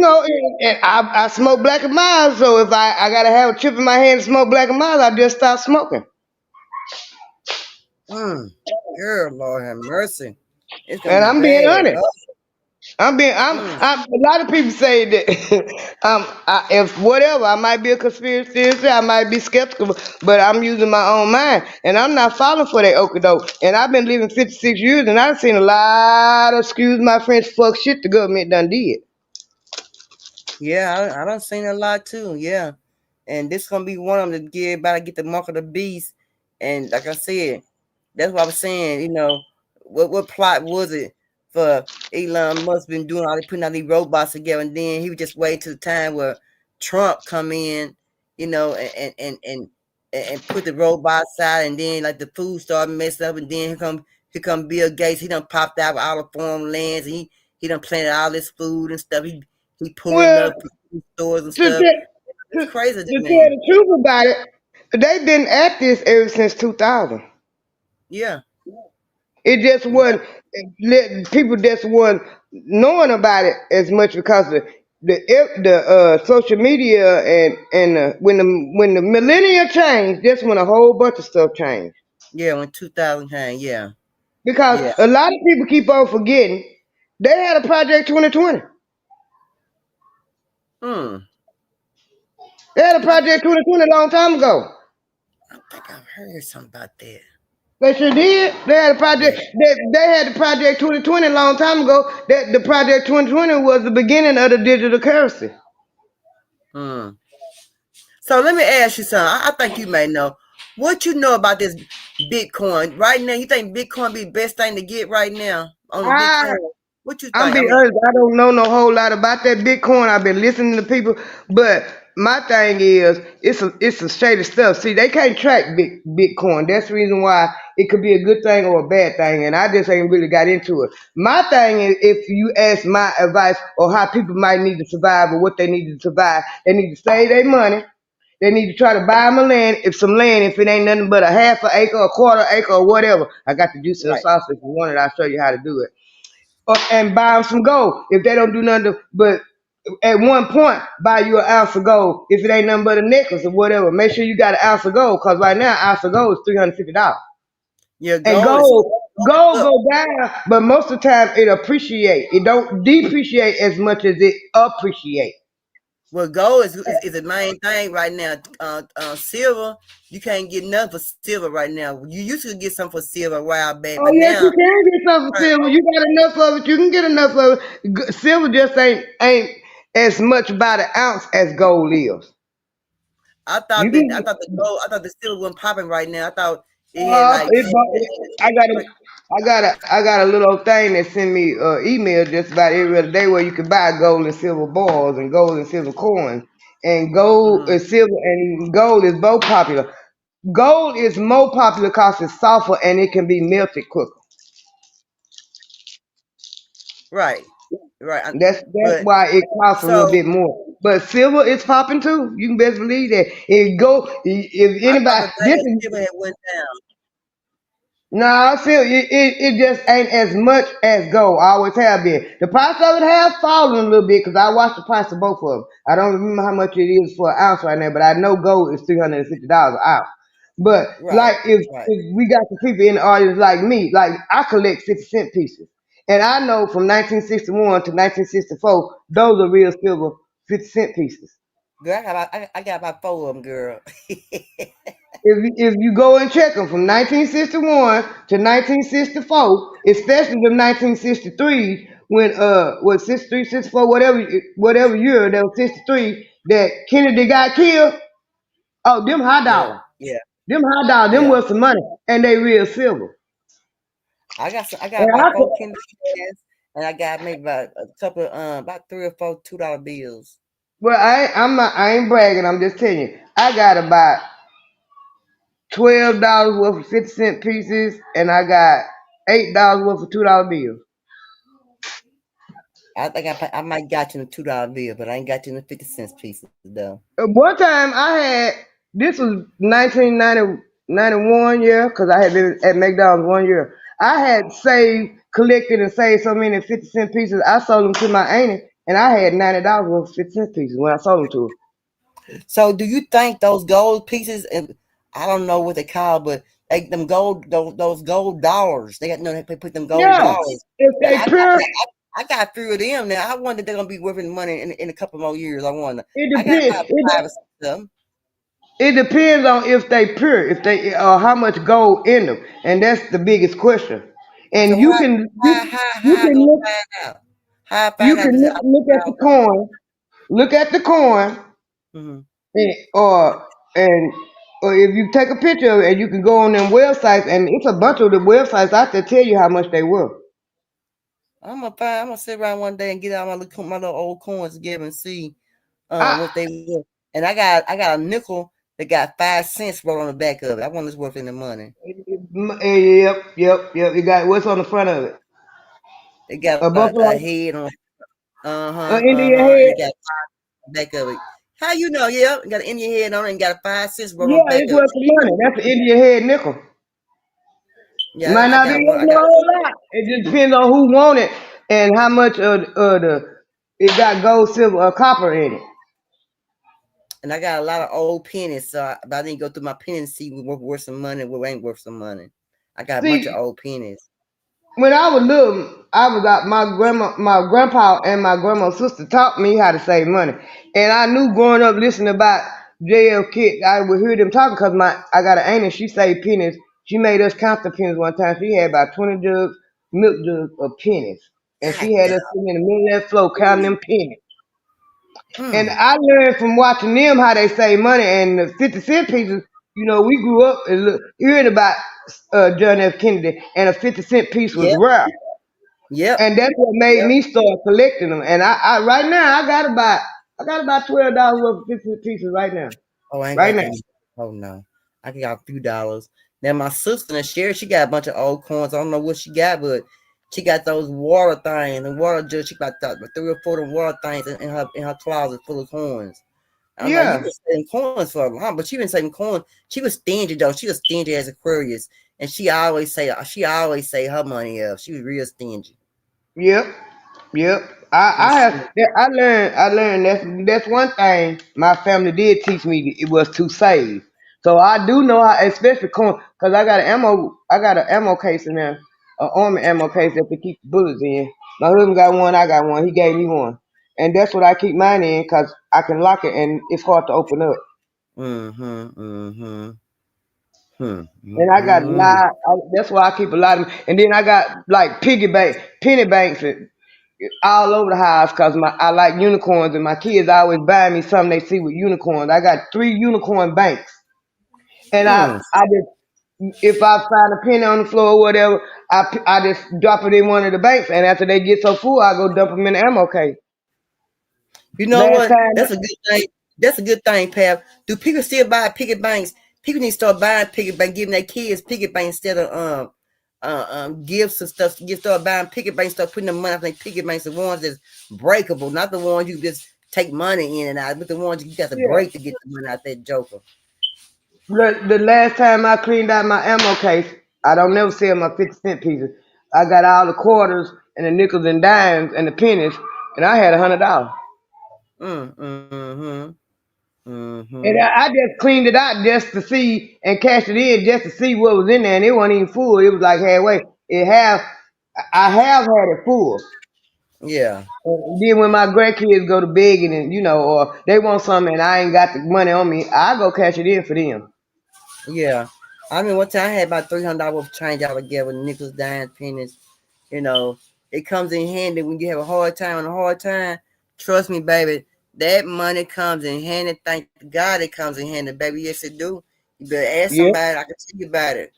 and I smoke black and mild. So if I gotta have a chip in my hand to smoke black and mild, I just stop smoking. Girl, Lord have mercy. It's gonna And be I'm being bad. honest. A lot of people say that if whatever, I might be a conspiracy theorist, I might be skeptical, but I'm using my own mind, and I'm not falling for that okadoke. And I've been living 56 years, and I've seen a lot of, excuse my French, fuck shit the government done did. Yeah, I done seen a lot too. Yeah, and this gonna be one of them to get about to get the mark of the beast. And like I said, that's what I was saying. You know, what plot was it for Elon Musk been doing all putting all these robots together, and then he would just wait till the time where Trump come in, you know, and put the robots out, and then like the food started messing up, and then here come Bill Gates. He done popped out with all the foreign lands, and he done planted all this food and stuff. He pulling Well, up stores and to, stuff. te- It's crazy, to tell man. the truth about it, they've been at this ever since 2000. Yeah. It just wasn't people just weren't knowing about it as much because the social media and when the millennium changed, that's when a whole bunch of stuff changed. Yeah, when 2000 came, yeah. Because Yeah. a lot of people keep on forgetting they had a Project 2020. They had a Project 2020 a long time ago. I think I've heard something about that. They sure did. They had a project. They had the Project 2020 a long time ago. That the Project 2020 was the beginning of the digital currency. So let me ask you something. I think you may know. What you know about this Bitcoin right now? You think Bitcoin be the best thing to get right now on the Bitcoin? What you I'm think? being honest. I don't know no whole lot about that Bitcoin. I've been listening to people, but my thing is, it's a shady stuff. See, they can't track Bitcoin. That's the reason why it could be a good thing or a bad thing. And I just ain't really got into it. My thing is, if you ask my advice or how people might need to survive or what they need to survive, they need to save their money. They need to try to buy them a land. If it ain't nothing but a half an acre, a quarter acre, or whatever. I got the juice of the sauce. If you want it, I'll show you how to do it. And buy them some gold. If they don't do nothing, but at one point, buy you an ounce of gold. If it ain't nothing but a necklace or whatever, make sure you got an ounce of gold. Cause right now, an ounce of gold is $350. Yeah, And gold go down, but most of the time it appreciate. It don't depreciate as much as it appreciate. Well, gold is the main thing right now. Silver, you can't get nothing for silver right now. You used to get something for silver a while back, Oh but yes, now you can get some for silver. You got enough of it. You can get enough of it. Silver just ain't as much by the ounce as gold is. I thought the silver wasn't popping right now. I thought it had Uh, like it, I got a little thing that send me email just about every other day where you can buy gold and silver bars and gold and silver coins. And gold and silver and gold is both popular. Gold is more popular because it's softer and it can be melted quicker. right. That's why it costs a little bit more. But silver is popping too. You can best believe that. If anybody Silver had went down. No, it just ain't as much as gold. I always have been. The price of it has fallen a little bit because I watched the price of both of them. I don't remember how much it is for an ounce right now, but I know gold is $350 an ounce. But if we got some people in the audience like me, like I collect 50-cent pieces, and I know from 1961 to 1964, those are real silver 50-cent pieces. Girl, I got about 4 of them, girl. If you go and check them from 1961 to 1964, especially the 1963, when 63, 64, whatever year that was 63 that Kennedy got killed. Oh, them hot dogs. Yeah. Them hot dogs, them was some money. And they real silver. I got about 4 Kennedy cans, and I got maybe about a couple about 3 or 4 $2 bills. Well, I ain't bragging, I'm just telling you. I got about $12 worth of 50-cent pieces, and I got $8 worth of $2 bills. I think I might got you in a $2 bill, but I ain't got you in the 50-cent pieces though. One time this was 1991 year, because I had been at McDonald's 1 year. I had collected and saved so many 50-cent pieces. I sold them to my auntie, and I had $90 worth of 50-cent pieces when I sold them to her. So, do you think those gold pieces, and I don't know what they call, but them gold, those gold dollars, they put them gold dollars. If they pure. I got 3 of them now. I wonder if they're gonna be worth money in a couple more years. I wonder. It depends. I got about 5 or 6 of them. It depends on if they pure, if they how much gold in them, and that's the biggest question. And so you can look at the coin. look at the coin, Mm-hmm. and or if you take a picture of it, and you can go on them websites, and it's a bunch of the websites out there tell you how much they were. I'm gonna sit around one day and get out my little old coins together and see what they were. And I got a nickel that got 5 cents wrote on the back of it. I wonder it's worth any money. Yep. You got what's on the front of it? It got A buffalo. a head on. Indian And head. it got 5 on the back of it. How you know? Yeah, it got an Indian head on it and got a 5 cents wrote on the Yeah, back it's of worth it. the money. That's an Indian head nickel. Yeah, Might I not be got one. worth a whole lot. It just depends on who want it and how much of the it got gold, silver, or copper in it. And I got a lot of old pennies, so I didn't go through my pennies and see what worth some money, what ain't worth some money. I got a bunch of See, old pennies. when I was little, I was out. My grandpa, and my grandma's sister taught me how to save money, and I knew growing up listening about JL Kid, I would hear them talking because I got an aunt and she saved pennies. She made us count the pennies one time. She had about 20 milk jugs of pennies, and she had us sitting in the middle of that floor counting them pennies. And I learned from watching them how they save money, and the 50-cent pieces. You know, we grew up and hearing about John F. Kennedy, and a 50-cent piece was Yep. rare. Yep. And that's what made me start collecting them. And I right now I got about $12 worth of 50 pieces right now. Oh, I ain't Right got now. any. Oh no, I got a few dollars. Now my sister and Sherry, she got a bunch of old coins. I don't know what she got, but she got those water things, the water jug. She got 3 or 4 of them water things in her closet full of coins. I'm like, you Yeah. been saving coins for a long, but she been saving coins. She was stingy though. She was stingy as Aquarius, and she always say her money up. She was real stingy. Yep. I learned that's one thing my family did teach me. It was to save. So I do know how, especially corn, because I got an ammo case in there, an army ammo case that to keep the bullets in. My husband got one, I got one. He gave me one, and that's what I keep mine in because I can lock it and it's hard to open up. And I got a lot. That's why I keep a lot of them. And then I got like penny banks all over the house because I like unicorns, and my kids always buy me something they see with unicorns. I got 3 unicorn banks, and I just if I find a penny on the floor or whatever, I just drop it in one of the banks, and after they get so full, I go dump them in the ammo case. You know Last what? time, That's a good thing. That's a good thing, Pap. Do people still buy piggy banks? People need to start buying piggy bank, giving their kids piggy banks instead of gifts and stuff. You start buying piggy banks, start putting the money in their piggy banks, the ones that's breakable, not the ones you just take money in and out, but the ones you got to yeah. break to get the money out that joker. The last time I cleaned out my ammo case, I don't never sell my 50-cent pieces. I got all the quarters and the nickels and dimes and the pennies, and I had $100. And I just cleaned it out just to see and cashed it in just to see what was in there, and it wasn't even full. It was like halfway. I have had it full. Yeah. And then when my grandkids go to begging and or they want something and I ain't got the money on me, I go cash it in for them. Yeah. I mean, one time I had about $300 worth of change out together with nickels, dimes, pennies. It comes in handy when you have a hard time. And a hard time, trust me, baby, that money comes in handy. Thank God it comes in handy, baby. Yes, it do. You better ask Yep. somebody. I can tell you about it.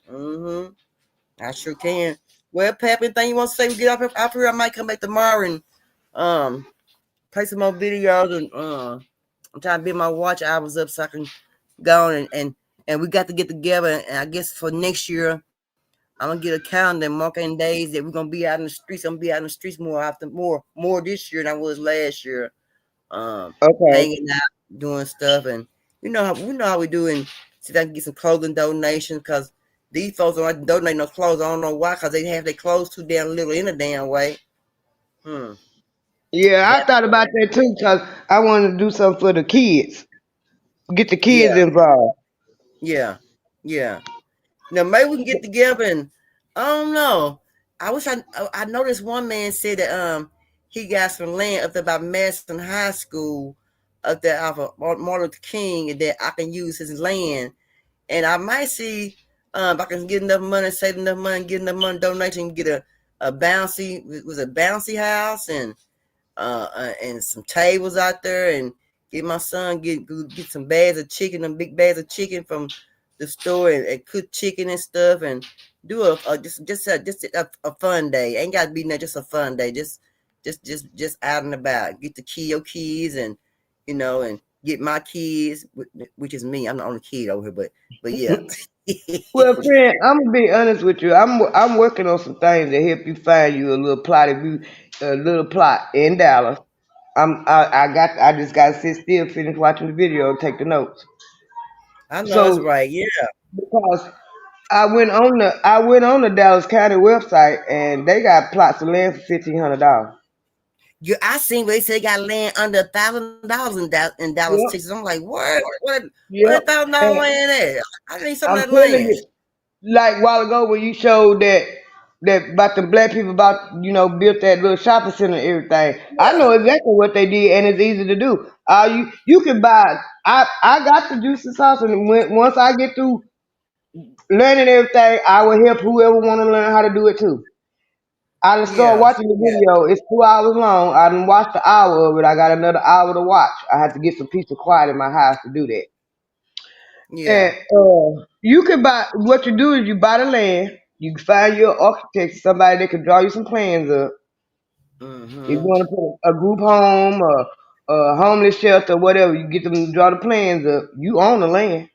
I sure can. Well, Pap, anything you want to say? We get off here. I might come back tomorrow and play some more videos. And I'm trying to build my watch hours up so I can go on and we got to get together. And I guess for next year, I'm gonna get a calendar marking days that we're gonna be out in the streets. I'm gonna be out in the streets more often, more this year than I was last year. Okay. Hanging out, doing stuff, and we know how we do. And see if I can get some clothing donations because these folks don't donate no clothes. I don't know why, because they have their clothes too damn little in a damn way. Yeah, I thought about that too because I wanted to do something for the kids. Get the kids involved. Yeah. Now maybe we can get together and I don't know. I wish I noticed one man said that he got some land up there by Madison High School up there off of Martin Luther King and that I can use his land. And I might see if I can get enough money, save enough money, get enough money donation, get a bouncy house and and some tables out there, and get my son get some bags of chicken, them big bags of chicken from the store, and cook chicken and stuff, and do a fun day. Ain't got to be just a fun day. Just out and about. Get your kids, and and get my kids, which is me. I'm the only kid over here, but yeah. Well, friend, I'm gonna be honest with you. I'm working on some things to help you find you a little plot. A little plot in Dallas. I just gotta sit still, finish watching the video, and take the notes. I know that's So right. Yeah. because I went on the Dallas County website and they got plots of land for $1,500. I seen where they say got land under $1,000 in Dallas, Yep. Texas. I'm like, where Yep. $1,000 And land at? I need some I'm of that telling land. you, like a while ago when you showed that about the black people built that little shopping center and everything. I know exactly what they did, and it's easy to do. You can buy. I got the juicy sauce, and once I get through learning everything, I will help whoever want to learn how to do it too. I done started watching the video. It's 2 hours long. I done watched the hour of it. I got another hour to watch. I have to get some peace and quiet in my house to do that. Yeah. And you can buy. What you do is you buy the land. You can find your architect, somebody that can draw you some plans up. If you want to put a group home or a homeless shelter, whatever, you get them to draw the plans up. You own the land.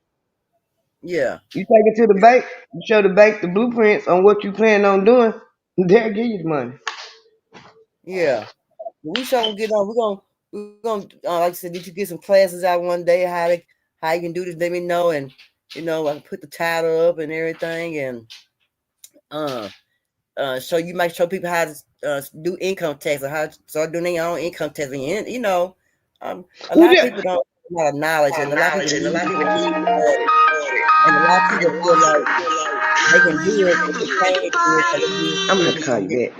Yeah. You take it to the bank. You show the bank the blueprints on what you plan on doing. They'll give you the money. Yeah. We gonna get on. We're gonna like I said, did you get some classes out one day? How you can do this? Let me know, and I can put the title up and everything, and so you might show people how to do income tax or how to start doing their own income tax. And a lot of people don't have a lot of knowledge, and a lot of people need to get started. And a lot of people feel like they can do it, but they can't do it. So they do I'm gonna have to it call you back.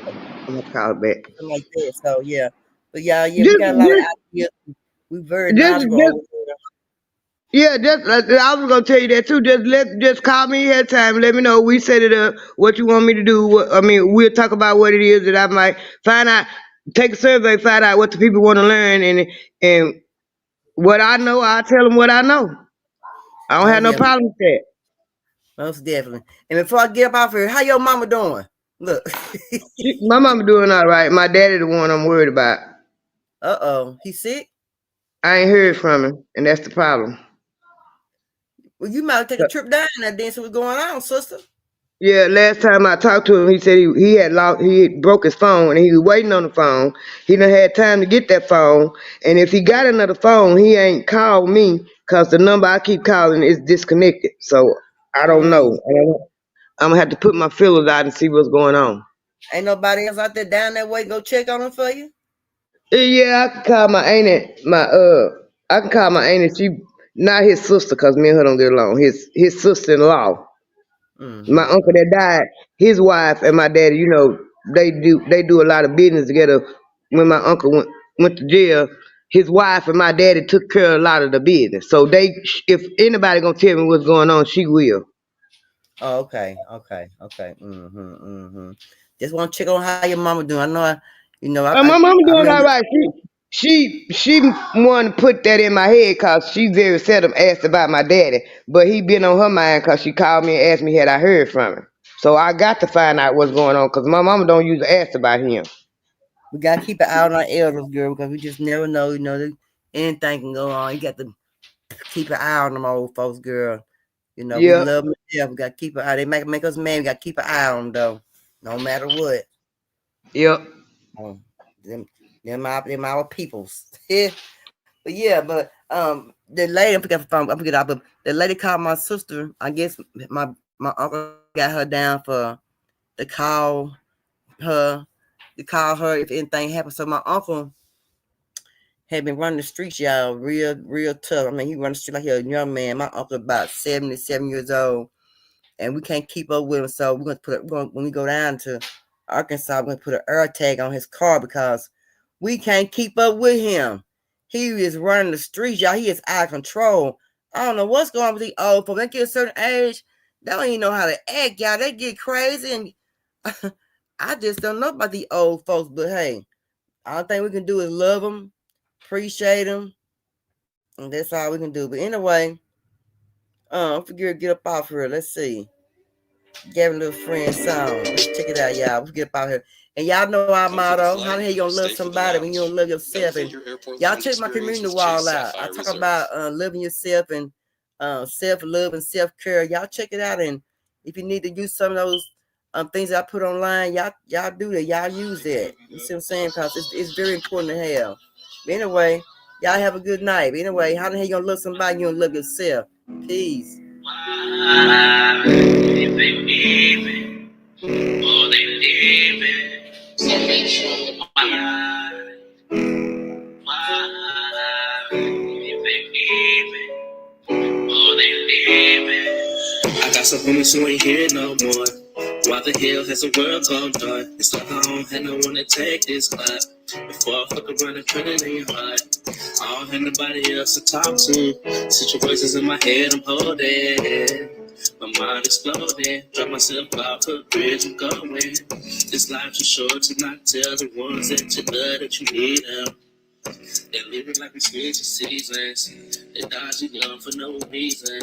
I'm gonna have to call back. something like that. So yeah, but yeah, we Just, got a lot of ideas. We very knowledgeable over there. yeah, I was gonna tell you that too. Just call me ahead of time. Let me know. We set it up. What you want me to do? We'll talk about what it is that I might find out. Take a survey, find out what the people want to learn, and what I know, I'll tell them what I know. I don't Oh have no yeah, problem with that. most definitely. And before I get up off here, how your mama doing? Look. My mama doing all right. My daddy the one I'm worried about. He sick? I ain't heard from him, and that's the problem. Well, you might take a trip down there then, see what's going on, sister. Yeah, last time I talked to him, he said he had broke his phone and he was waiting on the phone. He done had time to get that phone, and if he got another phone, he ain't called me because the number I keep calling is disconnected. So I don't know. I'm gonna have to put my feelers out and see what's going on. Ain't nobody else out there down that way go check on him for you? Yeah, I can call my auntie. I can call my auntie. She not his sister, cause me and her don't get along. His sister-in-law. My uncle that died, his wife and my daddy, they do a lot of business together. When my uncle went to jail, his wife and my daddy took care of a lot of the business. So if anybody gonna tell me what's going on, she will. Oh, okay. Just want to check on how your mama doing. I know My mama I doing all remember. right. She wanted to put that in my head because she very seldom asked about my daddy, but he been on her mind because she called me and asked me had I heard from him. So I got to find out what's going on because my mama don't usually ask about him. We gotta keep an eye on our elders, girl, because we just never know. Anything can go on. You got to keep an eye on them old folks, girl. We Yeah. love them. Yeah, we gotta keep an eye. They make us mad. We gotta keep an eye on them, though, no matter what. Yep. Them our peoples. But the lady, I forgot the phone. I forget out, but the lady called my sister. I guess my uncle got her down to call her if anything happened. So my uncle had been running the streets, y'all, real tough. I mean, he run the street like he a young man. My uncle about 77 years old, and we can't keep up with him. So we're gonna when we go down to Arkansas, we're gonna put an air tag on his car because we can't keep up with him. He is running the streets, y'all. He is out of control. I don't know what's going on with these old folks. They get a certain age, they don't even know how to act, y'all. They get crazy, and I just don't know about these old folks. But hey, All thing we can do is love them, appreciate them, and that's all we can do. But anyway, forget get up off here. Let's see. Gavin Little Friend song. Let's check it out, y'all. Let's get up out here. And y'all know our motto. How the hell you gonna love somebody when you don't love yourself? And y'all check my community wall out. I talk about loving yourself and self-love and self-care. Y'all check it out. And if you need to use some of those things that I put online, y'all do that. Y'all use that. You see what I'm saying? Because it's very important to have. But anyway, y'all have a good night. But anyway, how the hell you gonna love somebody you don't love yourself? Peace. I got some homies who ain't here no more. Why the hell has the world gone dark? It's like I don't have no one to take this clap. Before I fuck around and put it in your heart, I don't have nobody else to talk to. Situations in my head I'm holding, my mind exploding. Drop myself off a bridge I'm going. This life's too short to not tell the ones that you love that you need help. They're living like we switching seasons. They're dodging young for no reason.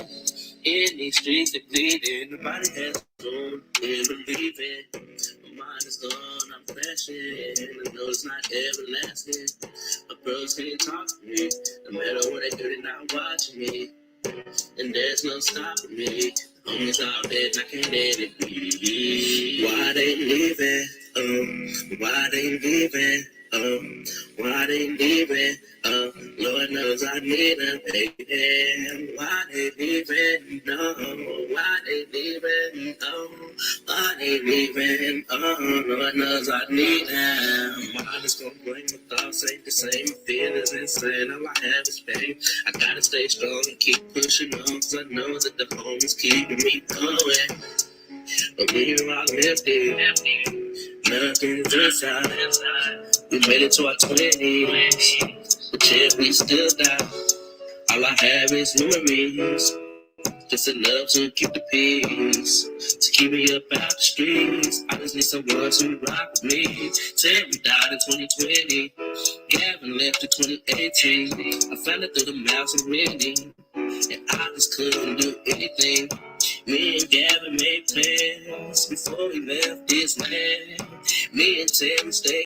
In these streets they bleeding. Nobody has room in believing. My mind is gone, I'm crashing. I know it's not everlasting. My bros can't talk to me. No matter what they do, they're not watching me. And there's no stopping me. Homies out there and I can't let it be. Why they leaving? Why they leaving? Why they leaving? Lord knows I need them, baby. Why they leaving? No, why they leaving? Why they leaving? Lord knows I need them. My mind is gonna bring my thoughts ain't the same. My feelings insane. All I have is pain. I gotta stay strong and keep pushing on, cause I know that the home is keeping me going. But we are lifted. Nothing's inside. We made it to our 20s, but yet we still down. All I have is memories, just enough to keep the peace, to keep me up out the streets. I just need someone to rock with me. Terry died in 2020, Gavin left in 2018. I found it through the mouths of Wendy, and I just couldn't do anything. Me and Gavin made plans before we left this land. Me and Terry stayed.